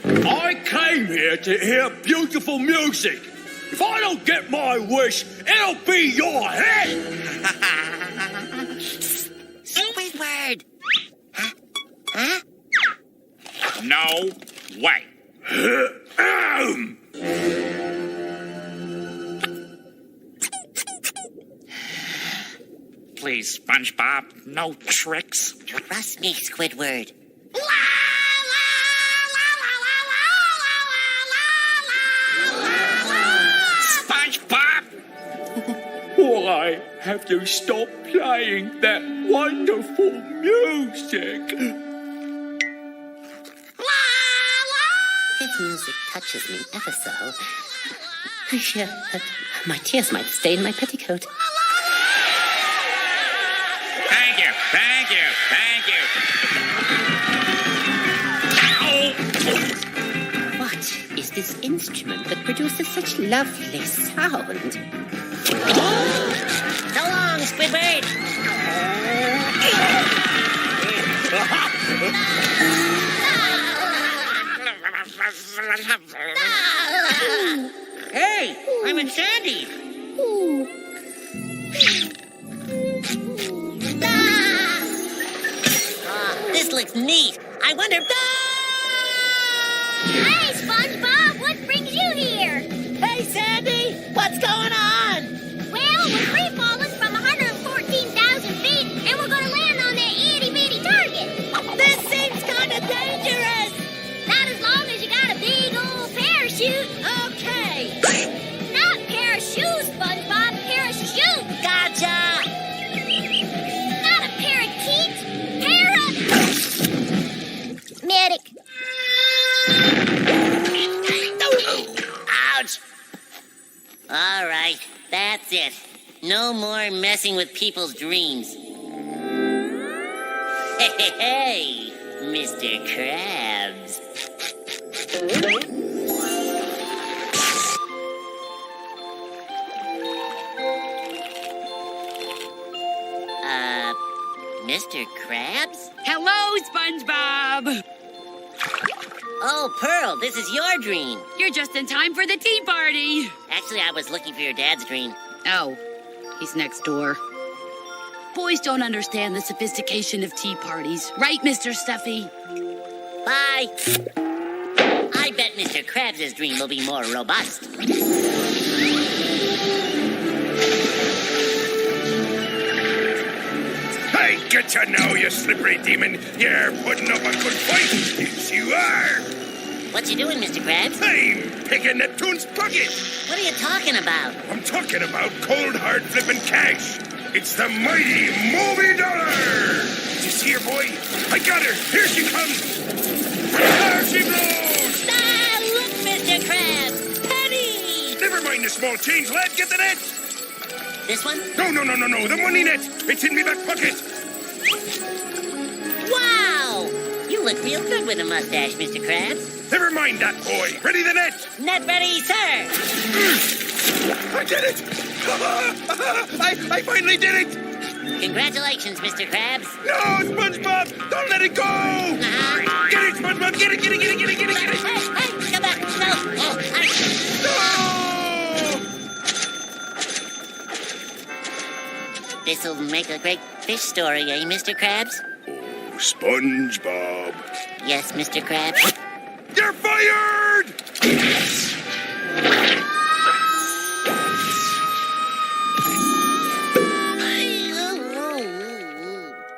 I came here to hear beautiful music. If I don't get my wish, it'll be your head! Squidward! Huh? No way. Please, SpongeBob, no tricks. Trust me, Squidward. SpongeBob! Why have you stopped playing that wonderful music? His music touches me ever so. I fear that my tears might stain my petticoat. Thank you, thank you, thank you. What is this instrument that produces such lovely sound? So long, Squidward! Hey, I'm in Sandy. This looks neat. I wonder. Hey, SpongeBob, what brings you here? Hey, Sandy, what's going on? Well, we're free falling from 114,000 feet, and we're going to land on that itty-bitty target. This seems kind of dangerous. Not as long as you got a big old parachute. Okay. Not parachute, SpongeBob, parachute. Gotcha. Not a parakeet. Medic. Ouch. All right, that's it. No more messing with people's dreams. Hey, Mr. Krabs. Mr. Krabs? Hello, SpongeBob! Oh, Pearl, this is your dream. You're just in time for the tea party. Actually, I was looking for your dad's dream. Oh, he's next door. Boys don't understand the sophistication of tea parties. Right, Mr. Stuffy? Bye. I bet Mr. Krabs' dream will be more robust. Get to know you, slippery demon. You're putting up a good fight. Yes, you are. What you doing, Mr. Krabs? I'm picking Neptune's pocket. What are you talking about? I'm talking about cold, hard flipping cash. It's the mighty movie dollar. You see her, boy? I got her. Here she comes. There she blows. Ah, look, Mr. Krabs. Penny. Never mind the small change, lad. Get the net. This one? No. The money net. It's in me back pocket. Wow! You look real good with a mustache, Mr. Krabs. Never mind that, boy. Ready the net? Net ready, sir. I did it. I finally did it. Congratulations, Mr. Krabs. No, SpongeBob! Don't let it go! Get it, SpongeBob! Get it! Hey, come back! No! This'll make a great fish story, eh, Mr. Krabs? Oh, SpongeBob. Yes, Mr. Krabs. You're fired!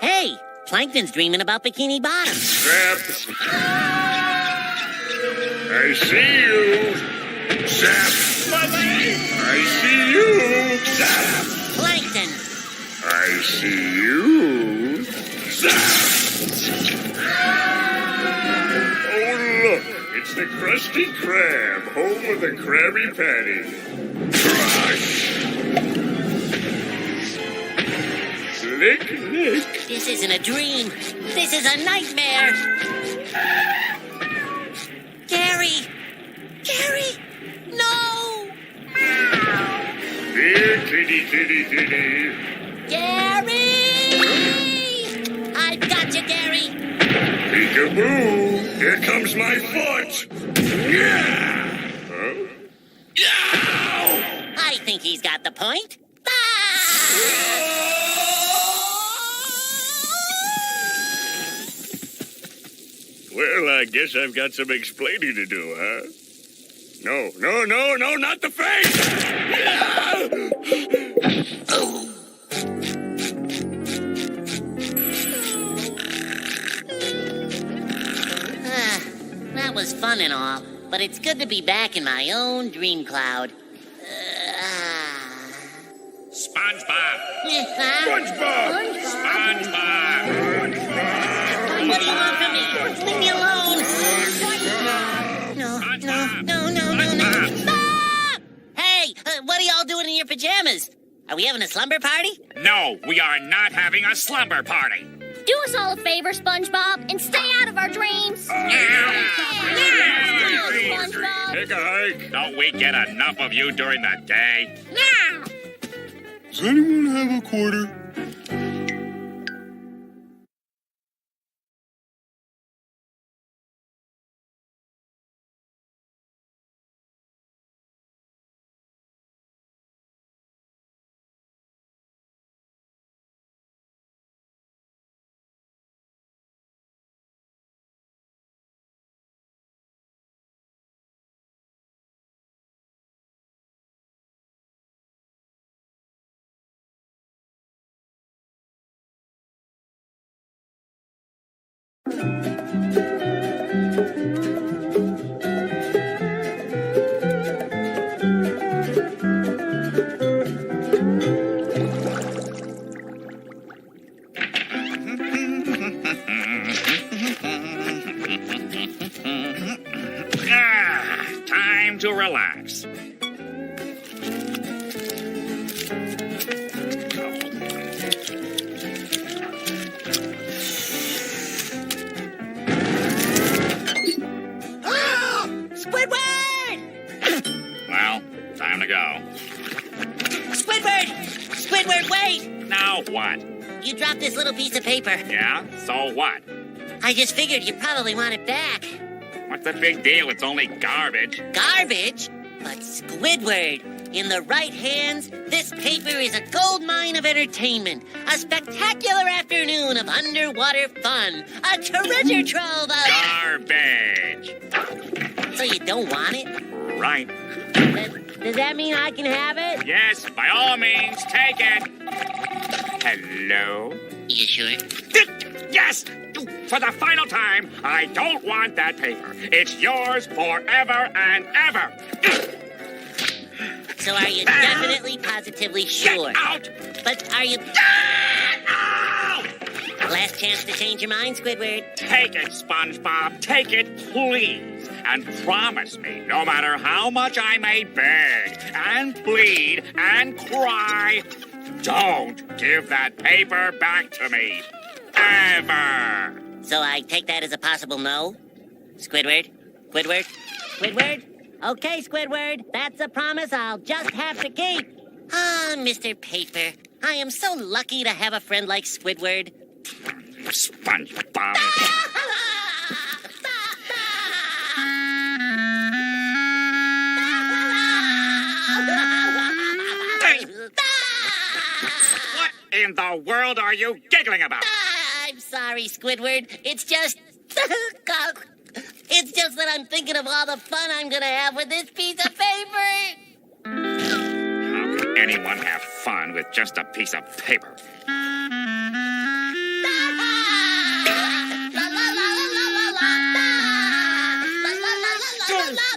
Hey, Plankton's dreaming about Bikini Bottom. Krabs. I see you. Zap. I see you. Zap. Plankton. I see you. Zap. Oh, look. It's the Krusty Krab, home of the Krabby Patty. Crush. Lick. This isn't a dream. This is a nightmare. Gary! No! Here, kitty. Gary! I've got you, Gary. Peekaboo! Here comes my foot! Yeah! Huh? Yeah! I think he's got the point. Well, I guess I've got some explaining to do, huh? No, not the face! That was fun and all, but it's good to be back in my own dream cloud. SpongeBob! SpongeBob! What do you want from me? Leave me alone! No. Stop! Hey, what are y'all doing in your pajamas? Are we having a slumber party? No, we are not having a slumber party. Do us all a favor, SpongeBob, and stay out of our dreams. SpongeBob. Take a hike. Don't we get enough of you during the day? Now. Does anyone have a quarter? Time to relax. Well, time to go. Squidward, wait! Now what? You dropped this little piece of paper. Yeah? So what? I just figured you probably want it back. What's the big deal? It's only garbage. Garbage? But Squidward, in the right hands, this paper is a gold mine of entertainment. A spectacular afternoon of underwater fun. A treasure trove of... Garbage. So you don't want it? Right. Does that mean I can have it? Yes, by all means, take it. Hello? You sure? Yes! For the final time, I don't want that paper. It's yours forever and ever. So are you definitely, positively sure? Get out! But are you... Last chance to change your mind, Squidward. Take it, SpongeBob. Take it, please. And promise me, no matter how much I may beg and plead and cry, don't give that paper back to me. Ever. So I take that as a possible no? Squidward? Squidward? Squidward? Okay, Squidward. That's a promise I'll just have to keep. Ah, Mr. Paper. I am so lucky to have a friend like Squidward. SpongeBob. What in the world are you giggling about? I'm sorry, Squidward. It's just... It's just that I'm thinking of all the fun I'm gonna have with this piece of paper. How can anyone have fun with just a piece of paper?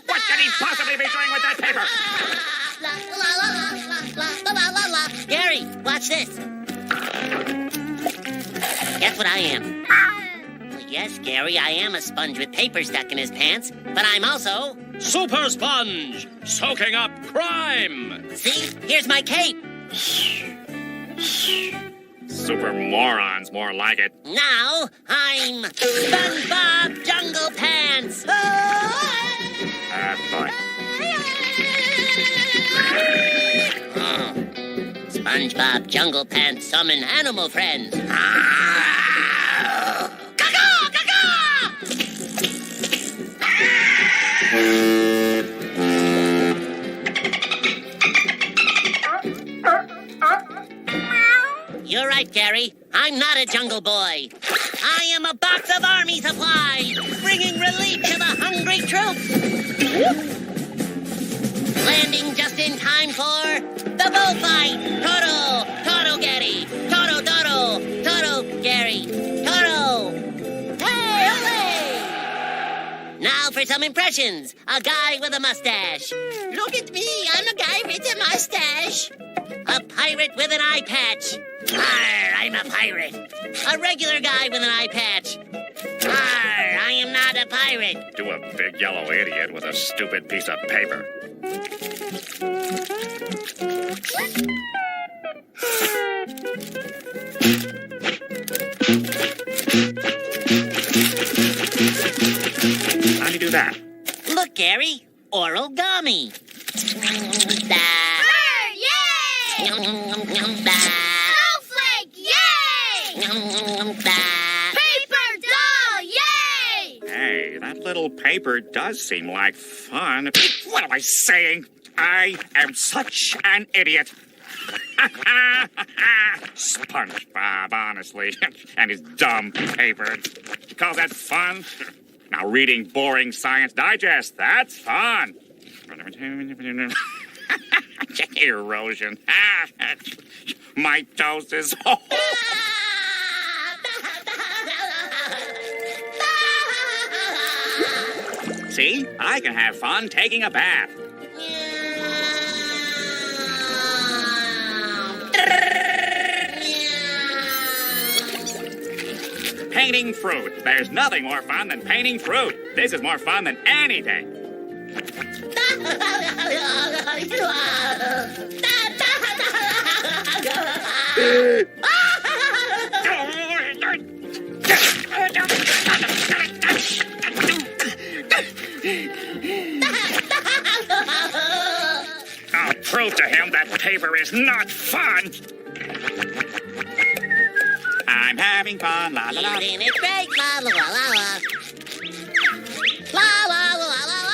What could he possibly be doing with that paper? Gary, watch this. Guess what I am? Well, yes, Gary, I am a sponge with paper stuck in his pants, but I'm also... Super Sponge, soaking up crime. See? Here's my cape. Super morons, more like it. Now, I'm SpongeBob Jungle Pants. Boy. SpongeBob Jungle Pants summon animal friends. You're right, Gary. I'm not a jungle boy. I am a box of army supplies, bringing relief to the hungry troops. Landing just in time for the bullfight. Toto, Gary. Toto, Gary. Toto. Hey, hooray! Now for some impressions. A guy with a mustache. Look at me, I'm a guy with a mustache. A pirate with an eye patch. Arr, I'm a pirate. A regular guy with an eye patch. Arr, I am not a pirate. Do a big yellow idiot with a stupid piece of paper. How do you do that? Look, Gary. Oral gummy. Yay! Snowflake, yay! Paper doll, yay! Hey, that little paper does seem like fun. What am I saying? I am such an idiot. SpongeBob, honestly, and his dumb paper. You call that fun? Now reading boring Science Digest, that's fun. Erosion. Mitosis. See, I can have fun taking a bath. Painting fruit. There's nothing more fun than painting fruit. This is more fun than anything. I'll prove to him that paper is not fun. I'm having fun, la la la. Isn't it great? La la la la la. La la la la la.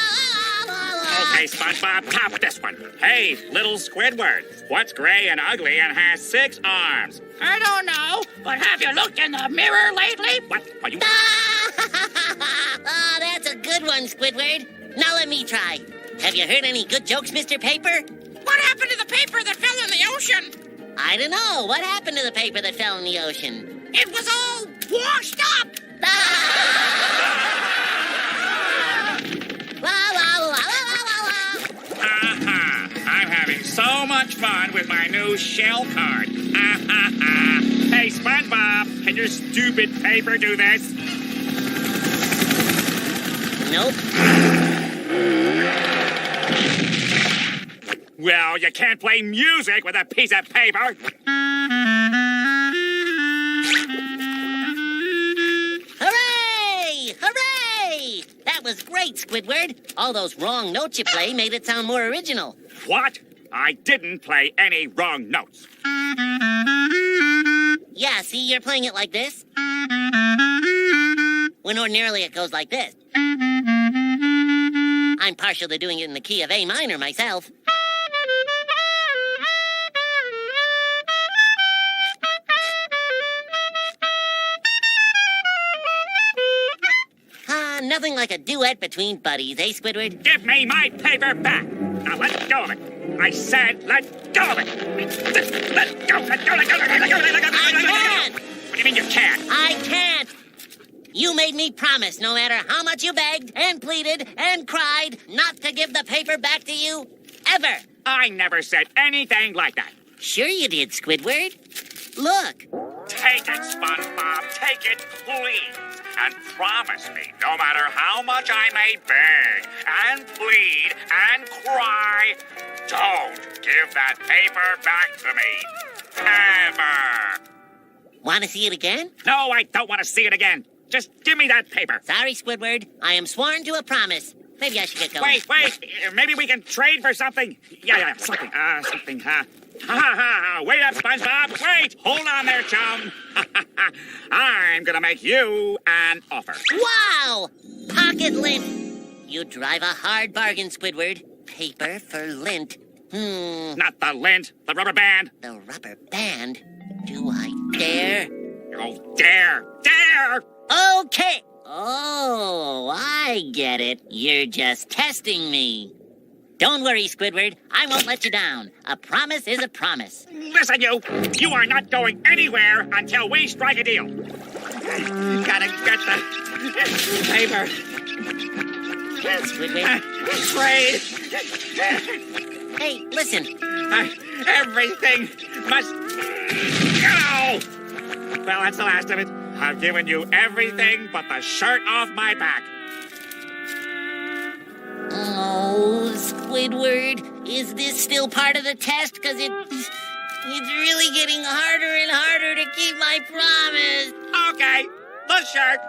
Okay, SpongeBob, top this one. Hey, little Squidward, what's gray and ugly and has 6 arms? I don't know, but have you looked in the mirror lately? What are you... Oh, that's a good one, Squidward. Now let me try. Have you heard any good jokes, Mr. Paper? What happened to the paper that fell in the ocean? I don't know. What happened to the paper that fell in the ocean? It was all washed up! I'm having so much fun with my new shell card. Hey, SpongeBob, can your stupid paper do this? Nope. Well, you can't play music with a piece of paper. Hooray! Hooray! That was great, Squidward. All those wrong notes you play made it sound more original. What? I didn't play any wrong notes. Yeah, see, you're playing it like this. When ordinarily it goes like this. I'm partial to doing it in the key of A minor myself. Nothing like a duet between buddies, eh, Squidward? Give me my paper back. Now let go of it. I said let go of it. Let go, let go, let go, let go, let go, let go, let go. I can't. What do you mean you can't? I can't. You made me promise, no matter how much you begged and pleaded and cried, not to give the paper back to you, ever. I never said anything like that. Sure you did, Squidward. Look. Take it, SpongeBob. Take it, please. And promise me, no matter how much I may beg and plead and cry, don't give that paper back to me. Ever. Want to see it again? No, I don't want to see it again. Just give me that paper. Sorry, Squidward. I am sworn to a promise. Maybe I should get going. Wait. Maybe we can trade for something. Yeah, something. Wait up, SpongeBob. Wait. Hold on there, chum. I'm gonna make you an offer. Wow! Pocket lint. You drive a hard bargain, Squidward. Paper for lint. Not the lint. The rubber band. The rubber band? Do I dare? Oh, dare. Okay. Oh, I get it. You're just testing me. Don't worry, Squidward. I won't let you down. A promise is a promise. Listen, you. You are not going anywhere until we strike a deal. Gotta get the paper. Squidward. Trade. Hey, listen. Everything must go. Well, that's the last of it. I've given you everything but the shirt off my back. Oh, Squidward, is this still part of the test? Because it's really getting harder and harder to keep my promise. Okay, the shirt.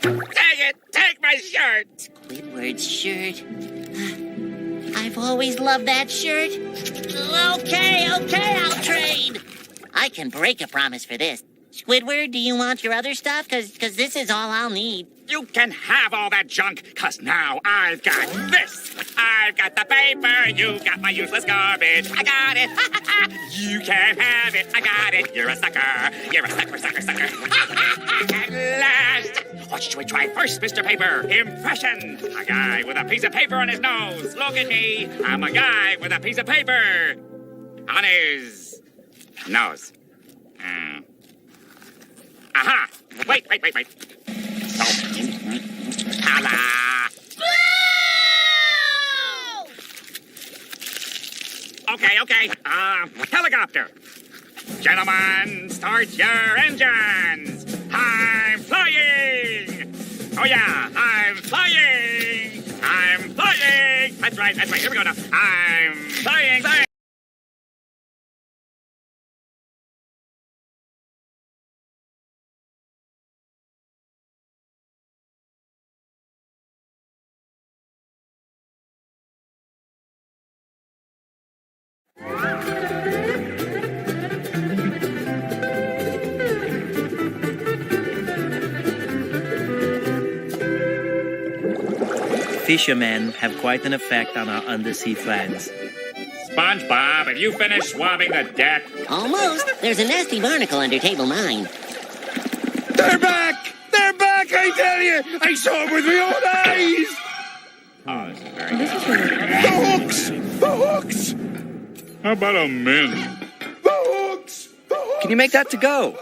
Take it. Take my shirt. Squidward's shirt. I've always loved that shirt. Okay, I'll trade. I can break a promise for this. Squidward, do you want your other stuff? Because this is all I'll need. You can have all that junk, because now I've got this. I've got the paper, you got my useless garbage. I got it. You can't have it. I got it. You're a sucker. You're a sucker. At last. What should we try first, Mr. Paper? Impression. A guy with a piece of paper on his nose. Look at me. I'm a guy with a piece of paper on his nose. Aha! Wait. So. Hala! Okay. Helicopter. Gentlemen, start your engines. I'm flying. Oh yeah, I'm flying. That's right. Here we go now. I'm flying. Fishermen have quite an effect on our undersea friends. SpongeBob, have you finished swabbing the deck? Almost. There's a nasty barnacle under table 9. They're back, I tell you! I saw it with my own eyes! Oh, this is very good. The hooks! How about a mint? The hooks! Can you make that to go?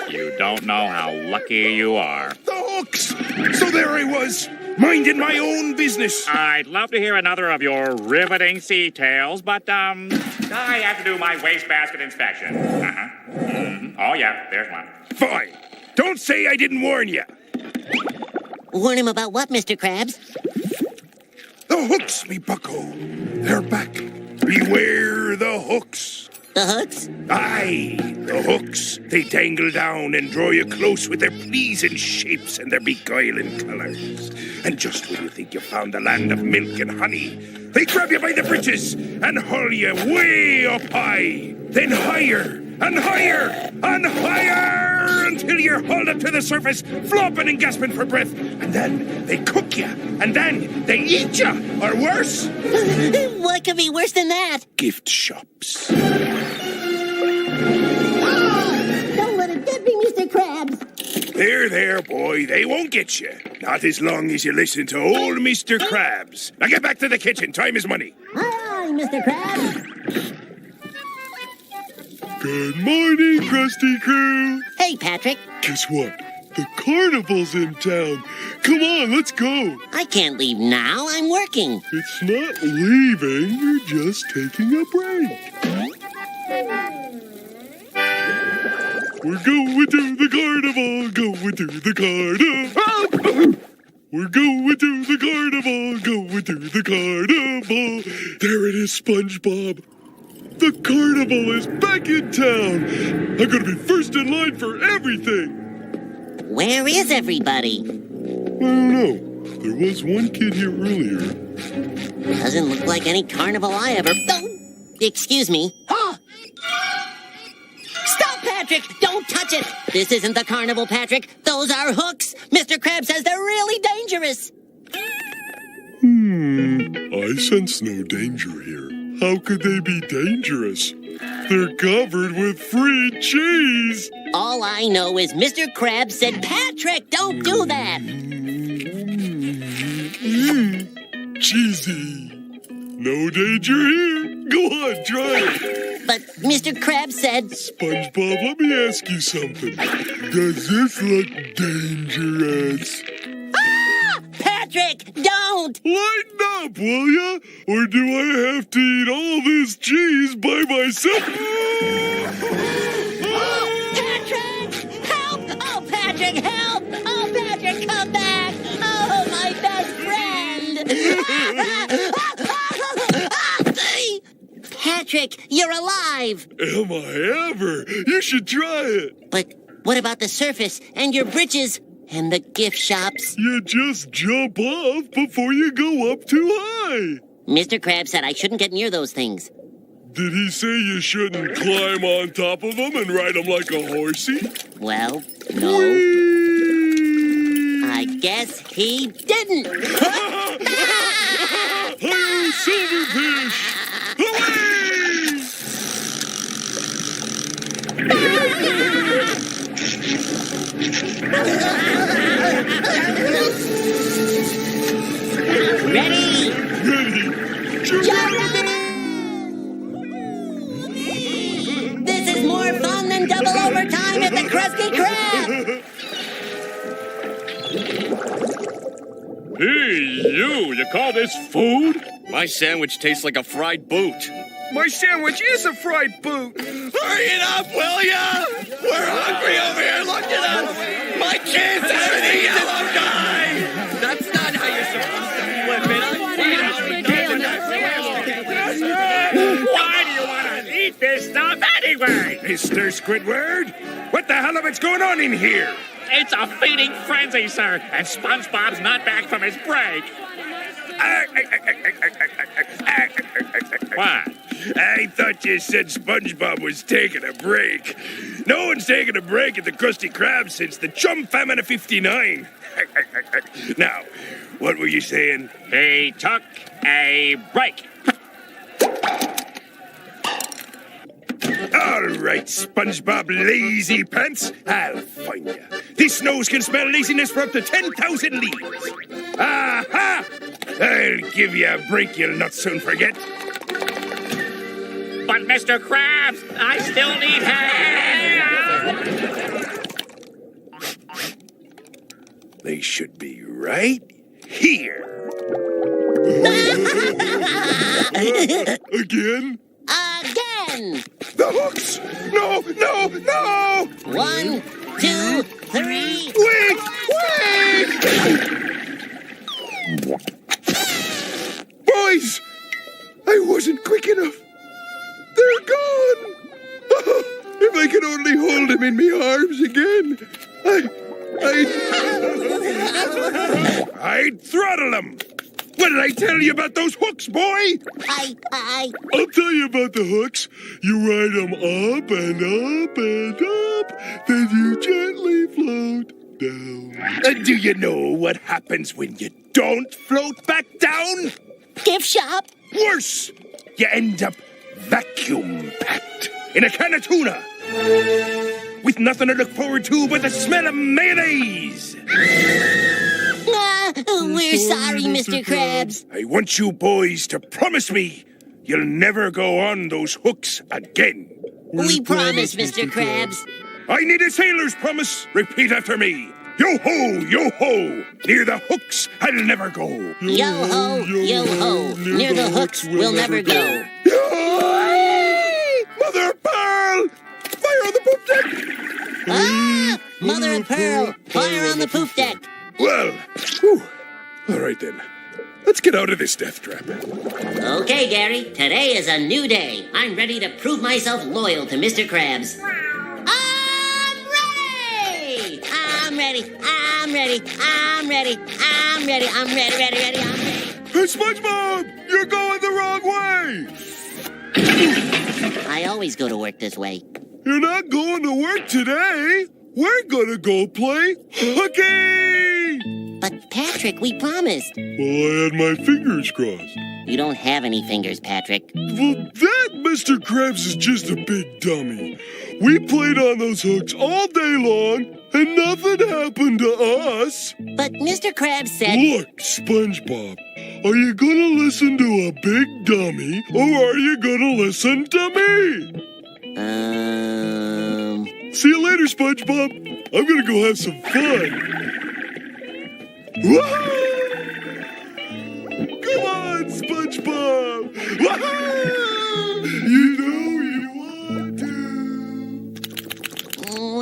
You don't know how lucky you are. The hooks! So there I was, minding my own business. I'd love to hear another of your riveting sea tales, but, I have to do my wastebasket inspection. Oh, yeah, there's one. Fine. Don't say I didn't warn you. Warn him about what, Mr. Krabs? The hooks, me bucko. They're back. Beware the hooks. The hooks? Aye, the hooks. They dangle down and draw you close with their pleasing shapes and their beguiling colors. And just when you think you found the land of milk and honey, they grab you by the britches and haul you way up high. Then higher and higher and higher until you're hauled up to the surface, flopping and gasping for breath. And then they cook you, and then they eat you, or worse. What could be worse than that? Gift shops. Don't let it get me, Mr. Krabs. There, boy. They won't get you. Not as long as you listen to old Mr. Krabs. Now get back to the kitchen. Time is money. Aye, Mr. Krabs. Good morning, Krusty Crew. Hey, Patrick. Guess what? The carnival's in town. Come on, let's go. I can't leave now. I'm working. It's not leaving. You're just taking a break. We're going to the carnival. Going to the carnival. We're going to the carnival. Going to the carnival. There it is, SpongeBob. The carnival is back in town. I'm gonna be first in line for everything. Where is everybody? I don't know. There was one kid here earlier. Doesn't look like any carnival I ever... Oh, excuse me. Oh! Stop, Patrick! Don't touch it! This isn't the carnival, Patrick. Those are hooks. Mr. Krabs says they're really dangerous. I sense no danger here. How could they be dangerous? They're covered with free cheese. All I know is Mr. Krabs said, Patrick, don't do that. Cheesy. No danger here. Go on, try it. But Mr. Krabs said... SpongeBob, let me ask you something. Does this look dangerous? Ah! Patrick, don't! Lighten up, will ya? Or do I have to eat all this cheese by myself? Oh, Patrick! Help! Oh, Patrick, help! Oh, Patrick, come back! Oh, my best friend! Patrick, you're alive! Am I ever? You should try it. But what about the surface and your britches? And the gift shops. You just jump off before you go up too high. Mr. Krabs said I shouldn't get near those things. Did he say you shouldn't climb on top of them and ride them like a horsey? Well, no. I guess he didn't. Oh, silverfish! Ready? Ready. This is more fun than double overtime at the Krusty Krab. Hey, you call this food? My sandwich tastes like a fried boot. My sandwich is a fried boot. Hurry it up, will ya? We're hungry over here, look at us. My kids are the yellow guy. That's not how you're supposed to flip it. Why do you want to eat this stuff anyway? Mr. Squidward, what the hell of it's going on in here? It's a feeding frenzy, sir, and SpongeBob's not back from his break. What? I thought you said SpongeBob was taking a break. No one's taken a break at the Krusty Krab since the chum famine of '59. Now, what were you saying? He took a break. All right, SpongeBob Lazy Pants, I'll find you. This nose can smell laziness for up to 10,000 leagues. Aha! I'll give you a break you'll not soon forget. But Mr. Krabs, I still need help! They should be right here. Again? Again! The hooks! No, no, no! 1, 2, 3. Wait! Boys! I wasn't quick enough. They're gone! If I could only hold him in my arms again, I'd throttle him. What did I tell you about those hooks, boy? I'll tell you about the hooks. You ride them up and up and up, then you gently float down. And do you know what happens when you don't float back down? Gift shop. Worse, you end up vacuum packed in a can of tuna with nothing to look forward to but the smell of mayonnaise. We're sorry, Mr. Krabs. I want you boys to promise me you'll never go on those hooks again. We promise, Mr. Krabs. I need a sailor's promise. Repeat after me. Yo-ho, yo-ho. Near the hooks, I'll never go. Yo-ho, yo-ho. Near the hooks, we'll never go. Mother of Pearl! Fire on the poop deck! Ah! Mother of Pearl! Fire on the poop deck! Well, all right then. Let's get out of this death trap. Okay, Gary. Today is a new day. I'm ready to prove myself loyal to Mr. Krabs. I'm ready! I'm ready! I'm ready! I'm ready! I'm ready! Ready! Hey, SpongeBob! You're going the wrong way! I always go to work this way. You're not going to work today. We're gonna go play hooky! But Patrick, we promised. Well, I had my fingers crossed. You don't have any fingers, Patrick. Well, that Mr. Krabs is just a big dummy. We played on those hooks all day long, and nothing happened to us. But Mr. Krabs said... Look, SpongeBob, are you gonna listen to a big dummy, or are you gonna listen to me? See you later, SpongeBob. I'm gonna go have some fun. Woohoo! Come on, SpongeBob! Woohoo! You know you want to.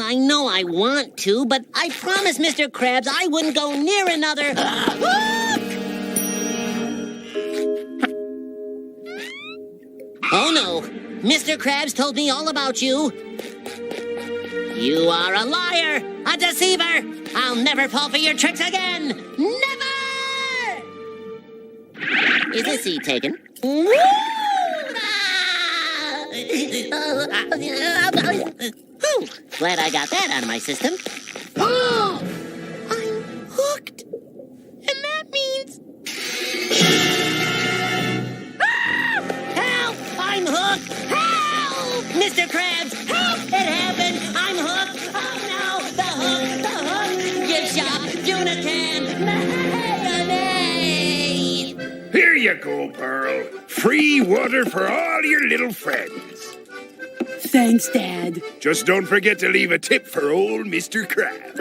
I know I want to, but I promised Mr. Krabs I wouldn't go near another hook! Oh no! Mr. Krabs told me all about you. You are a liar! A deceiver! I'll never fall for your tricks again! Never! Is this seat taken? Glad I got that out of my system. Oh! I'm hooked! And that means... Help! I'm hooked! Help! Mr. Krabs, help! It happened! I'm hooked! Oh no! The hook! Gift shop! Unican! Mayonnaise! Here you go, Pearl. Free water for all your little friends. Thanks, Dad. Just don't forget to leave a tip for old Mr. Krabs.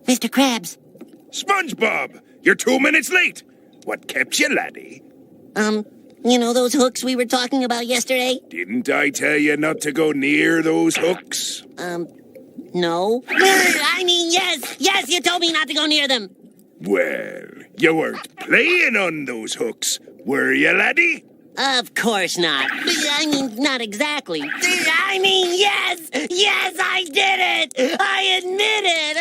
Mr. Krabs. SpongeBob, you're 2 minutes late. What kept you, laddie? You know those hooks we were talking about yesterday? Didn't I tell you not to go near those hooks? No. I mean, yes! Yes, you told me not to go near them! Well, you weren't playing on those hooks, were you, laddie? Of course not. I mean, not exactly. I mean, yes! Yes, I did it! I admit it!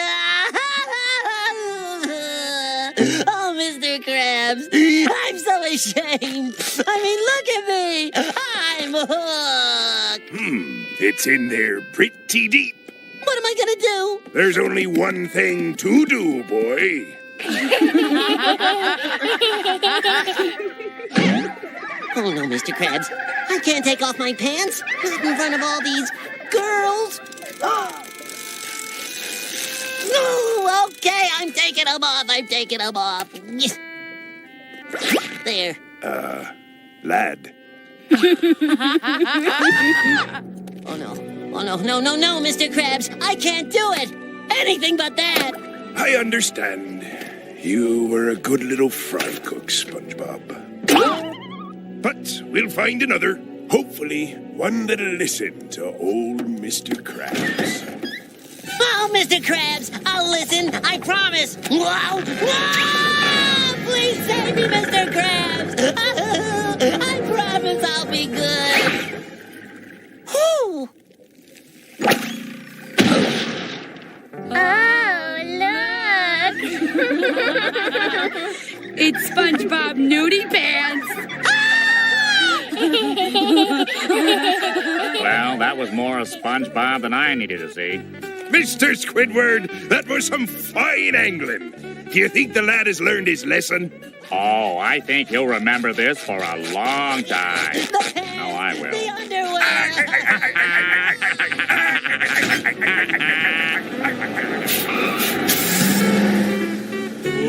Oh, Mr. Krabs, I'm so ashamed. I mean, look at me. I'm hooked. It's in there pretty deep. What am I gonna do? There's only one thing to do, boy. Oh, no, Mr. Krabs. I can't take off my pants. Not in front of all these girls. No, okay, I'm taking them off. I'm taking them off. There. Lad. Oh, no. Oh, no, no, no, no, Mr. Krabs. I can't do it. Anything but that. I understand. You were a good little fry cook, SpongeBob. But we'll find another. Hopefully, one that'll listen to old Mr. Krabs. Oh, Mr. Krabs, I'll listen, I promise. Wow! Wow! Please save me, Mr. Krabs. I promise I'll be good. Whew. Oh, look! It's SpongeBob Nudie Pants. Well, that was more of SpongeBob than I needed to see. Mr. Squidward, that was some fine angling. Do you think the lad has learned his lesson? Oh, I think he'll remember this for a long time. Oh, I will. The underwear.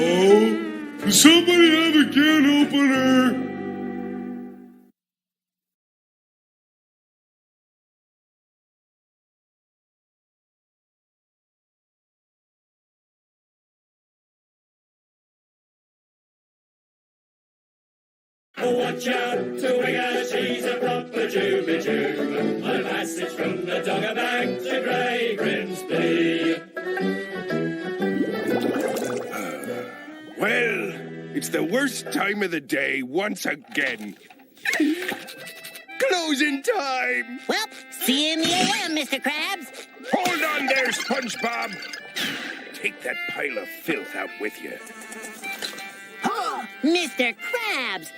Oh, does somebody have a can opener? Oh, watch out, to wing a she's a proper Jubie-Jew, on a passage from the Dogger Bank to Grey Grimsby. Well, it's the worst time of the day once again. Closing time! Well, see you in the AM, Mr. Krabs. Hold on there, SpongeBob. Take that pile of filth out with you. Oh, Mr. Krabs,